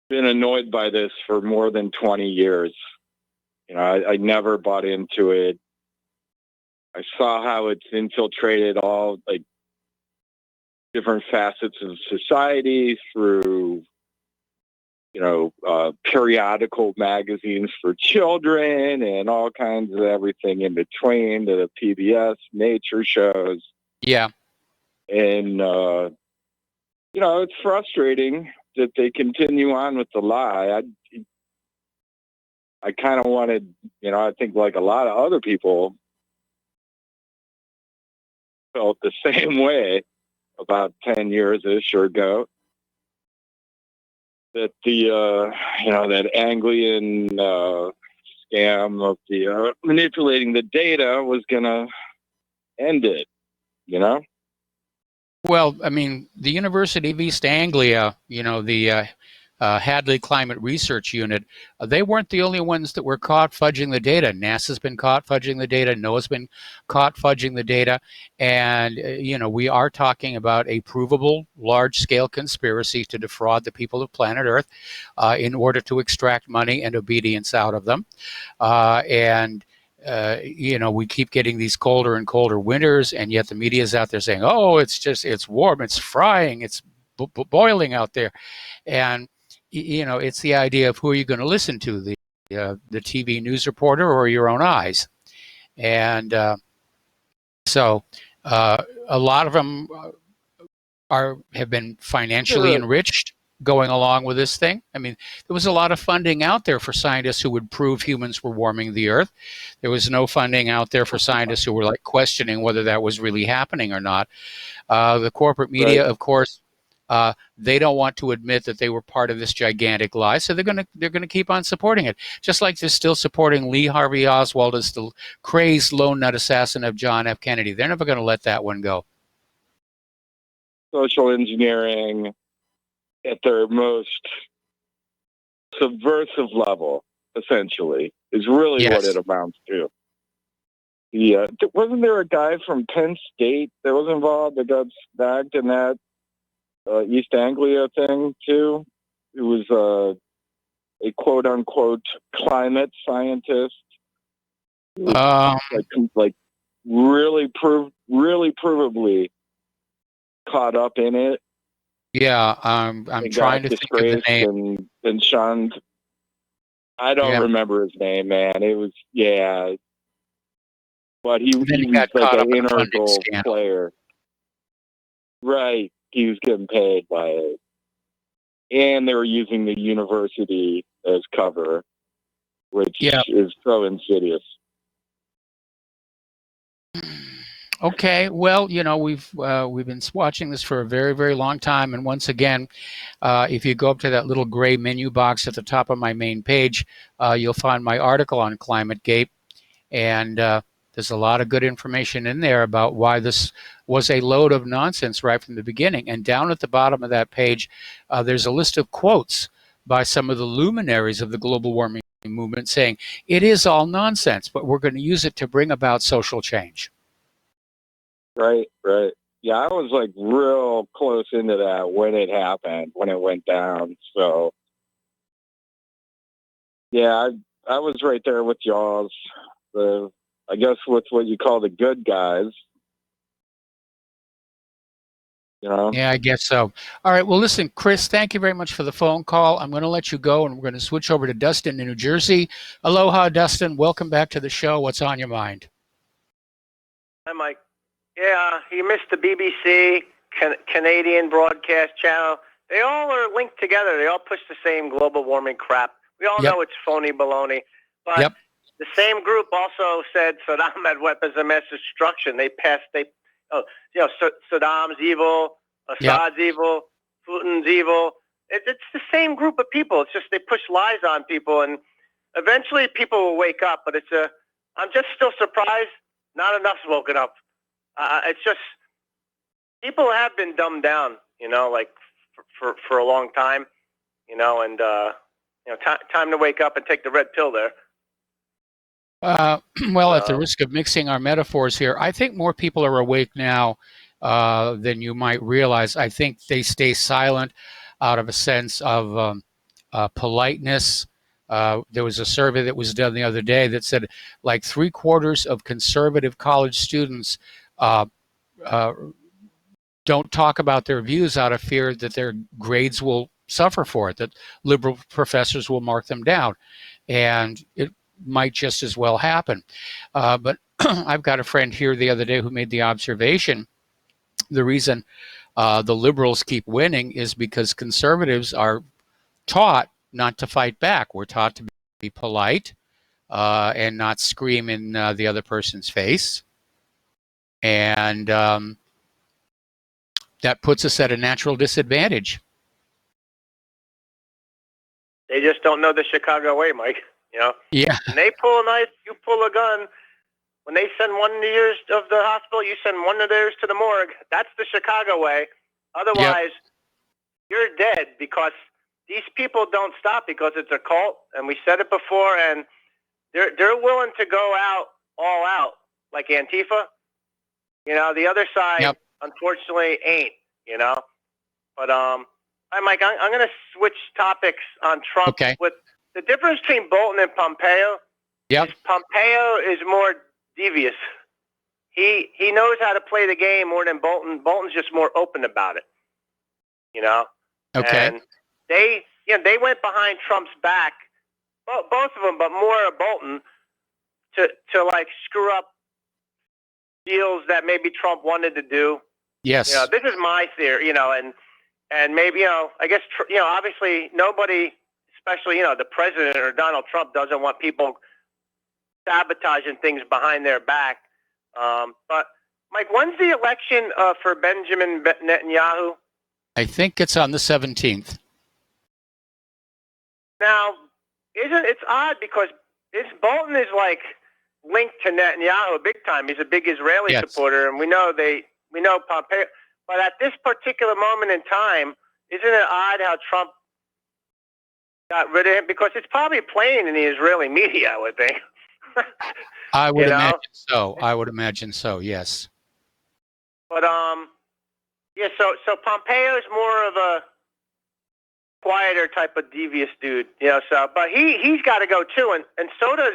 been annoyed by this for more than 20 years. You know, I never bought into it. I saw how it's infiltrated all like different facets of society through, you know, periodical magazines for children and all kinds of everything in between, to the PBS nature shows. Yeah. And, you know, it's frustrating that they continue on with the lie. I kind of wanted, you know, I think like a lot of other people felt the same way about 10 years-ish or ago, that the, you know, that Anglian scam of the manipulating the data was going to end it, you know? Well, I mean, the University of East Anglia, you know, the Hadley Climate Research Unit, they weren't the only ones that were caught fudging the data. NASA's been caught fudging the data. NOAA's been caught fudging the data. And, you know, we are talking about a provable large-scale conspiracy to defraud the people of planet Earth in order to extract money and obedience out of them. You know, we keep getting these colder and colder winters, and yet the media is out there saying, oh, it's warm, it's frying, it's boiling out there. And, you know, it's the idea of who are you going to listen to, the TV news reporter or your own eyes. And so a lot of them have been financially enriched going along with this thing. I mean, there was a lot of funding out there for scientists who would prove humans were warming the Earth. There was no funding out there for scientists who were like questioning whether that was really happening or not. The corporate media, of course, they don't want to admit that they were part of this gigantic lie, so they're gonna keep on supporting it. Just like they're still supporting Lee Harvey Oswald as the crazed lone nut assassin of John F. Kennedy. They're never going to let that one go. Social engineering at their most subversive level, essentially, is really what it amounts to. Yeah, wasn't there a guy from Penn State that was involved that got snagged in that East Anglia thing too? It was a quote unquote climate scientist, like really provably caught up in it. Yeah, I'm trying to think of the name. And shunned. I don't remember his name, man. It was but he was like an integral player. Right. He was getting paid by it. And they were using the university as cover, which is so insidious. Okay, well, you know, we've been watching this for a very, very long time, and once again, if you go up to that little gray menu box at the top of my main page, you'll find my article on ClimateGate, and there's a lot of good information in there about why this was a load of nonsense right from the beginning. And down at the bottom of that page, there's a list of quotes by some of the luminaries of the global warming movement saying it is all nonsense, but we're going to use it to bring about social change. Right. Yeah, I was like real close into that when it happened, when it went down. So, yeah, I was right there with y'all. I guess with what you call the good guys. You know? Yeah, I guess so. All right. Well, listen, Chris, thank you very much for the phone call. I'm going to let you go, and we're going to switch over to Dustin in New Jersey. Aloha, Dustin. Welcome back to the show. What's on your mind? Hi, Mike. Yeah, you missed the BBC, Canadian broadcast channel. They all are linked together. They all push the same global warming crap. We all know it's phony baloney. But the same group also said Saddam had weapons of mass destruction. Saddam's evil, Assad's evil, Putin's evil. It's the same group of people. It's just they push lies on people, and eventually people will wake up. But I'm just still surprised not enough's woken up. It's just people have been dumbed down, like for a long time, and time to wake up and take the red pill there. Well, at the risk of mixing our metaphors here, I think more people are awake now than you might realize. I think they stay silent out of a sense of politeness. There was a survey that was done the other day that said like 3/4 of conservative college students don't talk about their views out of fear that their grades will suffer for it, that liberal professors will mark them down. And it might just as well happen. But I've got a friend here the other day who made the observation the reason the liberals keep winning is because conservatives are taught not to fight back. We're taught to be polite and not scream in the other person's face. And that puts us at a natural disadvantage. They just don't know the Chicago way, Mike. Yeah. When they pull a knife, you pull a gun. When they send one of yours of the hospital, you send one of theirs to the morgue. That's the Chicago way. Otherwise, you're dead, because these people don't stop because it's a cult, and we said it before, and they're willing to go all out, like Antifa. The other side, unfortunately, ain't. But hi, Mike. I'm going to switch topics on Trump. Okay. With the difference between Bolton and Pompeo. Yep. Pompeo is more devious. He knows how to play the game more than Bolton. Bolton's just more open about it. Okay. And they went behind Trump's back, both of them, but more Bolton, to like screw up deals that maybe Trump wanted to do. Yes. This is my theory, and maybe, I guess, obviously nobody, especially, the president or Donald Trump, doesn't want people sabotaging things behind their back. But Mike, when's the election for Benjamin Netanyahu? I think it's on the 17th. Now, it's odd because Bolton is like linked to Netanyahu big time. He's a big Israeli supporter, and we know Pompeo. But at this particular moment in time, isn't it odd how Trump got rid of him? Because it's probably playing in the Israeli media, I would think. I would imagine so. I would imagine so. Yes. But so Pompeo is more of a quieter type of devious dude, but he's got to go too, and so does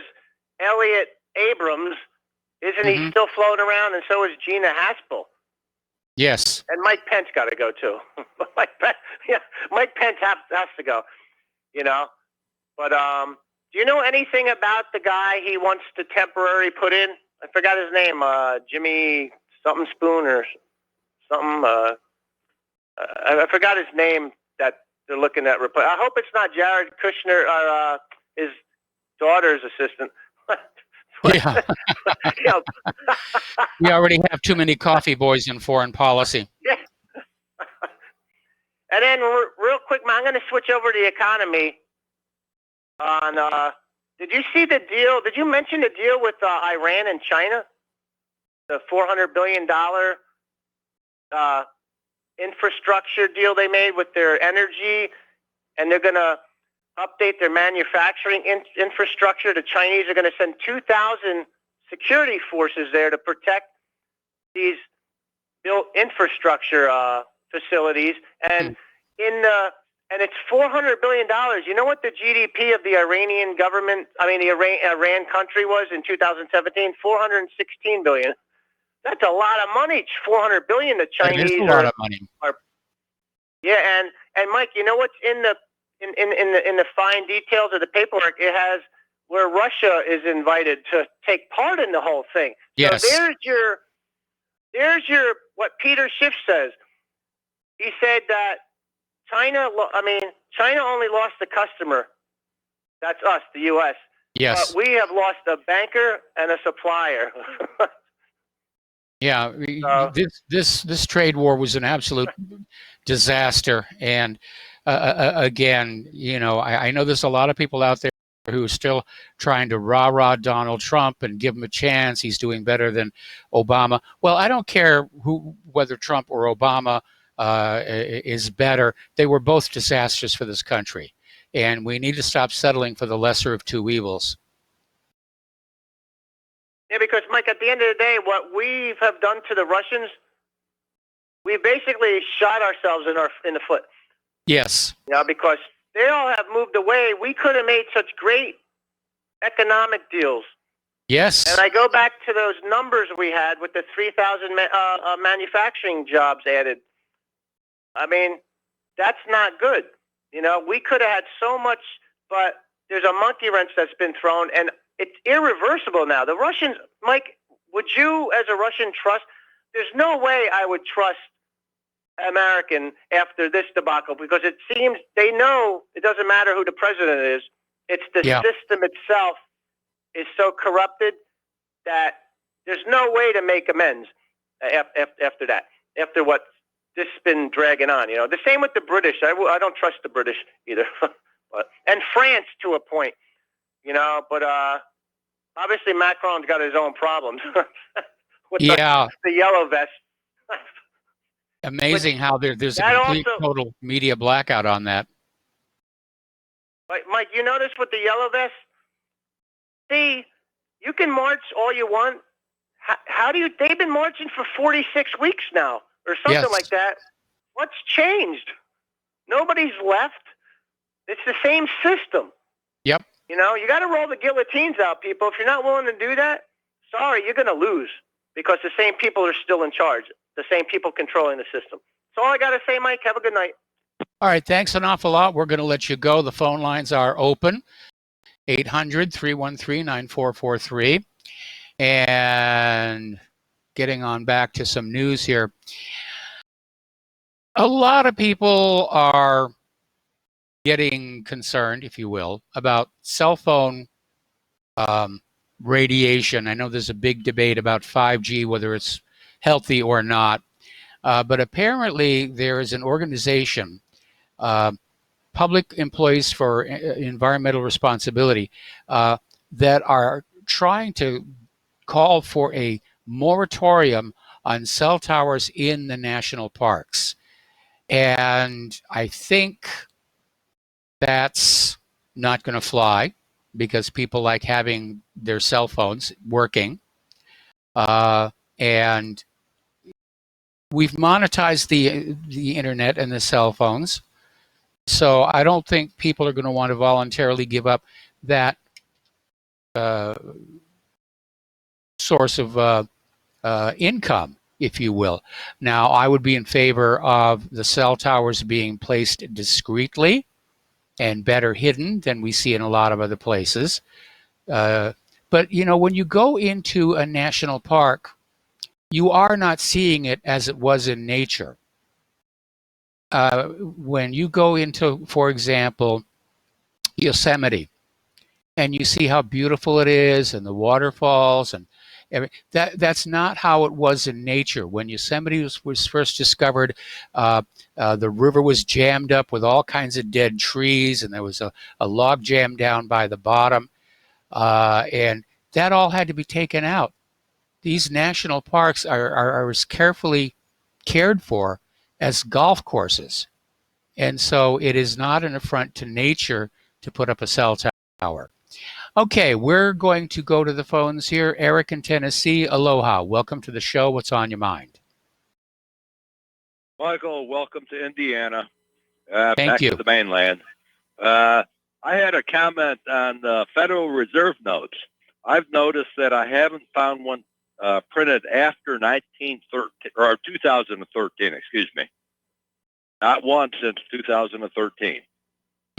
Elliot Abrams. Isn't he still floating around? And so is Gina Haspel. Yes. And Mike Pence got to go too. Mike Pence has to go. But do you know anything about the guy he wants to temporarily put in? I forgot his name. Jimmy something Spoon or something. I forgot his name that they're looking at. I hope it's not Jared Kushner or his daughter's assistant. Yeah. We already have too many coffee boys in foreign policy. Yeah. And then real quick, man, I'm going to switch over to the economy. Did you see the deal? Did you mention the deal with Iran and China? The $400 billion infrastructure deal they made with their energy, and they're going to update their manufacturing infrastructure. The Chinese are going to send 2,000 security forces there to protect these built infrastructure facilities, and it's $400 billion. You know what the GDP of the Iranian government, the Iran country was in 2017? $416 billion. That's a lot of money. $400 billion. The Chinese that is a lot of money. Yeah, and Mike, you know what's in the fine details of the paperwork? It has where Russia is invited to take part in the whole thing. Yes. So there's your what Peter Schiff says. He said that China only lost a customer. That's us, the U.S. Yes. But we have lost a banker and a supplier. Yeah, this trade war was an absolute disaster, and again, I know there's a lot of people out there who are still trying to rah-rah Donald Trump and give him a chance. He's doing better than Obama. Well, I don't care whether Trump or Obama is better. They were both disasters for this country, and we need to stop settling for the lesser of two evils. Yeah, because Mike, at the end of the day, what we have done to the Russians, we basically shot ourselves in the foot. Yes. Because they all have moved away. We could have made such great economic deals. Yes. And I go back to those numbers we had with the 3,000 manufacturing jobs added. That's not good. We could have had so much, but there's a monkey wrench that's been thrown, and it's irreversible now. The Russians, Mike, would you, as a Russian, trust? There's no way I would trust American after this debacle, because it seems they know it doesn't matter who the president is. It's the system itself is so corrupted that there's no way to make amends after that, after what this has been dragging on. The same with the British. I don't trust the British either, and France to a point. But obviously Macron's got his own problems with the yellow vest. Amazing how there's a complete total media blackout on that. Mike, you notice with the yellow vest? See, you can march all you want. They've been marching for 46 weeks now, or something like that. What's changed? Nobody's left. It's the same system. Yep. You got to roll the guillotines out, people. If you're not willing to do that, sorry, you're going to lose, because the same people are still in charge, the same people controlling the system. That's all I got to say, Mike. Have a good night. All right, thanks an awful lot. We're going to let you go. The phone lines are open, 800-313-9443. And getting on back to some news here. A lot of people are getting concerned, if you will, about cell phone radiation. I know there's a big debate about 5G, whether it's healthy or not. But apparently there is an organization, Public Employees for Environmental Responsibility, that are trying to call for a moratorium on cell towers in the national parks. And I think that's not going to fly, because people like having their cell phones working. And we've monetized the internet and the cell phones. So I don't think people are going to want to voluntarily give up that source of income, if you will. Now, I would be in favor of the cell towers being placed discreetly and better hidden than we see in a lot of other places. But, when you go into a national park, you are not seeing it as it was in nature. When you go into, for example, Yosemite, and you see how beautiful it is and the waterfalls and that's not how it was in nature. When Yosemite was first discovered, the river was jammed up with all kinds of dead trees, and there was a log jam down by the bottom, and that all had to be taken out. These national parks are as carefully cared for as golf courses, and so it is not an affront to nature to put up a cell tower. Okay, we're going to go to the phones here. Eric in Tennessee, aloha. Welcome to the show. What's on your mind? Michael, welcome to Indiana. Thank back you. to the mainland. I had a comment on the Federal Reserve notes. I've noticed that I haven't found one printed after 2013, excuse me. Not one since 2013.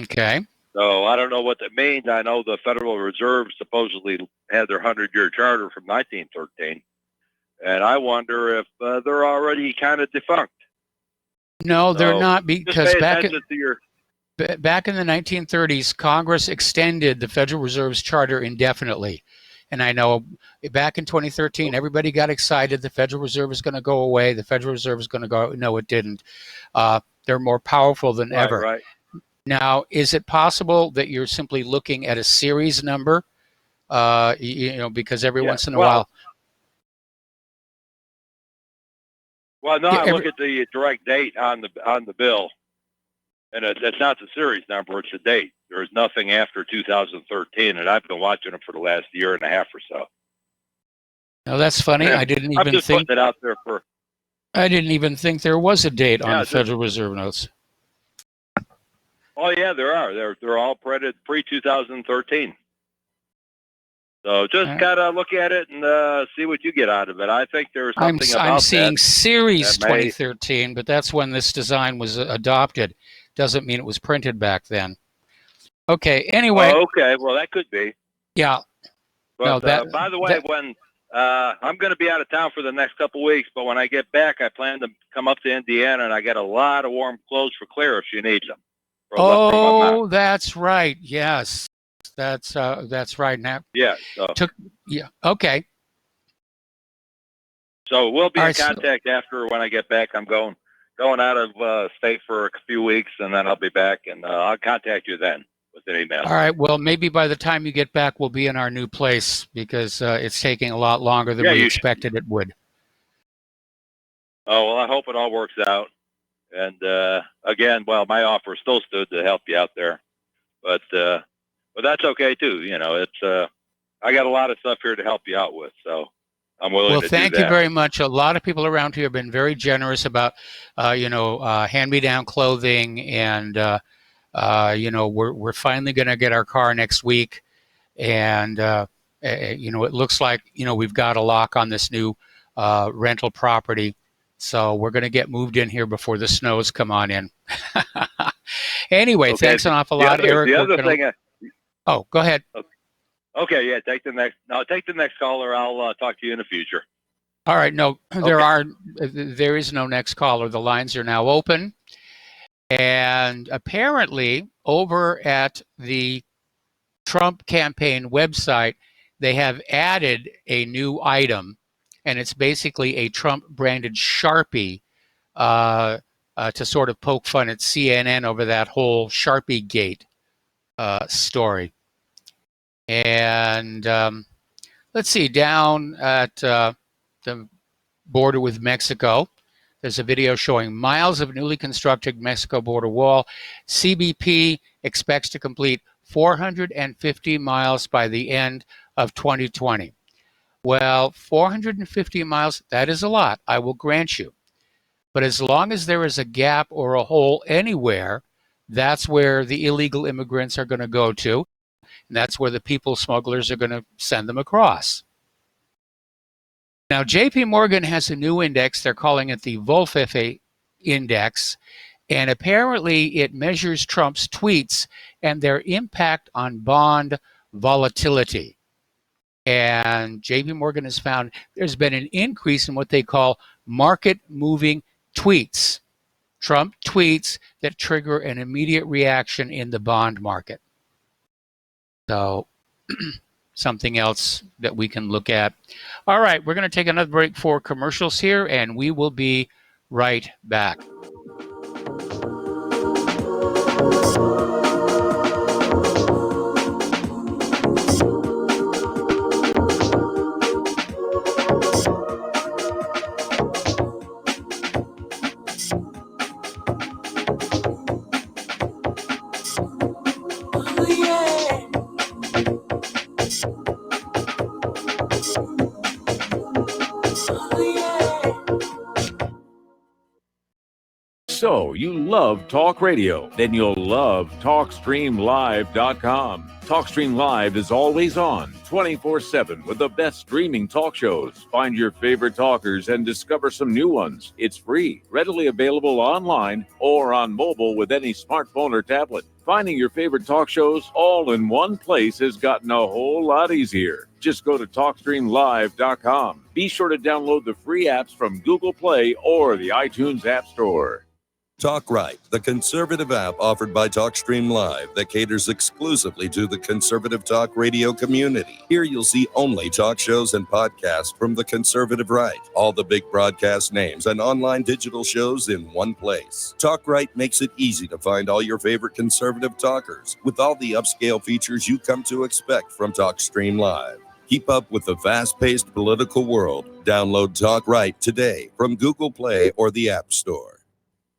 Okay. So I don't know what that means. I know the Federal Reserve supposedly had their 100-year charter from 1913. And I wonder if they're already kind of defunct. No, they're not, because just pay back attention to your back in the 1930s, Congress extended the Federal Reserve's charter indefinitely. And I know back in 2013, everybody got excited. The Federal Reserve is going to go away. The Federal Reserve is going to go. No, it didn't. They're more powerful than ever. Right. Now, is it possible that you're simply looking at a series number? Because every once in a while. Well, no, I look at the direct date on the bill, and it's not the series number; it's the date. There's nothing after 2013, and I've been watching them for the last year and a half or so. Now that's funny. Yeah. I didn't I'm even just think putting it out there for. I didn't even think there was a date on the just- Federal Reserve notes. Oh yeah, there are. They're all printed pre-2013. So just kind of look at it and see what you get out of it. I think there's something about I'm seeing that series that may- 2013, but that's when this design was adopted. Doesn't mean it was printed back then. Okay. Anyway. Oh, okay. Well, that could be. Yeah. But No, by the way, when I'm going to be out of town for the next couple of weeks, but when I get back, I plan to come up to Indiana, and I got a lot of warm clothes for Claire if she needs them. Oh, that's right. Yes, that's right. Now. Yeah. So. Yeah. Okay. So we'll be All in right, so- contact after when I get back. I'm going out of state for a few weeks, and then I'll be back, and I'll contact you then with an email. All right. Well, maybe by the time you get back, we'll be in our new place because it's taking a lot longer than Yeah, we you expected it would. Oh, well, I hope it all works out. And again, well, my offer still stood to help you out there, but that's okay too. You know, it's I got a lot of stuff here to help you out with, so I'm willing Well, to thank do you that. very much. A lot of people around here have been very generous about, hand-me-down clothing, and we're finally going to get our car next week, and it looks like we've got a lock on this new rental property, so we're going to get moved in here before the snows come on in. Anyway, Okay. thanks an awful The lot, other- Eric. the We're other gonna- thing. Oh, go ahead. Okay, yeah, take the next caller. I'll talk to you in the future. All right. No, there is no next caller. The lines are now open. And apparently over at the Trump campaign website, they have added a new item, and it's basically a Trump branded Sharpie to sort of poke fun at CNN over that whole Sharpie Gate story. And let's see, down at the border with Mexico, there's a video showing miles of newly constructed Mexico border wall. CBP expects to complete 450 miles by the end of 2020. Well, 450 miles, that is a lot, I will grant you. But as long as there is a gap or a hole anywhere, that's where the illegal immigrants are going to go to. And that's where the people smugglers are going to send them across. Now, JP Morgan has a new index. They're calling it the Wolfefe Index. And apparently it measures Trump's tweets and their impact on bond volatility. And JP Morgan has found there's been an increase in what they call market-moving tweets. Trump tweets that trigger an immediate reaction in the bond market. So something else that we can look at. All right, we're going to take another break for commercials here, and we will be right back. So, you love talk radio? Then you'll love TalkStreamLive.com. TalkStream Live is always on, 24/7, with the best streaming talk shows. Find your favorite talkers and discover some new ones. It's free, readily available online or on mobile with any smartphone or tablet. Finding your favorite talk shows all in one place has gotten a whole lot easier. Just go to TalkStreamLive.com. Be sure to download the free apps from Google Play or the iTunes App Store. Talk Right, the conservative app offered by TalkStream Live that caters exclusively to the conservative talk radio community. Here you'll see only talk shows and podcasts from the conservative right, all the big broadcast names and online digital shows in one place. Talk Right makes it easy to find all your favorite conservative talkers with all the upscale features you come to expect from TalkStream Live. Keep up with the fast-paced political world. Download Talk Right today from Google Play or the App Store.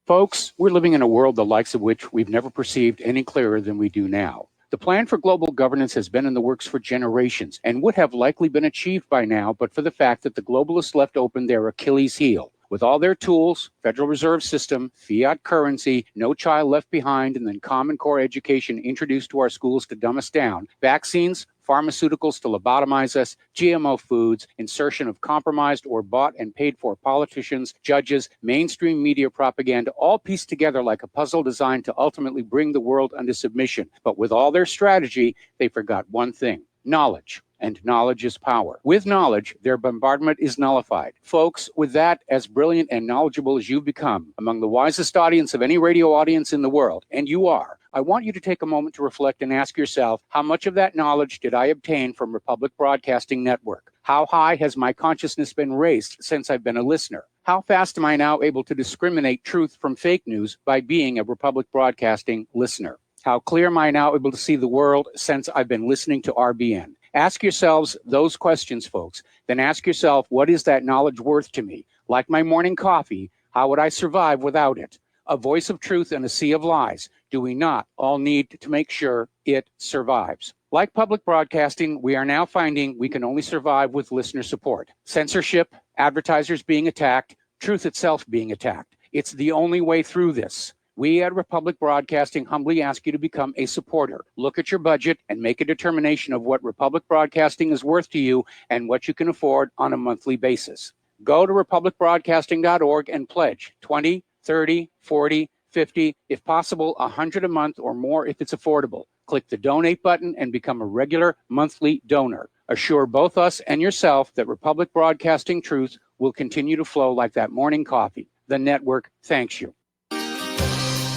Folks, we're living in a world the likes of which we've never perceived any clearer than we do now. The plan for global governance has been in the works for generations and would have likely been achieved by now, but for the fact that the globalists left open their Achilles heel. With all their tools, Federal Reserve System, fiat currency, no child left behind, and then Common Core education introduced to our schools to dumb us down, vaccines, pharmaceuticals to lobotomize us, GMO foods, insertion of compromised or bought and paid for politicians, judges, mainstream media propaganda, all pieced together like a puzzle designed to ultimately bring the world under submission. But with all their strategy, they forgot one thing: knowledge. And knowledge is power. With knowledge, their bombardment is nullified. Folks, with that, as brilliant and knowledgeable as you've become, among the wisest audience of any radio audience in the world, and you are, I want you to take a moment to reflect and ask yourself, how much of that knowledge did I obtain from Republic Broadcasting Network? How high has my consciousness been raised since I've been a listener? How fast am I now able to discriminate truth from fake news by being a Republic Broadcasting listener? How clear am I now able to see the world since I've been listening to RBN? Ask yourselves those questions, folks. Then ask yourself, what is that knowledge worth to me? Like my morning coffee, how would I survive without it? A voice of truth in a sea of lies. Do we not all need to make sure it survives? Like public broadcasting, we are now finding we can only survive with listener support. Censorship, advertisers being attacked, truth itself being attacked. It's the only way through this. We at Republic Broadcasting humbly ask you to become a supporter. Look at your budget and make a determination of what Republic Broadcasting is worth to you and what you can afford on a monthly basis. Go to republicbroadcasting.org and pledge 20, 30, 40, 50, if possible, 100 a month or more if it's affordable. Click the donate button and become a regular monthly donor. Assure both us and yourself that Republic Broadcasting truth will continue to flow like that morning coffee. The network thanks you.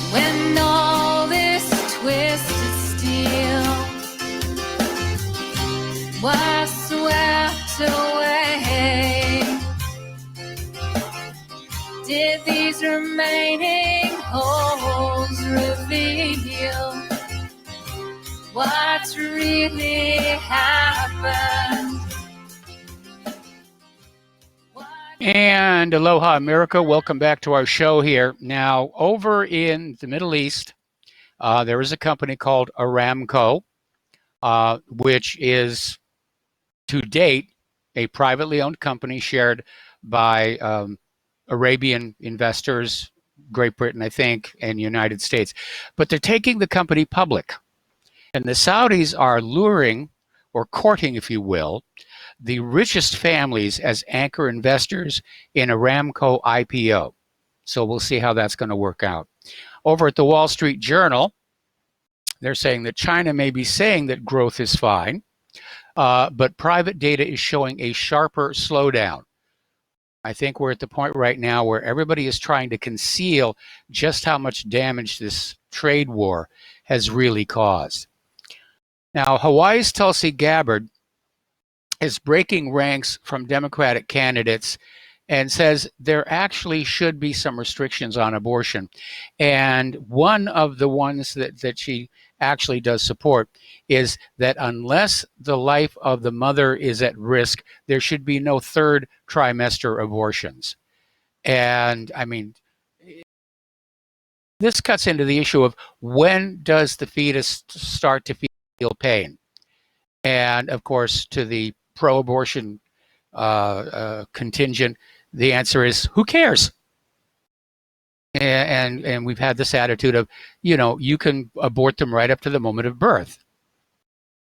When all this twisted steel was swept away, did these remaining holes reveal what's really happened? And aloha, America. Welcome back to our show here. Now, over in the Middle East, there is a company called Aramco, which is, to date, a privately owned company shared by Arabian investors, Great Britain, I think, and United States. But they're taking the company public. And the Saudis are luring, or courting, if you will, the richest families as anchor investors in Aramco IPO. So we'll see how that's going to work out. Over at the Wall Street Journal, they're saying that China may be saying that growth is fine, but private data is showing a sharper slowdown. I think we're at the point right now where everybody is trying to conceal just how much damage this trade war has really caused. Now, Hawaii's Tulsi Gabbard is breaking ranks from Democratic candidates and says there actually should be some restrictions on abortion. And one of the ones that she actually does support is that unless the life of the mother is at risk, there should be no third trimester abortions. And I mean, this cuts into the issue of when does the fetus start to feel feel pain. And of course, to the pro-abortion contingent, the answer is, who cares? And we've had this attitude of, you can abort them right up to the moment of birth.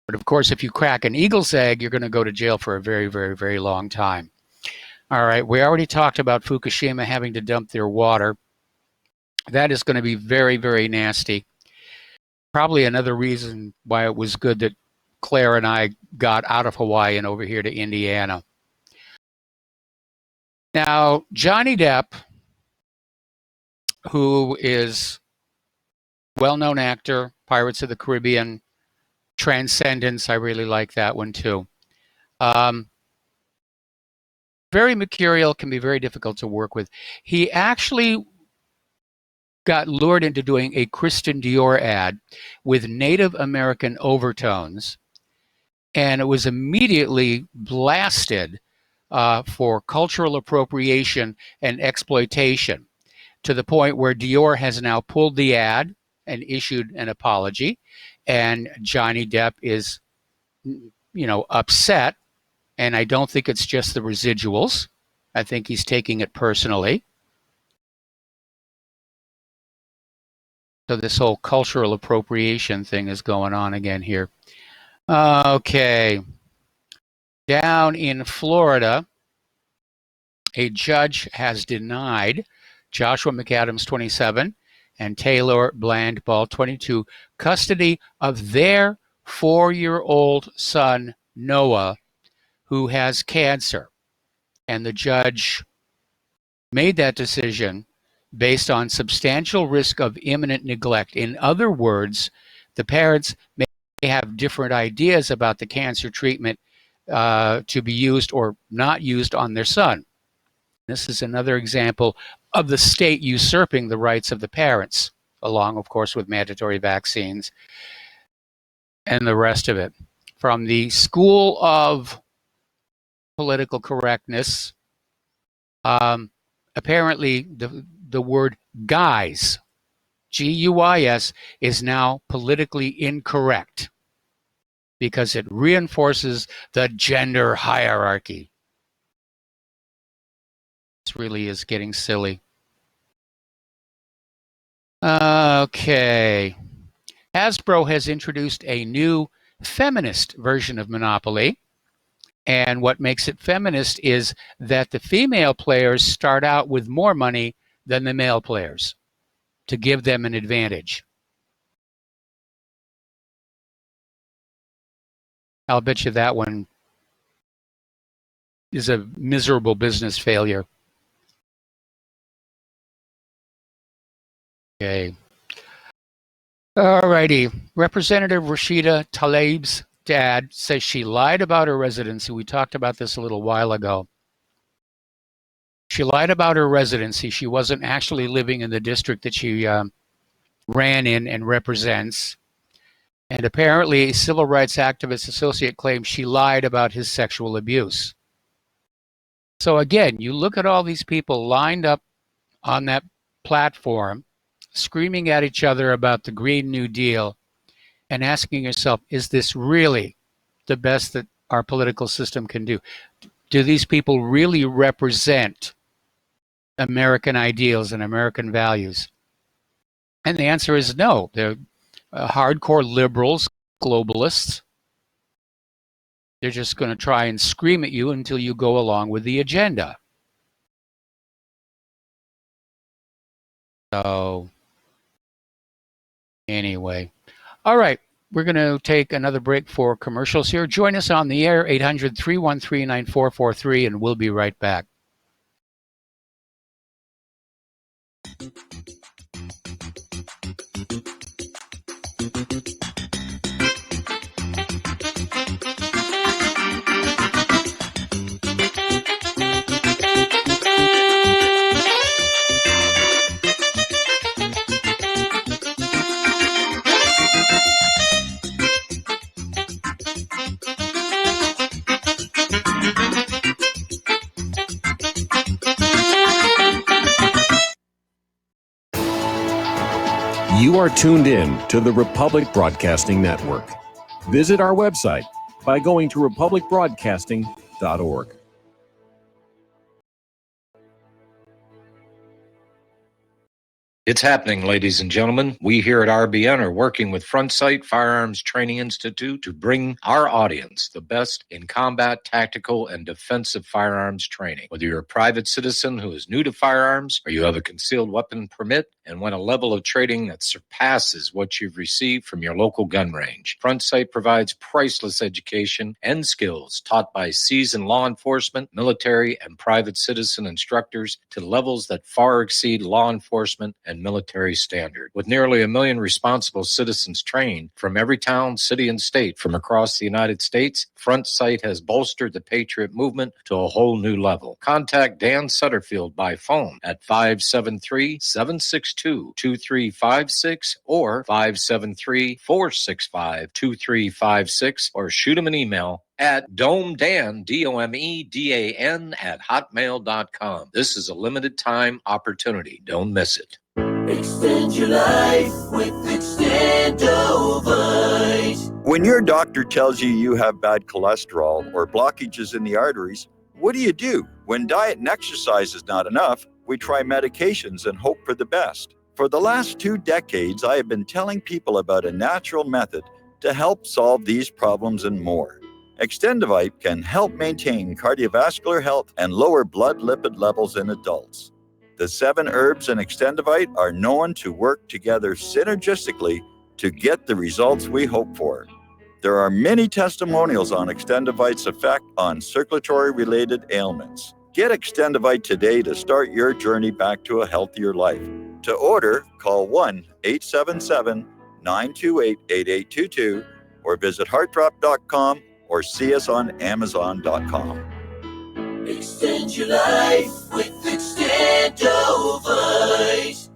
But of course, if you crack an eagle's egg, you're going to go to jail for a very, very, very long time. All right, we already talked about Fukushima having to dump their water. That is going to be very, very nasty. Probably another reason why it was good that Claire and I got out of Hawaii and over here to Indiana. Now, Johnny Depp, who is a well-known actor, Pirates of the Caribbean, Transcendence, I really like that one too. Very mercurial, can be very difficult to work with. He actually got lured into doing a Christian Dior ad with Native American overtones, and it was immediately blasted for cultural appropriation and exploitation, to the point where Dior has now pulled the ad and issued an apology, and Johnny Depp is, upset, and I don't think it's just the residuals. I think he's taking it personally. So this whole cultural appropriation thing is going on again here. Okay. Down in Florida, a judge has denied Joshua McAdams, 27, and Taylor Bland Ball, 22, custody of their 4-year-old son, Noah, who has cancer. And the judge made that decision based on substantial risk of imminent neglect. In other words, the parents may have different ideas about the cancer treatment to be used or not used on their son. This is another example of the state usurping the rights of the parents, along, of course, with mandatory vaccines and the rest of it. From the School of Political Correctness, apparently the word guys, G-U-I-S, is now politically incorrect because it reinforces the gender hierarchy. This really is getting silly. Okay. Hasbro has introduced a new feminist version of Monopoly. And what makes it feminist is that the female players start out with more money than the male players to give them an advantage. I'll bet you that one is a miserable business failure. Okay. All righty. Representative Rashida Tlaib's dad says she lied about her residency. We talked about this a little while ago. She lied about her residency. She wasn't actually living in the district that she ran in and represents. And apparently, a civil rights activist associate claims she lied about his sexual abuse. So again, you look at all these people lined up on that platform, screaming at each other about the Green New Deal, and asking yourself, is this really the best that our political system can do? Do these people really represent American ideals and American values? And the answer is no. They're hardcore liberals, globalists. They're just going to try and scream at you until you go along with the agenda. So, anyway. All right. We're going to take another break for commercials here. Join us on the air, 800-313-9443, and we'll be right back. You are tuned in to the Republic Broadcasting Network. Visit our website by going to republicbroadcasting.org. It's happening, ladies and gentlemen. We here at RBN are working with Front Sight Firearms Training Institute to bring our audience the best in combat, tactical, and defensive firearms training. Whether you're a private citizen who is new to firearms or you have a concealed weapon permit and want a level of training that surpasses what you've received from your local gun range, Front Sight provides priceless education and skills taught by seasoned law enforcement, military, and private citizen instructors to levels that far exceed law enforcement and military standard. With nearly 1 million responsible citizens trained from every town, city, and state from across the United States, Front Sight has bolstered the Patriot movement to a whole new level. Contact Dan Sutterfield by phone at 573-762-2356 or 573-465-2356 or shoot him an email at domedan, DOMEDAN at hotmail.com. This is a limited time opportunity. Don't miss it. Extend your life with Extendovite. When your doctor tells you you have bad cholesterol or blockages in the arteries, what do? When diet and exercise is not enough, we try medications and hope for the best. For the last 2 decades, I have been telling people about a natural method to help solve these problems and more. Extendovite can help maintain cardiovascular health and lower blood lipid levels in adults. The 7 herbs in Extendovite are known to work together synergistically to get the results we hope for. There are many testimonials on Extendovite's effect on circulatory-related ailments. Get Extendovite today to start your journey back to a healthier life. To order, call 1-877-928-8822 or visit heartdrop.com or see us on amazon.com. Extend your life with Extendovite.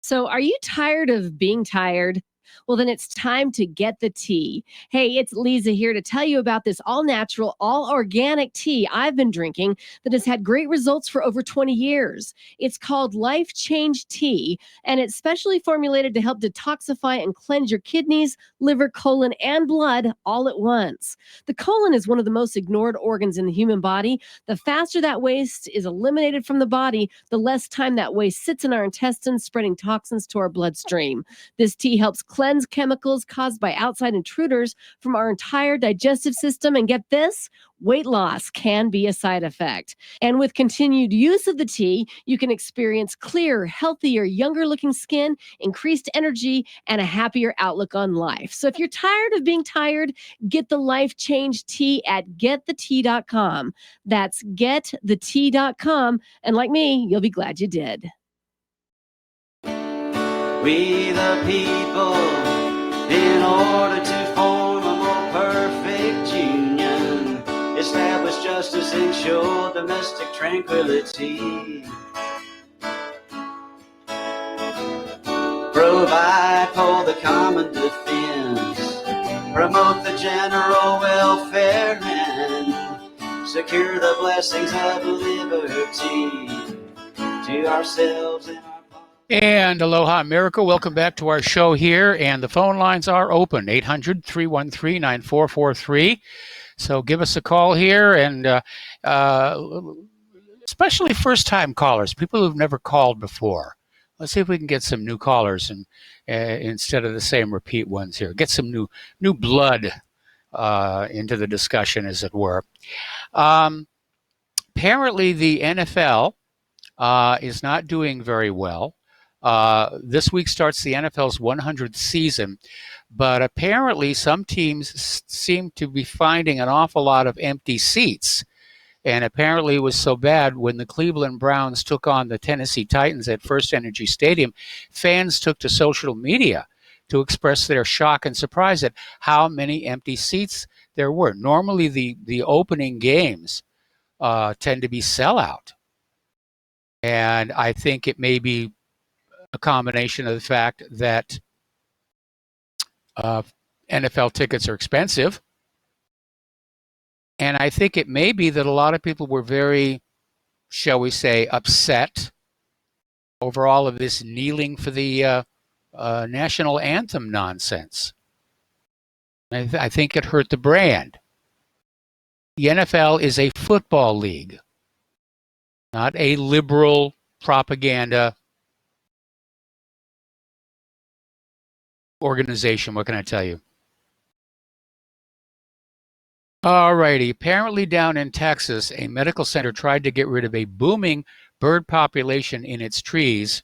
So, are you tired of being tired? Well, then it's time to get the tea. Hey, it's Lisa here to tell you about this all-natural, all-organic tea I've been drinking that has had great results for over 20 years. It's called Life Change Tea, and it's specially formulated to help detoxify and cleanse your kidneys, liver, colon, and blood all at once. The colon is one of the most ignored organs in the human body. The faster that waste is eliminated from the body, the less time that waste sits in our intestines, spreading toxins to our bloodstream. This tea helps cleanse chemicals caused by outside intruders from our entire digestive system. And get this, weight loss can be a side effect. And with continued use of the tea, you can experience clearer, healthier, younger looking skin, increased energy, and a happier outlook on life. So if you're tired of being tired, get the Life Change Tea at getthetea.com. That's getthetea.com. And like me, you'll be glad you did. We the people, in order to form a more perfect union, establish justice, ensure domestic tranquility, provide for the common defense, promote the general welfare, and secure the blessings of liberty to ourselves and And Aloha America, welcome back to our show here, and the phone lines are open, 800-313-9443. So give us a call here, and especially first-time callers, people who've never called before. Let's see if we can get some new callers and instead of the same repeat ones here. Get some new blood into the discussion, as it were. Apparently, the NFL is not doing very well. This week starts the NFL's 100th season, but apparently some teams seem to be finding an awful lot of empty seats. And apparently it was so bad when the Cleveland Browns took on the Tennessee Titans at First Energy Stadium, fans took to social media to express their shock and surprise at how many empty seats there were. Normally the opening games tend to be sellout. And I think it may be a combination of the fact that NFL tickets are expensive. And I think it may be that a lot of people were very, shall we say, upset over all of this kneeling for the national anthem nonsense. I think it hurt the brand. The NFL is a football league, not a liberal propaganda organization. What can I tell you? All righty. Apparently down in Texas, a medical center tried to get rid of a booming bird population in its trees.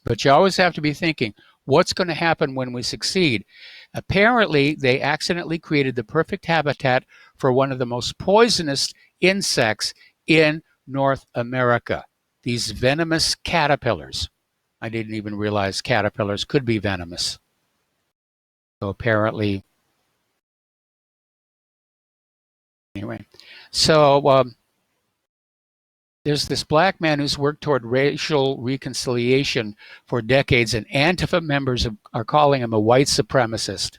But you always have to be thinking, what's going to happen when we succeed? Apparently, they accidentally created the perfect habitat for one of the most poisonous insects in North America, these venomous caterpillars. I didn't even realize caterpillars could be venomous. So apparently, anyway, so there's this black man who's worked toward racial reconciliation for decades, and Antifa members are calling him a white supremacist.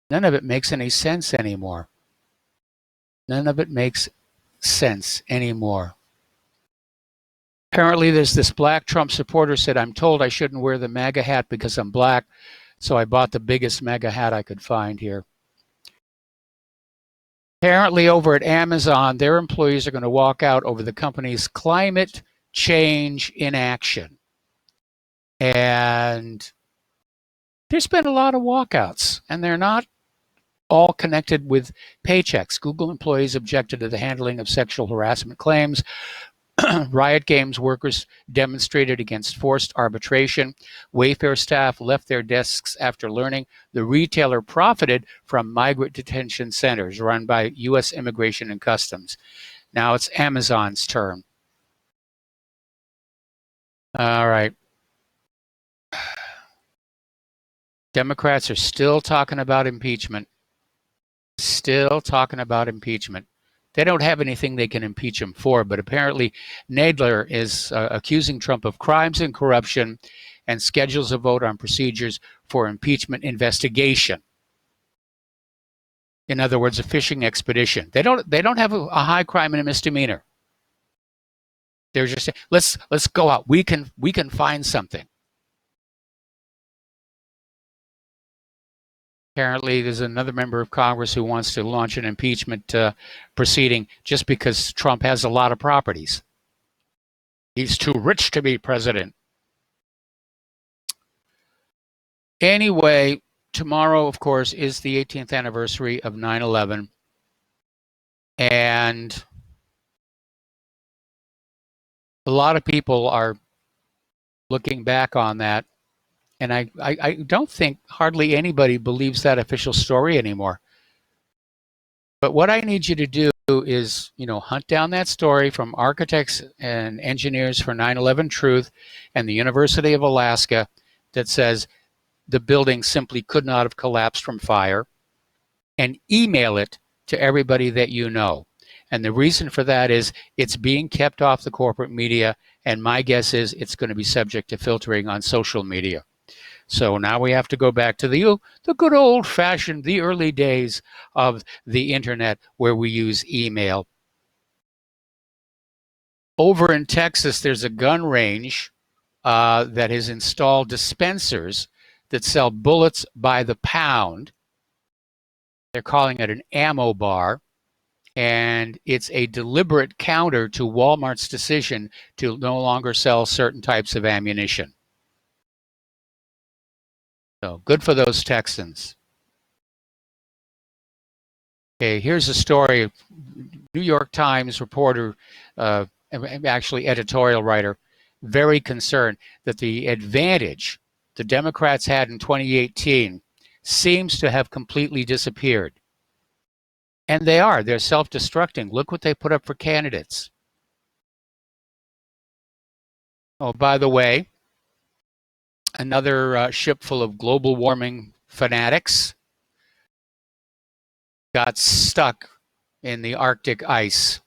None of it makes any sense anymore. None of it makes sense anymore. Apparently, there's this black Trump supporter said, I'm told I shouldn't wear the MAGA hat because I'm black, so I bought the biggest MAGA hat I could find here. Apparently, over at Amazon, their employees are going to walk out over the company's climate change inaction. And there's been a lot of walkouts, and they're not all connected with paychecks. Google employees objected to the handling of sexual harassment claims. Riot Games workers demonstrated against forced arbitration. Wayfair staff left their desks after learning the retailer profited from migrant detention centers run by U.S. Immigration and Customs. Now it's Amazon's turn. All right. Democrats are still talking about impeachment. Still talking about impeachment. They don't have anything they can impeach him for, but apparently Nadler is accusing Trump of crimes and corruption and schedules a vote on procedures for impeachment investigation. In other words, a fishing expedition. They don't have a high crime and a misdemeanor. They're just saying, let's go out. We can find something. Apparently, there's another member of Congress who wants to launch an impeachment proceeding just because Trump has a lot of properties. He's too rich to be president. Anyway, tomorrow, of course, is the 18th anniversary of 9/11. And a lot of people are looking back on that. And I don't think hardly anybody believes that official story anymore. But what I need you to do is, hunt down that story from architects and engineers for 9/11 Truth and the University of Alaska that says the building simply could not have collapsed from fire, and email it to everybody that you know. And the reason for that is it's being kept off the corporate media, and my guess is it's going to be subject to filtering on social media. So now we have to go back to the good old-fashioned, the early days of the internet where we use email. Over in Texas, there's a gun range that has installed dispensers that sell bullets by the pound. They're calling it an ammo bar. And it's a deliberate counter to Walmart's decision to no longer sell certain types of ammunition. So good for those Texans. Okay, here's a story. New York Times reporter, actually editorial writer, very concerned that the advantage the Democrats had in 2018 seems to have completely disappeared. And they're self-destructing. Look what they put up for candidates. Oh, by the way, another ship full of global warming fanatics got stuck in the Arctic ice.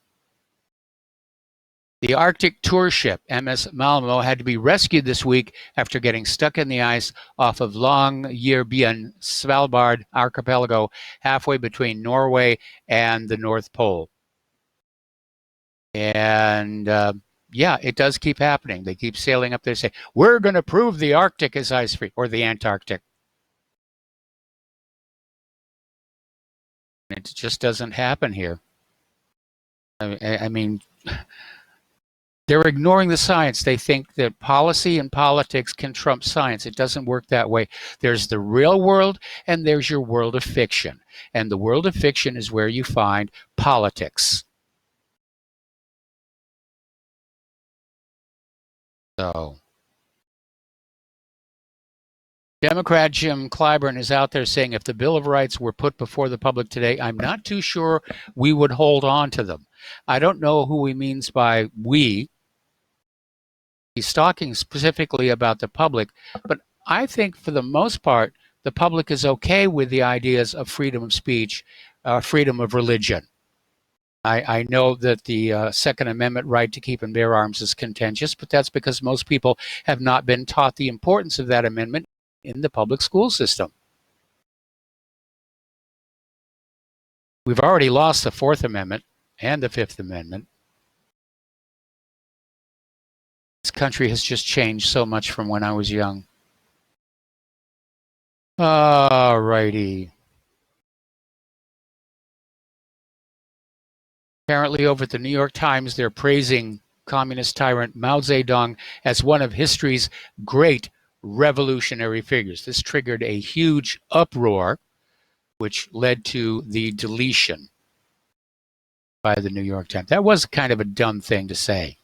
The Arctic tour ship, MS Malmo, had to be rescued this week after getting stuck in the ice off of Longyearbyen, Svalbard archipelago, halfway between Norway and the North Pole. And yeah, it does keep happening. They keep sailing up there and say, we're going to prove the Arctic is ice-free, or the Antarctic. It just doesn't happen here. I mean, they're ignoring the science. They think that policy and politics can trump science. It doesn't work that way. There's the real world and there's your world of fiction. And the world of fiction is where you find politics. So, Democrat Jim Clyburn is out there saying if the Bill of Rights were put before the public today, I'm not too sure we would hold on to them. I don't know who he means by we. He's talking specifically about the public, but I think for the most part, the public is okay with the ideas of freedom of speech, freedom of religion. I know that the Second Amendment right to keep and bear arms is contentious, but that's because most people have not been taught the importance of that amendment in the public school system. We've already lost the Fourth Amendment and the Fifth Amendment. This country has just changed so much from when I was young. All righty. Apparently over at the New York Times, they're praising communist tyrant Mao Zedong as one of history's great revolutionary figures. This triggered a huge uproar, which led to the deletion by the New York Times. That was kind of a dumb thing to say.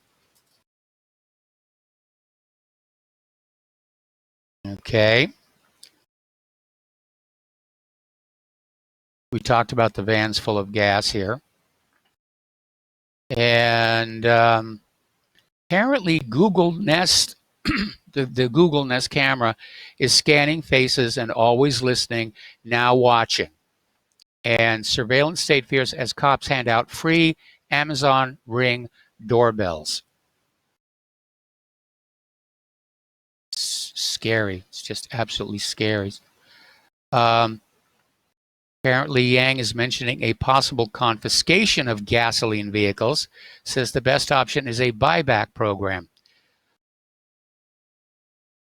Okay. We talked about the vans full of gas here. And apparently Google Nest, the Google Nest camera is scanning faces and always listening, now watching. And surveillance state fears as cops hand out free Amazon Ring doorbells. It's scary. It's just absolutely scary. Apparently, Yang is mentioning a possible confiscation of gasoline vehicles, says the best option is a buyback program.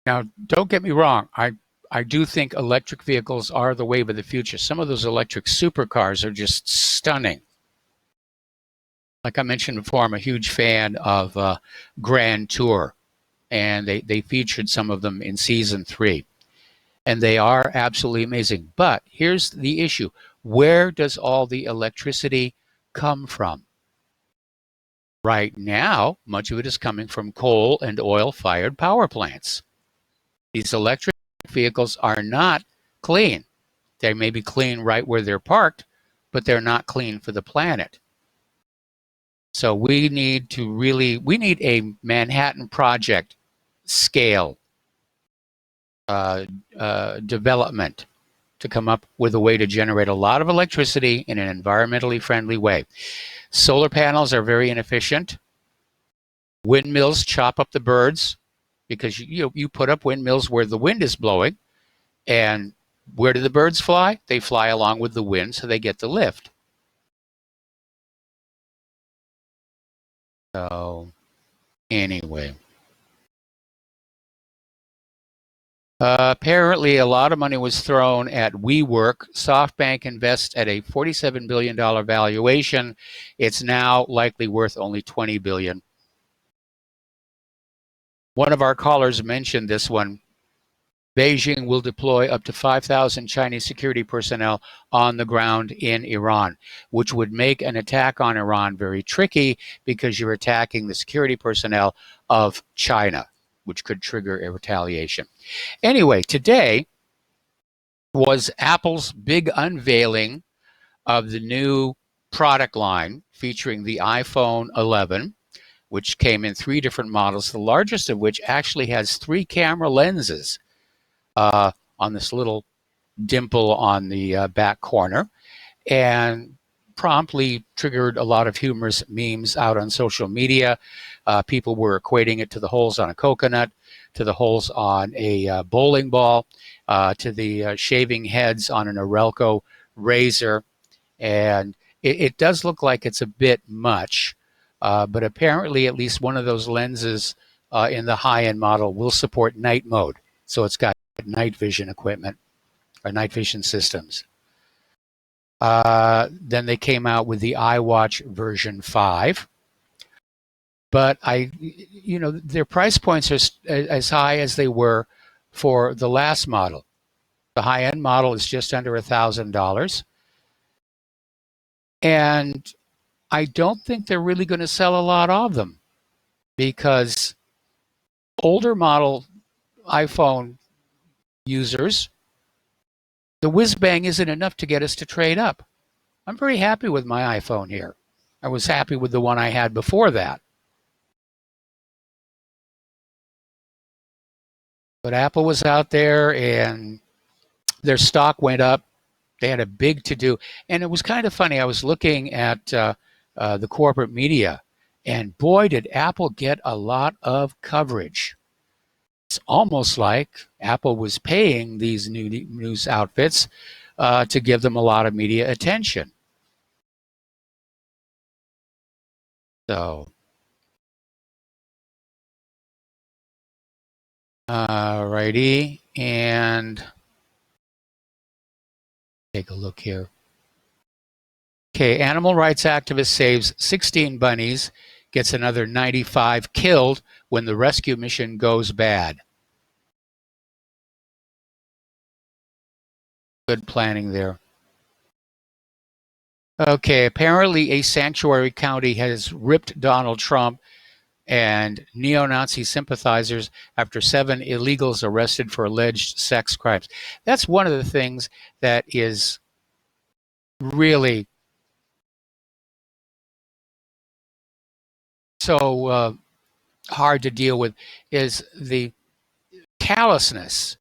Now, don't get me wrong. I do think electric vehicles are the wave of the future. Some of those electric supercars are just stunning. Like I mentioned before, I'm a huge fan of Grand Tour, and they featured some of them in season 3. And they are absolutely amazing. But here's the issue. Where does all the electricity come from? Right now, much of it is coming from coal and oil-fired power plants. These electric vehicles are not clean. They may be clean right where they're parked, but they're not clean for the planet. So we need a Manhattan Project scale development to come up with a way to generate a lot of electricity in an environmentally friendly way. Solar panels are very inefficient. Windmills chop up the birds because you put up windmills where the wind is blowing, and where do the birds fly? They fly along with the wind, so they get the lift. So anyway. Apparently, a lot of money was thrown at WeWork. SoftBank invests at a $47 billion valuation. It's now likely worth only $20 billion. One of our callers mentioned this one. Beijing will deploy up to 5,000 Chinese security personnel on the ground in Iran, which would make an attack on Iran very tricky because you're attacking the security personnel of China, which could trigger a retaliation. Anyway, today was Apple's big unveiling of the new product line featuring the iPhone 11, which came in 3 different models, the largest of which actually has 3 camera lenses on this little dimple on the back corner, and promptly triggered a lot of humorous memes out on social media. People were equating it to the holes on a coconut, to the holes on a bowling ball, to the shaving heads on an Arelco razor. And it does look like it's a bit much, but apparently at least one of those lenses in the high-end model will support night mode. So it's got night vision equipment or night vision systems. Then they came out with the iWatch version 5. But their price points are as high as they were for the last model. The high-end model is just under $1,000. And I don't think they're really going to sell a lot of them, because older model iPhone users, the whiz-bang isn't enough to get us to trade up. I'm very happy with my iPhone here. I was happy with the one I had before that. But Apple was out there and their stock went up. They had a big to-do. And it was kind of funny. I was looking at the corporate media, and boy, did Apple get a lot of coverage. It's almost like Apple was paying these news outfits to give them a lot of media attention. So, alrighty, and take a look here. Okay, animal rights activist saves 16 bunnies, gets another 95 killed when the rescue mission goes bad. Good planning there. Okay, apparently a sanctuary county has ripped Donald Trump and neo-Nazi sympathizers after 7 illegals arrested for alleged sex crimes. That's one of the things that is really so hard to deal with, is the callousness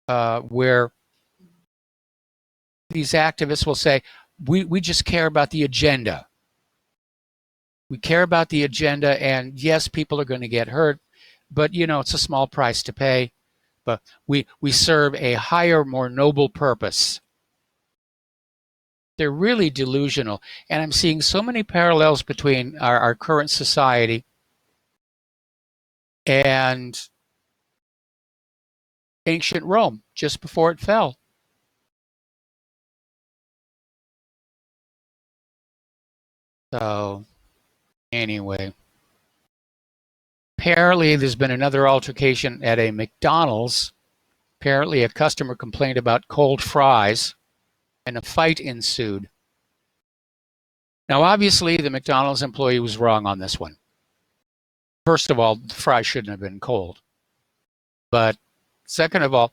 where these activists will say, we just care about the agenda. We care about the agenda, and yes, people are going to get hurt, but it's a small price to pay. But we serve a higher, more noble purpose. They're really delusional, and I'm seeing so many parallels between our current society and ancient Rome, just before it fell. So, anyway, apparently there's been another altercation at a McDonald's. Apparently a customer complained about cold fries, and a fight ensued. Now, obviously, the McDonald's employee was wrong on this one. First of all, the fries shouldn't have been cold. But second of all,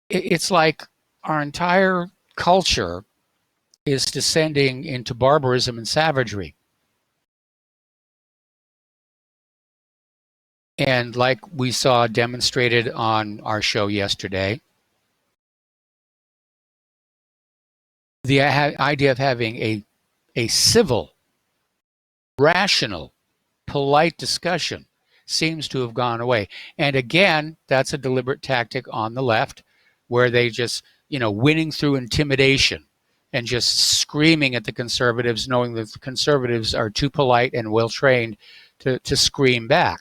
it's like our entire culture is descending into barbarism and savagery. And like we saw demonstrated on our show yesterday, the idea of having a civil, rational, polite discussion seems to have gone away. And again, that's a deliberate tactic on the left, where they just, winning through intimidation and just screaming at the conservatives, knowing that the conservatives are too polite and well-trained to scream back.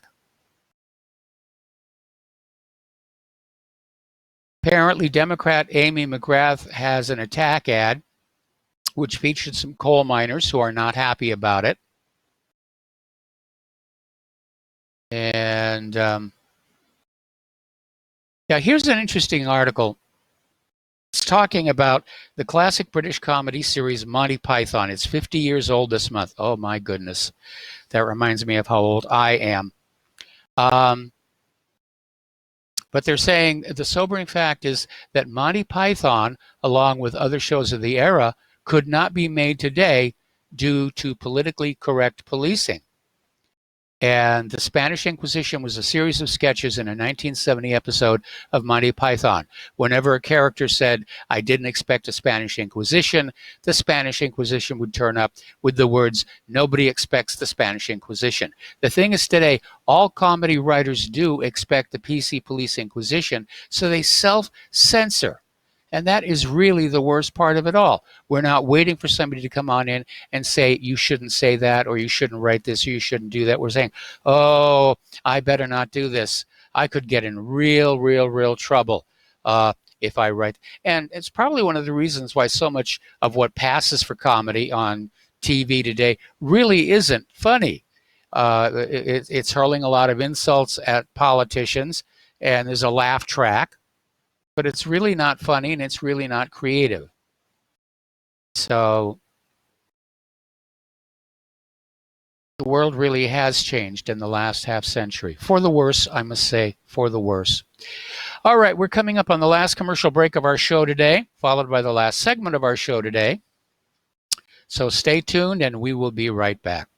Apparently, Democrat Amy McGrath has an attack ad which featured some coal miners who are not happy about it. And here's an interesting article. It's talking about the classic British comedy series Monty Python. It's 50 years old this month. Oh my goodness. That reminds me of how old I am. But they're saying the sobering fact is that Monty Python, along with other shows of the era, could not be made today due to politically correct policing. And the Spanish Inquisition was a series of sketches in a 1970 episode of Monty Python. Whenever a character said, "I didn't expect a Spanish Inquisition," the Spanish Inquisition would turn up with the words, "Nobody expects the Spanish Inquisition." The thing is, today, all comedy writers do expect the PC Police Inquisition, so they self-censor. And that is really the worst part of it all. We're not waiting for somebody to come on in and say, you shouldn't say that, or you shouldn't write this, or you shouldn't do that. We're saying, oh, I better not do this. I could get in real trouble. if I write. And it's probably one of the reasons why so much of what passes for comedy on TV today really isn't funny. It's hurling a lot of insults at politicians, and there's a laugh track, but it's really not funny and it's really not creative. So the world really has changed in the last half century. For the worse, I must say, for the worse. All right, we're coming up on the last commercial break of our show today, followed by the last segment of our show today. So stay tuned and we will be right back.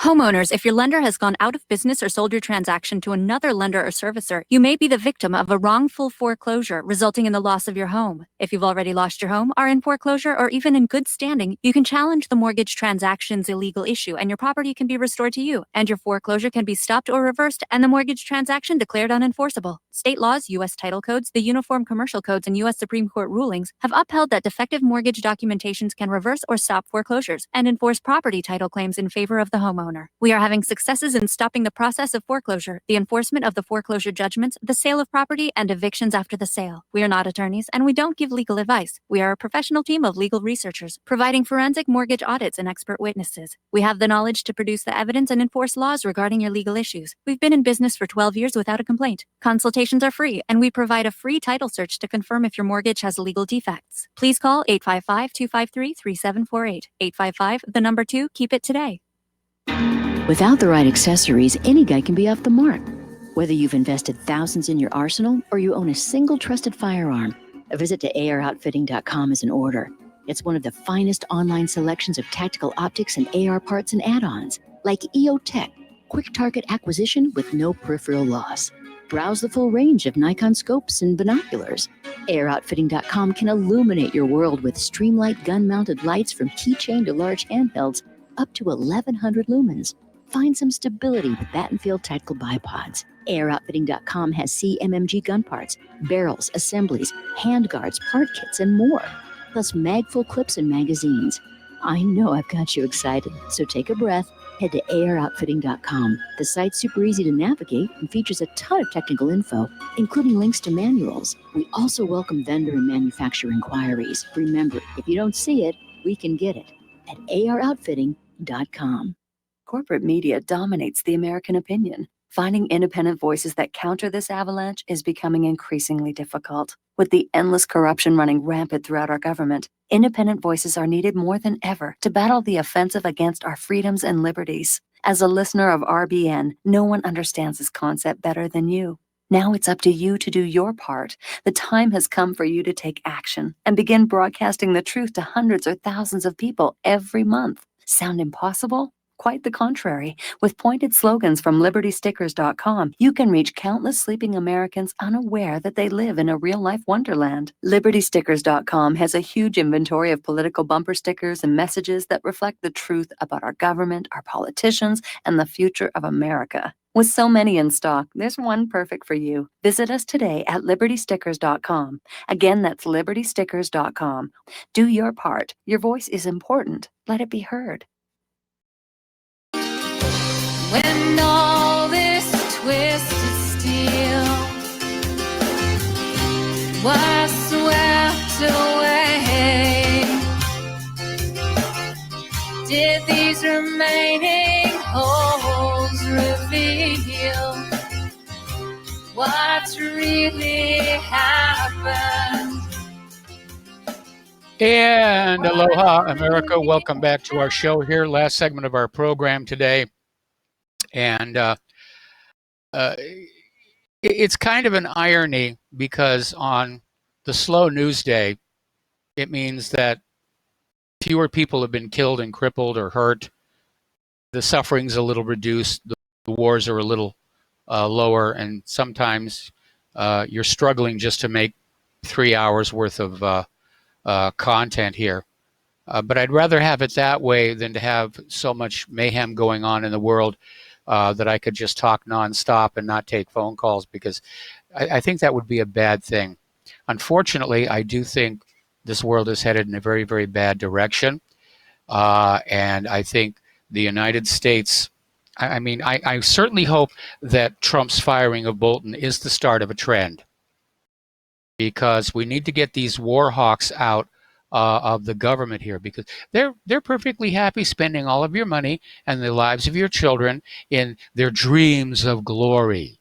Homeowners, if your lender has gone out of business or sold your transaction to another lender or servicer, you may be the victim of a wrongful foreclosure, resulting in the loss of your home. If you've already lost your home, are in foreclosure, or even in good standing, you can challenge the mortgage transaction's illegal issue, and your property can be restored to you, and your foreclosure can be stopped or reversed, and the mortgage transaction declared unenforceable. State laws, U.S. title codes, the Uniform Commercial Codes, and U.S. Supreme Court rulings have upheld that defective mortgage documentations can reverse or stop foreclosures and enforce property title claims in favor of the homeowner. We are having successes in stopping the process of foreclosure, the enforcement of the foreclosure judgments, the sale of property, and evictions after the sale. We are not attorneys, and we don't give legal advice. We are a professional team of legal researchers, providing forensic mortgage audits and expert witnesses. We have the knowledge to produce the evidence and enforce laws regarding your legal issues. We've been in business for 12 years without a complaint. Consultations are free, and we provide a free title search to confirm if your mortgage has legal defects. Please call 855-253-3748. 855, 2, keep it today. Without the right accessories, any guy can be off the mark. Whether you've invested thousands in your arsenal or you own a single trusted firearm, a visit to AROutfitting.com is in order. It's one of the finest online selections of tactical optics and AR parts and add-ons, like EOTech, quick target acquisition with no peripheral loss. Browse the full range of Nikon scopes and binoculars. AROutfitting.com can illuminate your world with Streamlight gun-mounted lights from keychain to large handhelds, up to 1,100 lumens. Find some stability with Battenfield Tactical Bipods. AirOutfitting.com has CMMG gun parts, barrels, assemblies, handguards, part kits, and more. Plus magful clips and magazines. I know I've got you excited, so take a breath. Head to AirOutfitting.com. The site's super easy to navigate and features a ton of technical info, including links to manuals. We also welcome vendor and manufacturer inquiries. Remember, if you don't see it, we can get it at AirOutfitting.com. Corporate media dominates the American opinion. Finding independent voices that counter this avalanche is becoming increasingly difficult. With the endless corruption running rampant throughout our government, independent voices are needed more than ever to battle the offensive against our freedoms and liberties. As a listener of RBN, no one understands this concept better than you. Now it's up to you to do your part. The time has come for you to take action and begin broadcasting the truth to hundreds or thousands of people every month. Sound impossible? Quite the contrary. With pointed slogans from LibertyStickers.com, you can reach countless sleeping Americans unaware that they live in a real-life wonderland. LibertyStickers.com has a huge inventory of political bumper stickers and messages that reflect the truth about our government, our politicians, and the future of America. With so many in stock, there's one perfect for you. Visit us today at LibertyStickers.com. Again, that's LibertyStickers.com. Do your part. Your voice is important. Let it be heard. When all this twisted steel was swept away, did these remaining holes reveal what's really happened? And aloha, America. Welcome back to our show here. Last segment of our program today. And it's kind of an irony because on the slow news day, it means that fewer people have been killed and crippled or hurt. The suffering's a little reduced. The wars are a little lower, and sometimes you're struggling just to make 3 hours worth of content here. But I'd rather have it that way than to have so much mayhem going on in the world that I could just talk nonstop and not take phone calls, because I think that would be a bad thing. Unfortunately, I do think this world is headed in a very, very bad direction. And I think the United States, I certainly hope that Trump's firing of Bolton is the start of a trend, because we need to get these war hawks out of the government here, because they're perfectly happy spending all of your money and the lives of your children in their dreams of glory.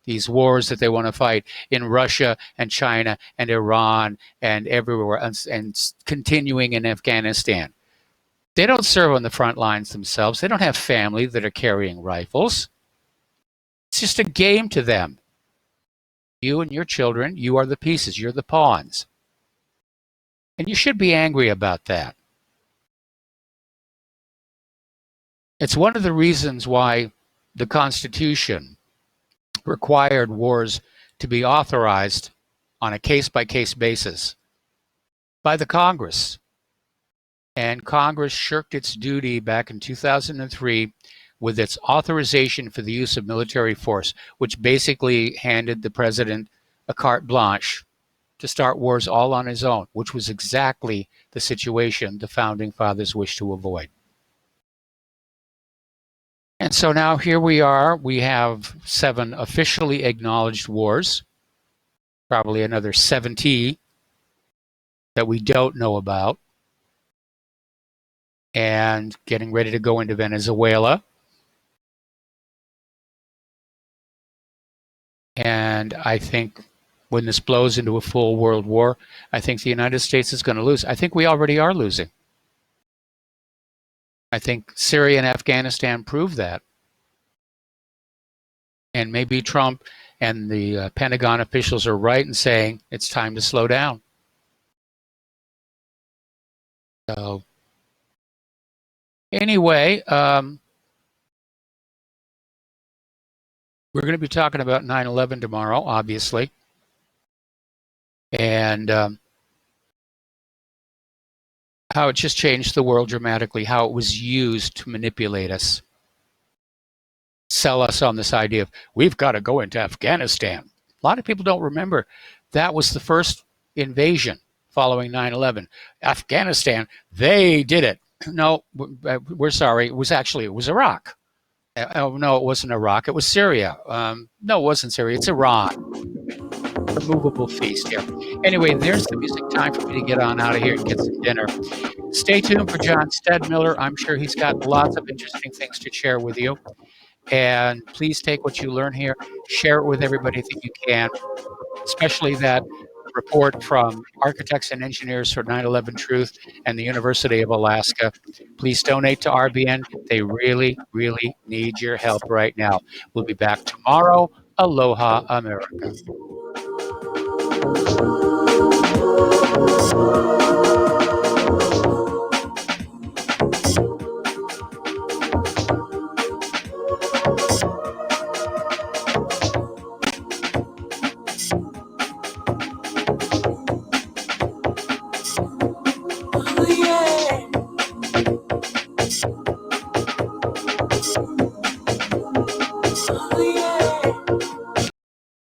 These wars that they want to fight in Russia and China and Iran and everywhere, and continuing in Afghanistan. They don't serve on the front lines themselves. They don't have family that are carrying rifles. It's just a game to them. You and your children, you are the pieces. You're the pawns. And you should be angry about that. It's one of the reasons why the Constitution required wars to be authorized on a case-by-case basis by the Congress. And Congress shirked its duty back in 2003 with its authorization for the use of military force, which basically handed the president a carte blanche to start wars all on his own, which was exactly the situation the founding fathers wished to avoid. And so now here we are. We have 7 officially acknowledged wars, probably another 70 that we don't know about, and getting ready to go into Venezuela. And I think when this blows into a full world war, I think the United States is going to lose. I think we already are losing. I think Syria and Afghanistan prove that. And maybe Trump and the Pentagon officials are right in saying it's time to slow down. So anyway, we're going to be talking about 9/11 tomorrow, obviously. And how it just changed the world dramatically, how it was used to manipulate us, sell us on this idea of, we've got to go into Afghanistan. A lot of people don't remember that was the first invasion following 9/11. Afghanistan, they did it. No, we're sorry. It was Iraq. Oh, no, it wasn't Iraq. It was Syria. No, it wasn't Syria. It's Iran. A movable feast here. Anyway, there's the music. Time for me to get on out of here and get some dinner. Stay tuned for John Stedmiller. I'm sure he's got lots of interesting things to share with you. And please take what you learn here, share it with everybody that you can, especially that report from Architects and Engineers for 9/11 Truth and the University of Alaska. Please donate to RBN. They really, really need your help right now. We'll be back tomorrow. Aloha, America.